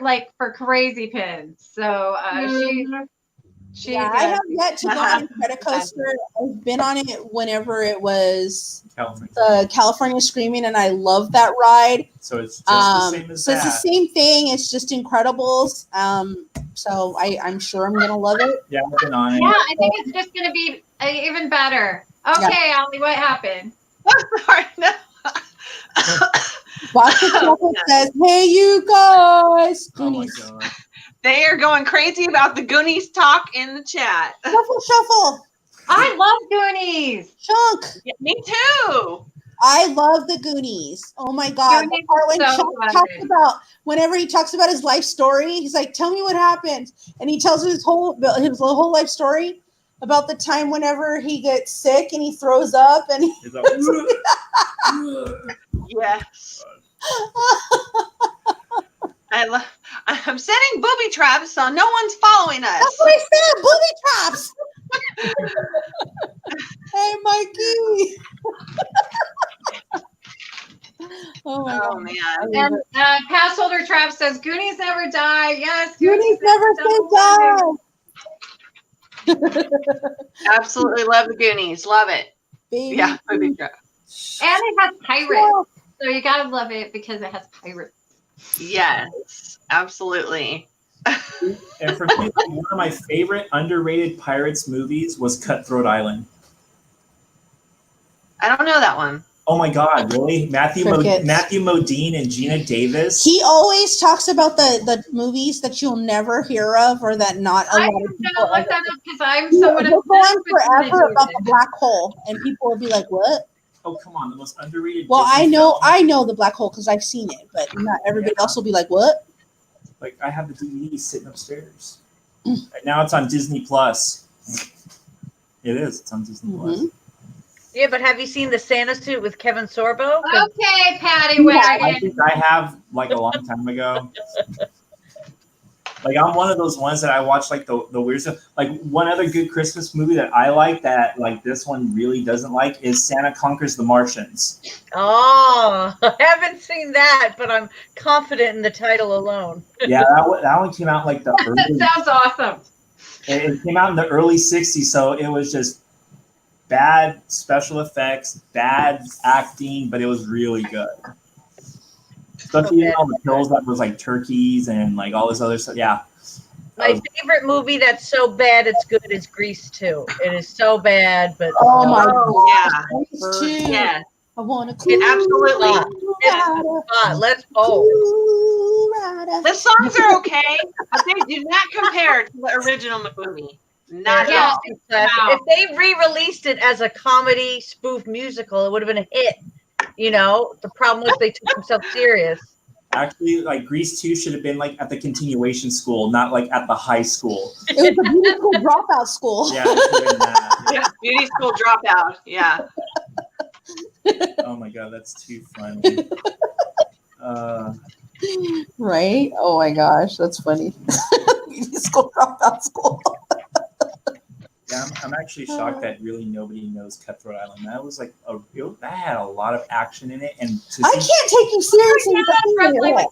crazy pins. So she Yeah, I have yet to go on Incredicoaster. I've been on it whenever it was California. the California Screaming, and I love that ride. So it's just the same as So that. it's the same thing. It's just Incredibles. So I'm sure I'm gonna love it. Yeah, I've been on it. Yeah, I think it's just going to be even better. Okay, Ollie, what happened? Sorry. No. Boston Chocolate says, "Hey, you guys, Oh my Goonies, god. They are going crazy about the Goonies talk in the chat. shuffle, shuffle, I love Goonies. Chunk." Yeah, me too. I love the Goonies. Oh my god! The Goonies part when is so Chunk funny. talks about whenever he talks about his life story, he's like, "Tell me what happened," and he tells his whole life story about the time whenever he gets sick and he throws up and he, It's like, Yes. I'm setting booby traps so no one's following that's us. what I said, booby traps. Hey, Mikey. Oh my Oh god. man. And Pass Holder Trap says Goonies never die. Yes, Goonies never say die. Absolutely love the Goonies. Love it. Baby. Yeah, booby trap. And it has pirates. So you gotta love it because it has pirates. Yes, absolutely. and for me, one of my favorite underrated Pirates movies was Cutthroat Island. I don't know that one. Oh my god, really? Matthew Crickets. Modine and Gina Davis. He always talks about the movies that you'll never hear of or that not a I lot of don't people look ever. that up because I'm He'll someone go obsessed on with forever about Disney. the black hole, and people will be like, "What?" Oh come on, the most underrated. Well, Disney I film. know the black hole because I've seen it, but not everybody else will be like, "What?" Like I have the DVD sitting upstairs. Right now it's on Disney Plus. It is. It's on Disney Plus. Mhm. Yeah, but have you seen the Santa suit with Kevin Sorbo? 'Cause Okay, Patty I Wagon. think I have like a long time ago. Like I'm one of those ones that I watch like the weird stuff. Like one other good Christmas movie that I like that like this one really doesn't like is Santa Conquers the Martians. Oh, I haven't seen that, but I'm confident in the title alone. Yeah, that one came out like the That early. sounds awesome. It came out in the early '60s, so it was just bad special effects, bad acting, but it was really good. Especially all the kills that was like turkeys and like all this other stuff. Yeah. My favorite movie that's so bad it's good is Grease 2. It is so bad, but Oh my Oh, god! yeah. These two. Yes. I want to It absolutely. let's bowl. The songs are okay, but they do not compare to the original movie. Not at Yeah. all. Wow. If they re-released it as a comedy spoof musical, it would have been a hit. You know, the problem was they took themselves serious. Actually, like Grease 2 should have been like at the continuation school, not like at the high school. It was a beauty school dropout school. Yeah, it should have been that. Yeah, beauty school dropout. Yeah. Oh my god, that's too funny. Right? Oh my gosh, that's funny. Beauty school dropout school. Yeah, I'm actually shocked that really nobody knows Cutthroat Island. That was like that had a lot of action in it, and to I see can't take you seriously. with anything in your head.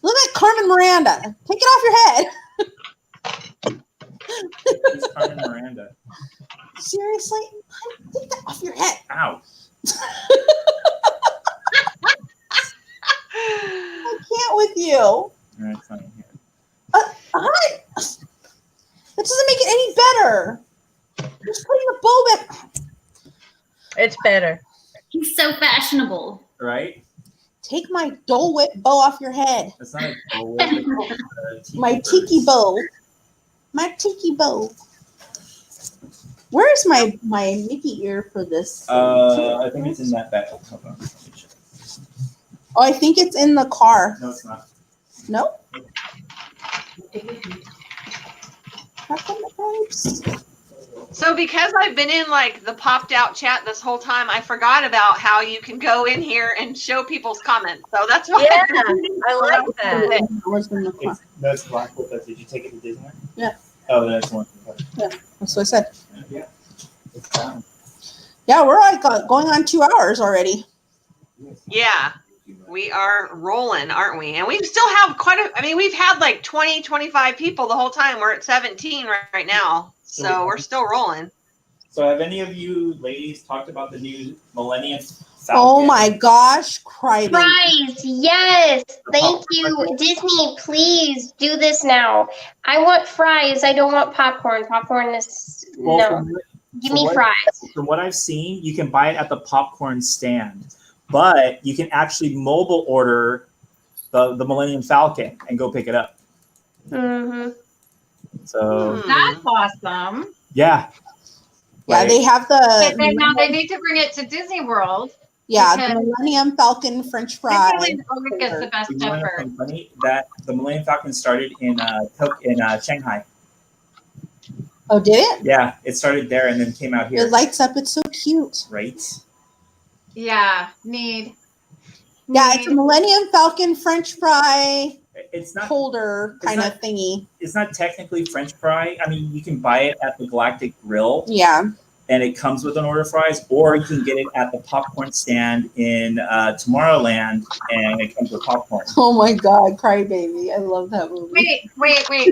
Look at Carmen Miranda. Take it off your head. who's Carmen Miranda. Seriously? Take that off your head. Ow. I can't with you. All right, it's not in here. Hi. That doesn't make it any better. You're just putting a bow back. It's better. He's so fashionable. Right? Take my Dole Whip bow off your head. That's not a Dole Whip. It's My tiki bow. My tiki bow. Where's my Mickey ear for this? I think it's in that bag. Hold on. Oh, I think it's in the car. No, it's not. No? How come the pipes? So because I've been in like the popped out chat this whole time, I forgot about how you can go in here and show people's comments. So that's why. Yeah, I like that. Where's in the car? That's black with us. Did you take it to Disneyland? Yeah. Oh, that's one. Yeah, that's what I said. Yeah. It's down. Yeah, we're like going on 2 hours already. Yeah, we are rolling, aren't we? And we still have we've had like 20, 25 people the whole time. We're at 17 right now. So we're still rolling. So have any of you ladies talked about the new Millennium Falcon? Oh my gosh, crybaby. Fries, yes. Thank you. Disney, please do this now. I want fries. I don't want popcorn. Popcorn is no. Give me fries. From what I've seen, you can buy it at the popcorn stand, but you can actually mobile order the Millennium Falcon and go pick it up. Mm-hmm. So That's awesome. yeah. Yeah, they have the Now they need to bring it to Disney World. the because Millennium Falcon French fry. Disneyland always gets the best You know ever. something funny? That the Millennium Falcon started in Shanghai. Oh, did it? Yeah, it started there and then came out here. It lights up. It's so cute. Right? Yeah, need. Yeah, it's a Millennium Falcon French fry It's not. holder it's kind not- of thingy. It's not technically French fry. I mean, you can buy it at the Galactic Grill, Yeah. and it comes with an order of fries, or you can get it at the popcorn stand in Tomorrowland, and it comes with popcorn. Oh my God, crybaby! I love that movie. Wait.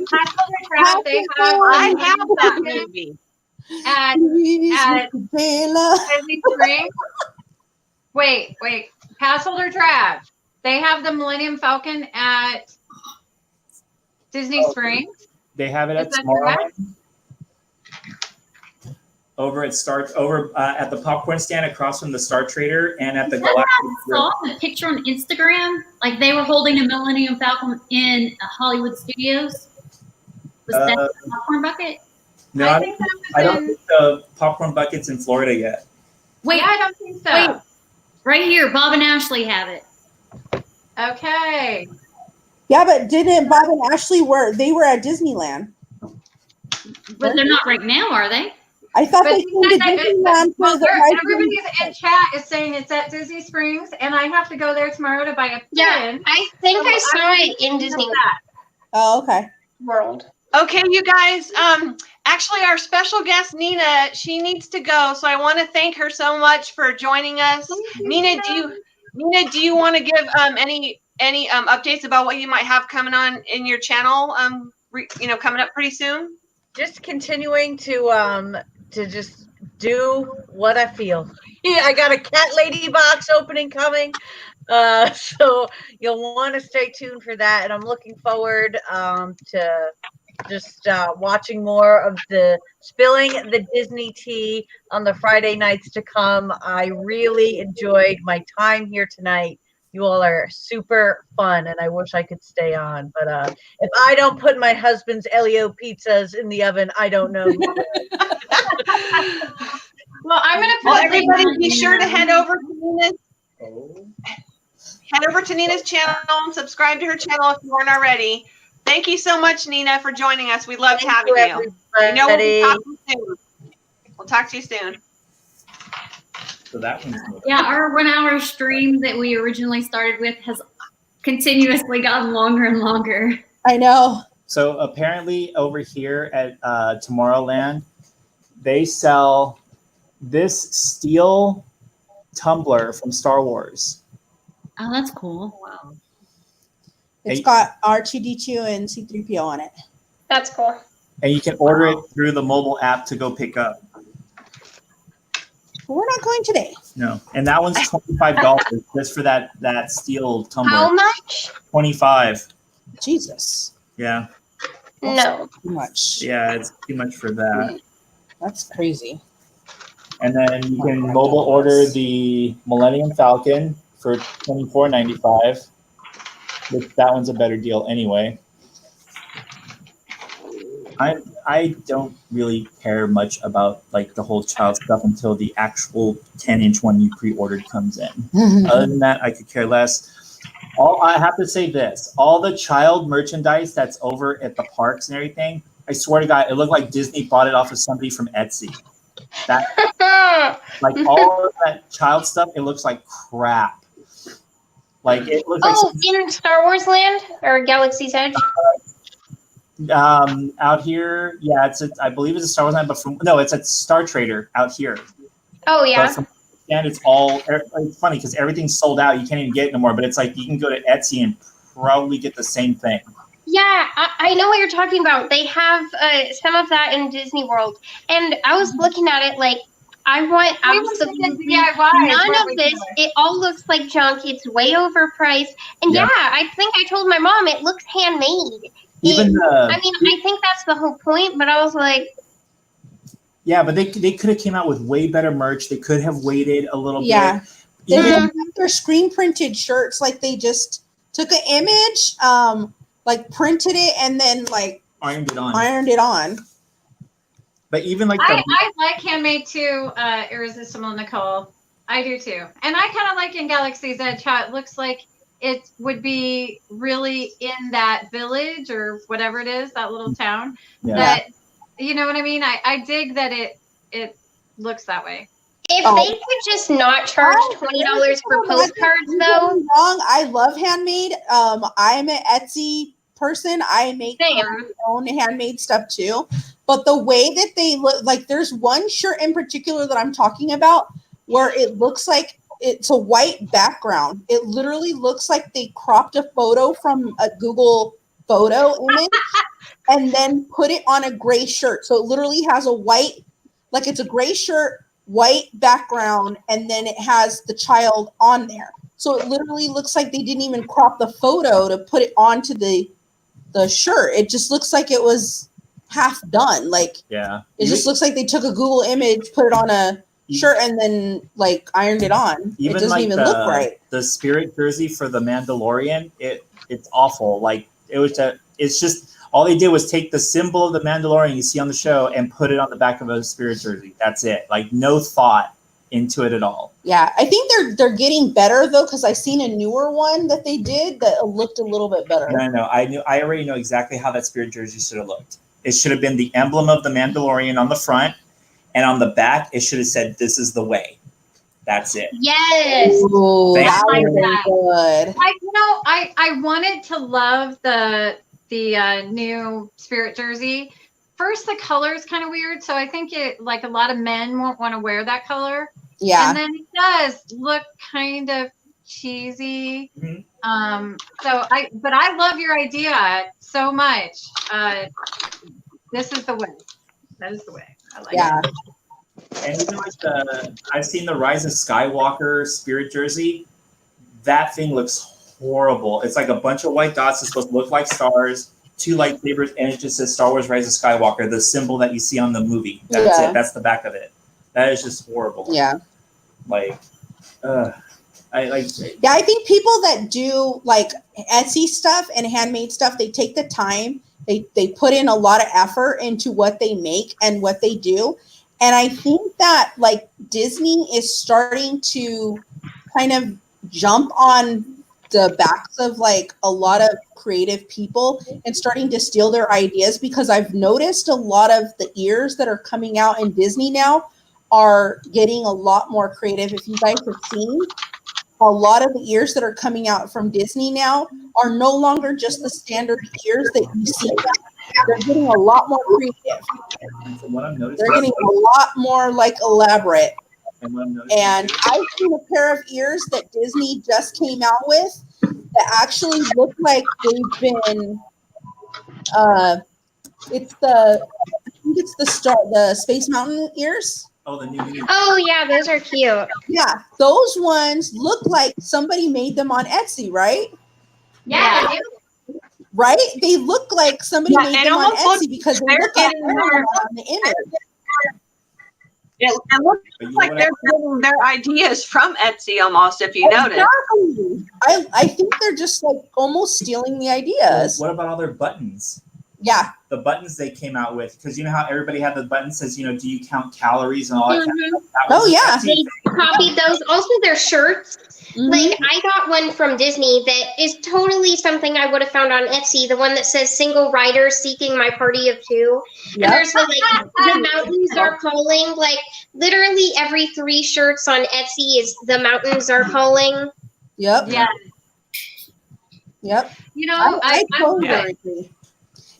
Passover Crab, they have. I have that movie. At At Disney Springs. Wait. Passholder Trap. They have the Millennium Falcon at Disney Springs. They have it Is at that Tomorrowland. Over at the popcorn stand across from the Star Trader and at the Is that Galactic I Grill. saw the picture on Instagram. Like they were holding a Millennium Falcon in Hollywood Studios. Was that the popcorn bucket? No, I think that I was don't in. think the popcorn bucket's in Florida yet. Wait, Yeah, I don't think so. wait. Right here, Bob and Ashley have it. Okay. Yeah, but didn't Bob and Ashley they were at Disneyland? But they're not right now, are they? I thought But they came to Disneyland for the everybody's in chat is saying it's at Disney Springs, and I have to go there tomorrow to buy a Yeah, pin. I think I saw it in Disney Oh, okay. World. Okay, you guys. Actually, our special guest Nina, she needs to go, so I want to thank her so much for joining us. Nina, do you want to give any updates about what you might have coming on in your channel? Coming up pretty soon. Just continuing to just do what I feel. Yeah, I got a cat lady box opening coming. So you'll want to stay tuned for that. And I'm looking forward to just watching more of the Spilling the Disney Tea on the Friday nights to come. I really enjoyed my time here tonight. You all are super fun, and I wish I could stay on. But if I don't put my husband's Elio pizzas in the oven, I don't know. Well, I'm gonna Well, put everybody, be sure to head over to Nina's channel and subscribe to her channel if you aren't already. Thank you so much, Nina, for joining us. We loved having you. We'll talk to you soon. So that one's moving. Yeah, our 1 hour stream that we originally started with has continuously gotten longer and longer. I know. So apparently over here at Tomorrowland, they sell this steel tumbler from Star Wars. Oh, that's cool. Wow. It's got R2D2 and C3PO on it. That's cool. And you can order it through the mobile app to go pick up. We're not going today. No, and that one's $25 just for that steel tumbler. How much? 25. Jesus. Yeah. No. Too much. Yeah, it's too much for that. That's crazy. And then you can mobile order the Millennium Falcon for $24.95. Which that one's a better deal anyway. I don't really care much about like the whole child stuff until the actual 10-inch one you pre-ordered comes in. Other than that, I could care less. All I have to say this: all the child merchandise that's over at the parks and everything, I swear to God, it looked like Disney bought it off of somebody from Etsy. That like all of that child stuff, it looks like crap. Like it looks Oh, like in Star Wars Land or Galaxy's Edge? out here, yeah, I believe it's a Star Wars Land, but it's at Star Trader out here. Oh, yeah. But from and it's funny because everything's sold out. You can't even get it no more. But it's like you can go to Etsy and probably get the same thing. Yeah, I know what you're talking about. They have some of that in Disney World. And I was looking at it like, I want absolutely none of this. It all looks like junk. It's way overpriced. And yeah, I think I told my mom it looks handmade. I think that's the whole point, but I was like... Yeah, but they could have came out with way better merch. They could have waited a little bit. Yeah. They're screen printed shirts. Like they just took an image, like printed it, and then like ironed it on. But even like I like handmade too, Irresistible Nicole. I do too. And I kind of like in Galaxy's Edge how it looks like it would be really in that village or whatever it is, that little town. Yeah. That, you know what I mean? I dig that it looks that way. If they could just not charge $20 for postcards, though. Wrong. I love handmade. I'm an Etsy person. I make my own handmade stuff too. But the way that they look, like there's one shirt in particular that I'm talking about where it looks like it's a white background. It literally looks like they cropped a photo from a Google photo image and then put it on a gray shirt. So it literally has a white, like it's a gray shirt, white background, and then it has the child on there. So it literally looks like they didn't even crop the photo to put it onto the shirt. It just looks like it was half done. Like it just looks like they took a Google image, put it on a shirt, and then like ironed it on. It doesn't like even look right. The Spirit jersey for the Mandalorian, it's awful. Like it's just all they did was take the symbol of the Mandalorian you see on the show and put it on the back of a Spirit jersey. That's it. Like no thought into it at all. Yeah, I think they're getting better though, because I seen a newer one that they did that looked a little bit better. No, I already know exactly how that Spirit jersey should have looked. It should have been the emblem of the Mandalorian on the front, and on the back it should have said, "This is the way." That's it. Yes. Ooh, I like that. Good. I wanted to love the new Spirit jersey. First, the color is kind of weird, so I think it like a lot of men won't want to wear that color. Yeah. And then it does look kind of cheesy. Mm-hmm. But I love your idea so much. This is the way. That is the way. I like it. And even like I've seen the Rise of Skywalker Spirit jersey. That thing looks horrible. It's like a bunch of white dots. It's supposed to look like stars, 2 lightsabers, and it just says Star Wars Rise of Skywalker, the symbol that you see on the movie. That's it. That's the back of it. That is just horrible. Yeah. Like, I think people that do like Etsy stuff and handmade stuff, they take the time. They put in a lot of effort into what they make and what they do. And I think that like Disney is starting to kind of jump on the backs of like a lot of creative people and starting to steal their ideas, because I've noticed a lot of the ears that are coming out in Disney now are getting a lot more creative. If you guys have seen, a lot of the ears that are coming out from Disney now are no longer just the standard ears that you see. They're getting a lot more creative. They're getting a lot more like elaborate. And I've seen a pair of ears that Disney just came out with that actually look like they've been it's the Space Mountain ears. Oh, the new. Oh yeah, those are cute. Yeah, those ones look like somebody made them on Etsy, right? Yeah. Right? They look like somebody Yeah, made it them on almost looks Etsy because they they're look like getting they're more. on the image. It looks But you know like what? they're getting their ideas from Etsy almost, if you notice. Exactly. I think they're just like almost stealing the Well, ideas. what about all their buttons? Yeah. The buttons they came out with, because you know how everybody had the button says, do you count calories and all that kind Mhm. of stuff? That was Oh, yeah. They copied those. Also, their shirts. Mhm. Like, I got one from Disney that is totally something I would have found on Etsy. The one that says "Single Rider Seeking My Party of Two," and Yep. there's the mountains are calling. Like, literally every 3 shirts on Etsy is "the mountains are calling." Yep. Yeah. Yep. You know, I totally agree.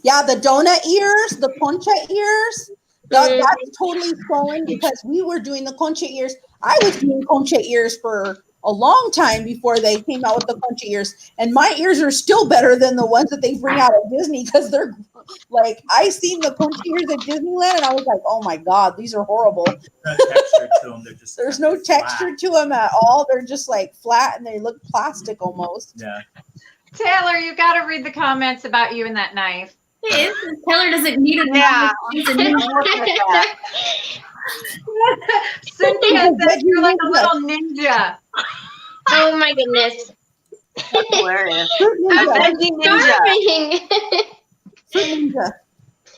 Yeah, the donut ears, the concha ears, that's totally stolen because we were doing the concha ears. I was doing concha ears for a long time before they came out with the concha ears. And my ears are still better than the ones that they bring out at Disney because they're like, I seen the concha ears at Disneyland and I was like, oh my God, these are horrible. no texture to them. They're just There's no texture to them at all. They're just like flat and they look plastic almost. Yeah. Taylor, you got to read the comments about you and that knife. Taylor doesn't need it. Yeah. Cynthia said you're like a little ninja. Oh my goodness. That's hilarious. Fruit A ninja. veggie ninja. Starving. Fruit ninja.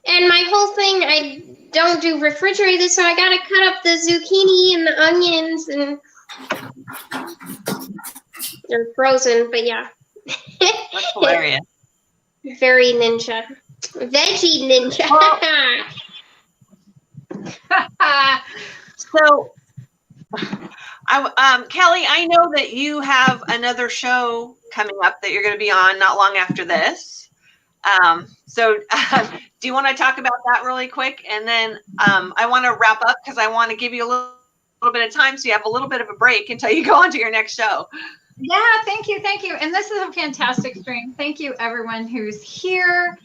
And my whole thing, I don't do refrigerated, so I gotta cut up the zucchini and the onions, and they're frozen, but yeah. That's hilarious. Very ninja. Veggie ninja. So, Kelly, I know that you have another show coming up that you're going to be on not long after this. So, do you want to talk about that really quick? And then I want to wrap up because I want to give you a little bit of time so you have a little bit of a break until you go on to your next show. Yeah, thank you. And this is a fantastic stream. Thank you, everyone who's here.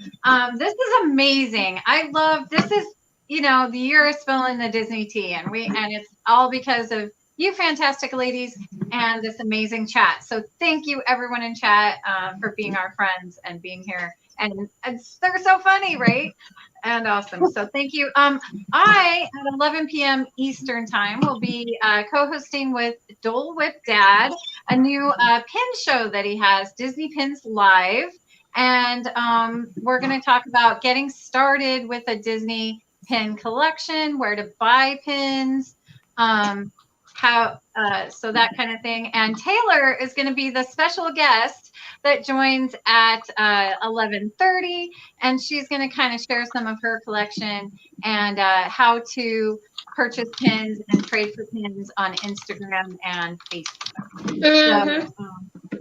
This is amazing. I love this. Is the year of Spillin the Disney Tea, and it's all because of you, fantastic ladies, and this amazing chat. So thank you, everyone in chat, for being our friends and being here. And they're so funny, right? And awesome. So thank you. I, at 11 p.m. Eastern time, will be co-hosting with Dole Whip Dad, a new pin show that he has, Disney Pins Live. And we're going to talk about getting started with a Disney pin collection, where to buy pins, so that kind of thing. And Taylor is going to be the special guest that joins at 11:30, and she's going to kind of share some of her collection and how to purchase pins and trade for pins on Instagram and Facebook. Mm-hmm. So,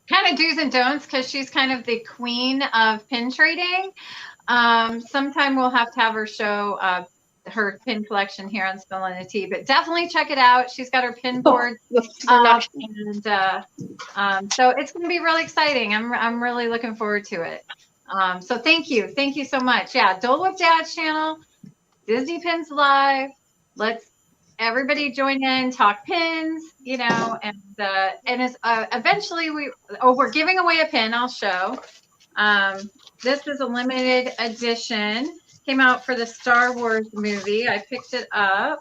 kind of do's and don'ts, because she's kind of the queen of pin trading. Sometime we'll have to have her show her pin collection here on Spillin the Tea, but definitely check it out. She's got her pin board, and so it's going to be really exciting. I'm really looking forward to it. So thank you so much. Yeah, Dole Whip Dad's channel, Disney Pins Live. Let's everybody join in, talk pins, and it's eventually we're giving away a pin. I'll show. This is a limited edition. Came out for the Star Wars movie. I picked it up,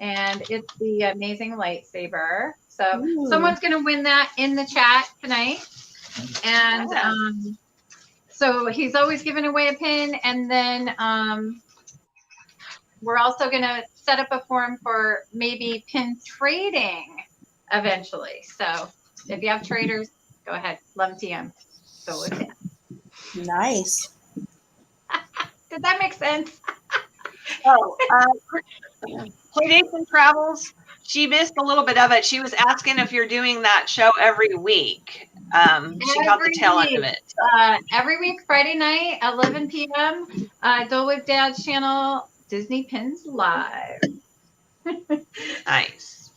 and it's the amazing lightsaber. So someone's going to win that in the chat tonight. And so he's always giving away a pin. And then we're also going to set up a forum for maybe pin trading eventually. So if you have traders, go ahead. 11 p.m. So with that. Nice. Did that make sense? Playdates and Travels, she missed a little bit of it. She was asking if you're doing that show every week. She caught the tail end of it. Every week, Friday night, 11 p.m., Dole Whip Dad's channel, Disney Pins Live. Nice.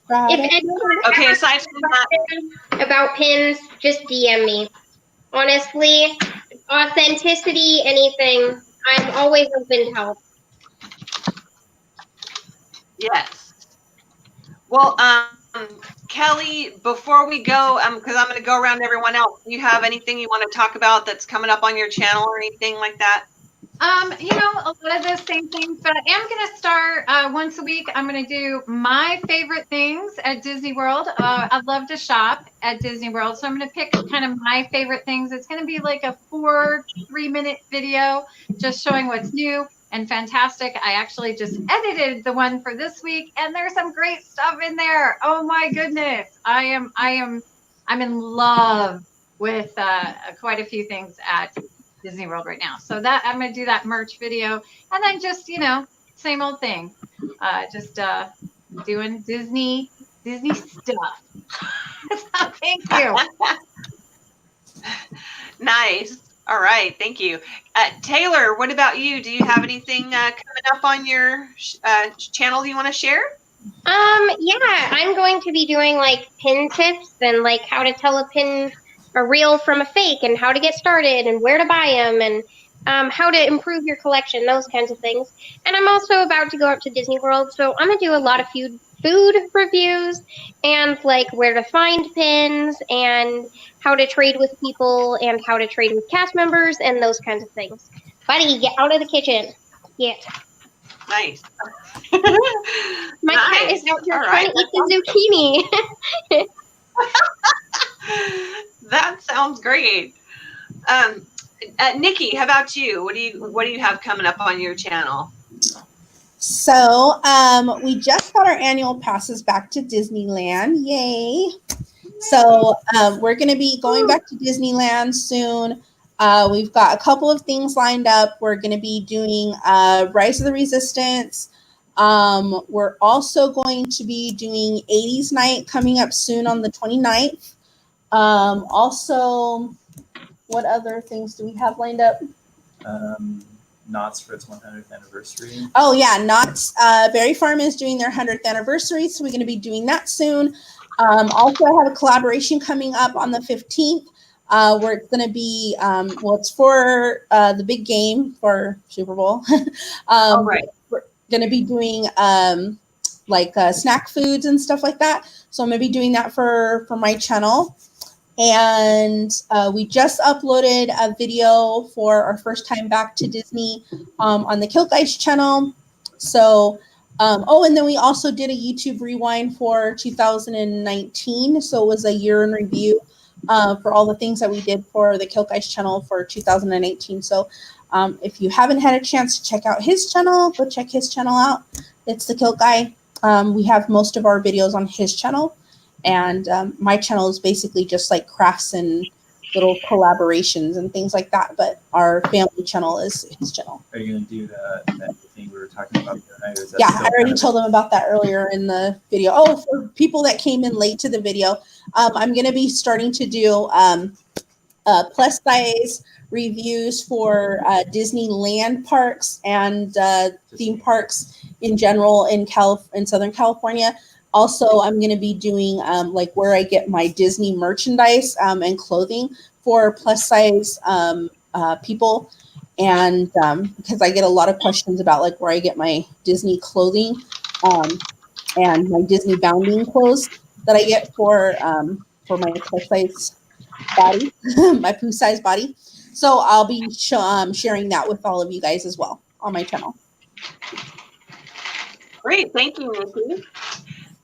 If anyone aside from that, about pins, just DM me. Honestly, authenticity, anything. I'm always open to help. Yes. Well, Kelly, before we go, because I'm going to go around everyone else, do you have anything you want to talk about that's coming up on your channel or anything like that? You know, a lot of those same things, but I am going to start once a week. I'm going to do my favorite things at Disney World. I love to shop at Disney World, so I'm going to pick kind of my favorite things. It's going to be like a 3-minute video just showing what's new and fantastic. I actually just edited the one for this week, and there's some great stuff in there. Oh my goodness, I'm in love with quite a few things at Disney World right now. So that I'm going to do that merch video, and then just, you know, same old thing. Just doing Disney stuff. So thank you. Nice. All right. Thank you. Taylor, what about you? Do you have anything coming up on your channel you want to share? Yeah, I'm going to be doing like pin tips and like how to tell a real from a fake, and how to get started, and where to buy them, and how to improve your collection, those kinds of things. And I'm also about to go out to Disney World, so I'm gonna do a lot of food reviews, and like where to find pins, and how to trade with people, and how to trade with cast members, and those kinds of things. Buddy, get out of the kitchen. Get. Nice. My cat is out here trying to eat the zucchini. That sounds great. Nikki, how about you? What do you have coming up on your channel? So we just got our annual passes back to Disneyland. Yay. So we're going to be going back to Disneyland soon. We've got a couple of things lined up. We're going to be doing Rise of the Resistance. We're also going to be doing 80s Night coming up soon on the 29th. Also, what other things do we have lined up? Knott's for its 100th anniversary. Oh yeah, Knott's Berry Farm is doing their 100th anniversary, so we're going to be doing that soon. Also, I have a collaboration coming up on the 15th, where it's going to be it's for the big game for Super Bowl. Right. We're going to be doing snack foods and stuff like that. So I'm going to be doing that for my channel. And we just uploaded a video for our first time back to Disney on the Kill Guys channel. So, and then we also did a YouTube rewind for 2019. So it was a year in review for all the things that we did for the Kill Guys channel for 2018. So if you haven't had a chance to check out his channel, go check his channel out. It's the Kill Guy. We have most of our videos on his channel. And my channel is basically just like crafts and little collaborations and things like that. But our family channel is his channel. Are you going to do that thing we were talking about the other night? Yeah, I already told them about that earlier in the video. Oh, for people that came in late to the video, I'm going to be starting to do plus size reviews for Disneyland parks and theme parks in general in Southern California. Also, I'm going to be doing where I get my Disney merchandise and clothing for plus size people. And because I get a lot of questions about where I get my Disney clothing and my Disney bounding clothes that I get for my plus size body, my poo size body. So I'll be sharing that with all of you guys as well on my channel. Great. Thank you, Nikki.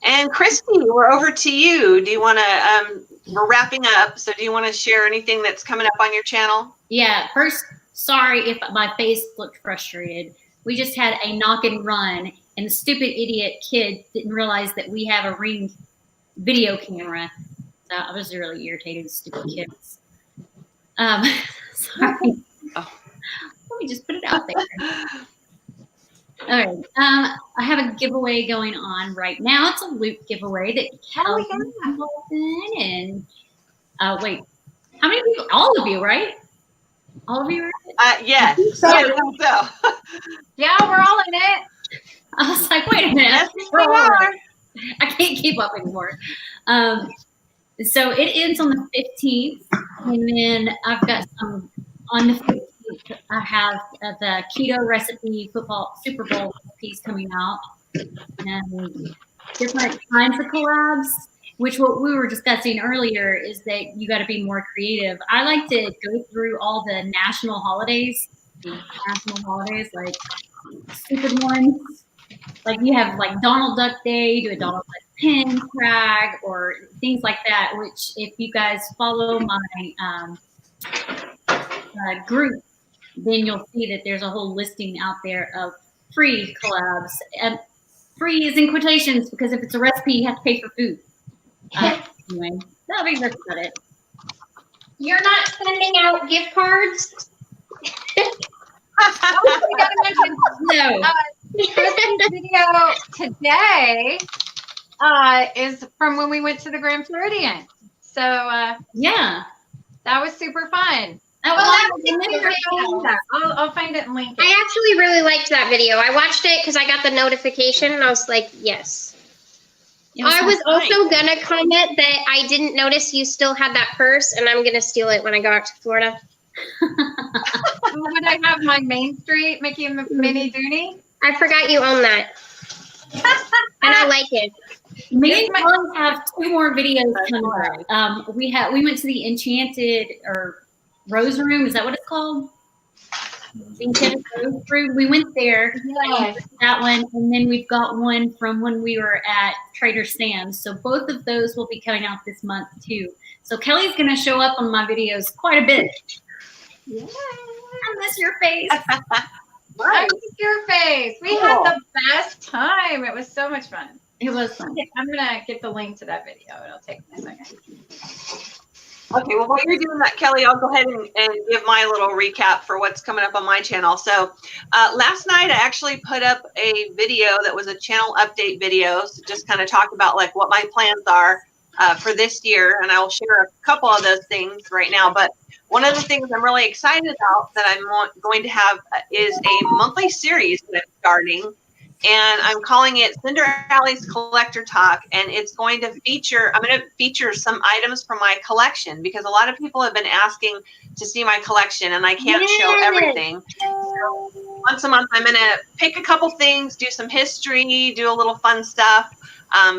And Christy, we're over to you. Do you want to, we're wrapping up, so do you want to share anything that's coming up on your channel? Yeah, first, sorry if my face looked frustrated. We just had a knock and run, and the stupid idiot kid didn't realize that we have a Ring video camera. So I was really irritated with stupid kids. Sorry. Oh. Let me just put it out there. All right. I have a giveaway going on right now. It's a loot giveaway that Kelly is involved in. And wait, how many people? All of you, right? All of you, right? Yes. So. Yeah, I think so. Yeah, we're all in it. I was like, wait a minute. Yes, we are. I can't keep up anymore. So it ends on the 15th, and then I've got some on the 15th. I have the keto recipe football Super Bowl piece coming out. and different kinds of collabs. Which what we were discussing earlier is that you got to be more creative. I like to go through all the national holidays, like stupid ones. Like you have like Donald Duck Day, do a Donald Duck pin tag or things like that. Which if you guys follow my group, then you'll see that there's a whole listing out there of free collabs. And free is in quotations because if it's a recipe, you have to pay for food. Anyway, I think that's about it. You're not sending out gift cards? Oh, we gotta mention No. Kristy's video today is from when we went to the Grand Floridian. So Yeah. that was super fun. Oh, I'll find it and link it. I actually really liked that video. I watched it because I got the notification and I was like, yes. I was also gonna comment that I didn't notice you still had that purse, and I'm gonna steal it when I go out to Florida. Would I have my Main Street Mickey and Minnie Dooney? I forgot you own that, and I like it. Me and Kelly have 2 more videos coming up. We went to the Enchanted or Rose Room. Is that what it's called? The Enchanted Rose Room. We went there. Yes. That one, and then we've got one from when we were at Trader Sam's. So both of those will be coming out this month too. So Kelly's going to show up on my videos quite a bit. Yeah. I miss your face. I miss your face. We had the best time. It was so much fun. It was fun. I'm gonna get the link to that video. It'll take me a second. Okay, well, while you're doing that, Kelly, I'll go ahead and give my little recap for what's coming up on my channel. So last night, I actually put up a video that was a channel update video. So just kind of talk about like what my plans are for this year. And I will share a couple of those things right now. But one of the things I'm really excited about that I'm going to have is a monthly series that I'm starting. And I'm calling it Cinderella's Collector Talk, and it's going to feature, I'm going to feature some items from my collection because a lot of people have been asking to see my collection, and I can't show everything. So once a month, I'm going to pick a couple things, do some history, do a little fun stuff.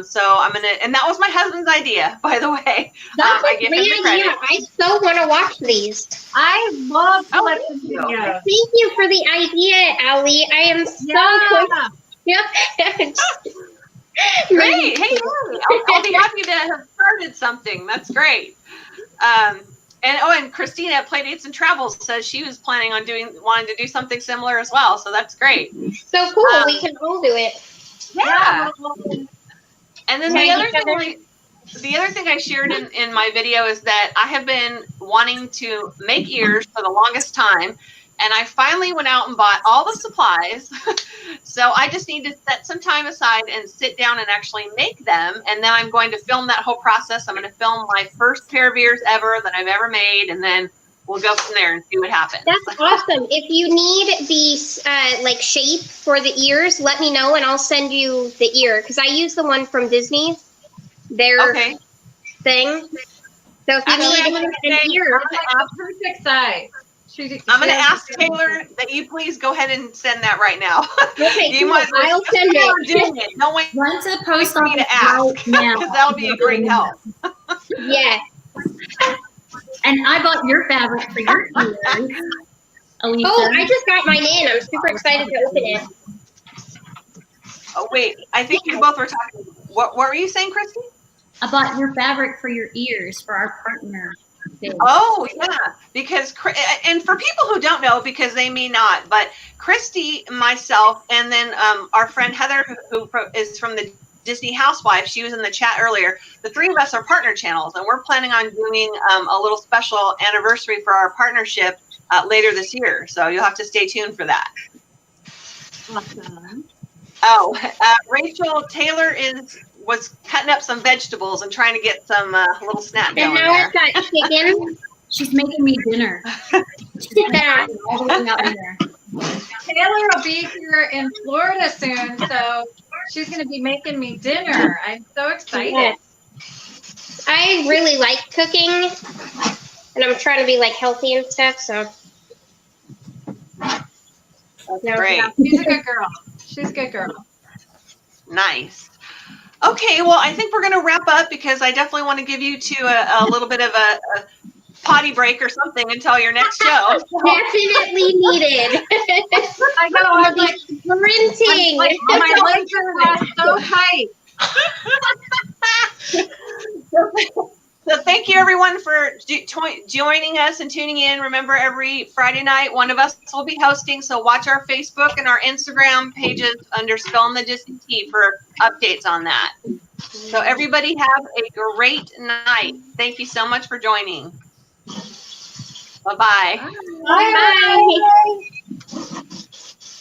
So I'm going to, and that was my husband's idea, by the way. That's I give him the credit. idea. I so want to watch these. I love thank you. videos. Thank you for the idea, Allie. I am so Yep. Great. Hey, I'll be happy to have started something. That's great. And Christina at Playdates and Travels says she was planning on wanting to do something similar as well. So that's great. So cool. We can all do it. Yeah. And then the other thing I shared in my video is that I have been wanting to make ears for the longest time. And I finally went out and bought all the supplies. So I just need to set some time aside and sit down and actually make them. And then I'm going to film that whole process. I'm going to film my first pair of ears ever that I've ever made. And then we'll go from there and see what happens. That's awesome. If you need the like shape for the ears, let me know and I'll send you the ear. Because I use the one from Disney. Their thing. So if you need an ear, perfect size. I'm going to ask Taylor that you please go ahead and send that right now. Okay, cool. I'll send it. No one Run to the post office to ask because that'll be a great help. Yeah. And I bought your fabric for your ears. Alicia. Oh, I just got mine in. I'm super excited to open it. Oh, wait. I think you both were talking. What were you saying, Christy? I bought your fabric for your ears for our partner. Oh, yeah. Because, and for people who don't know, because they may not, but Christy, myself, and then our friend Heather, who is from the Disney Housewife, she was in the chat earlier. The 3 of us are partner channels, and we're planning on doing a little special anniversary for our partnership later this year. So you'll have to stay tuned for that. Awesome. Oh, Rachel Taylor was cutting up some vegetables and trying to get some little snack going there. And now I've got chicken. She's making me dinner. Yeah. All the way out there. Taylor will be here in Florida soon, so she's going to be making me dinner. I'm so excited. Yeah. I really like cooking, and I'm trying to be like healthy and stuff. So Great. She's a good girl. She's a good girl. Nice. Okay, well, I think we're going to wrap up because I definitely want to give you two a little bit of a potty break or something until your next show. Definitely needed. I know. I'm like Sprinting. my legs are so tight. So thank you everyone for joining us and tuning in. Remember, every Friday night, one of us will be hosting. So watch our Facebook and our Instagram pages under Spillin The Disney Tea for updates on that. So everybody have a great night. Thank you so much for joining. Bye-bye. Bye.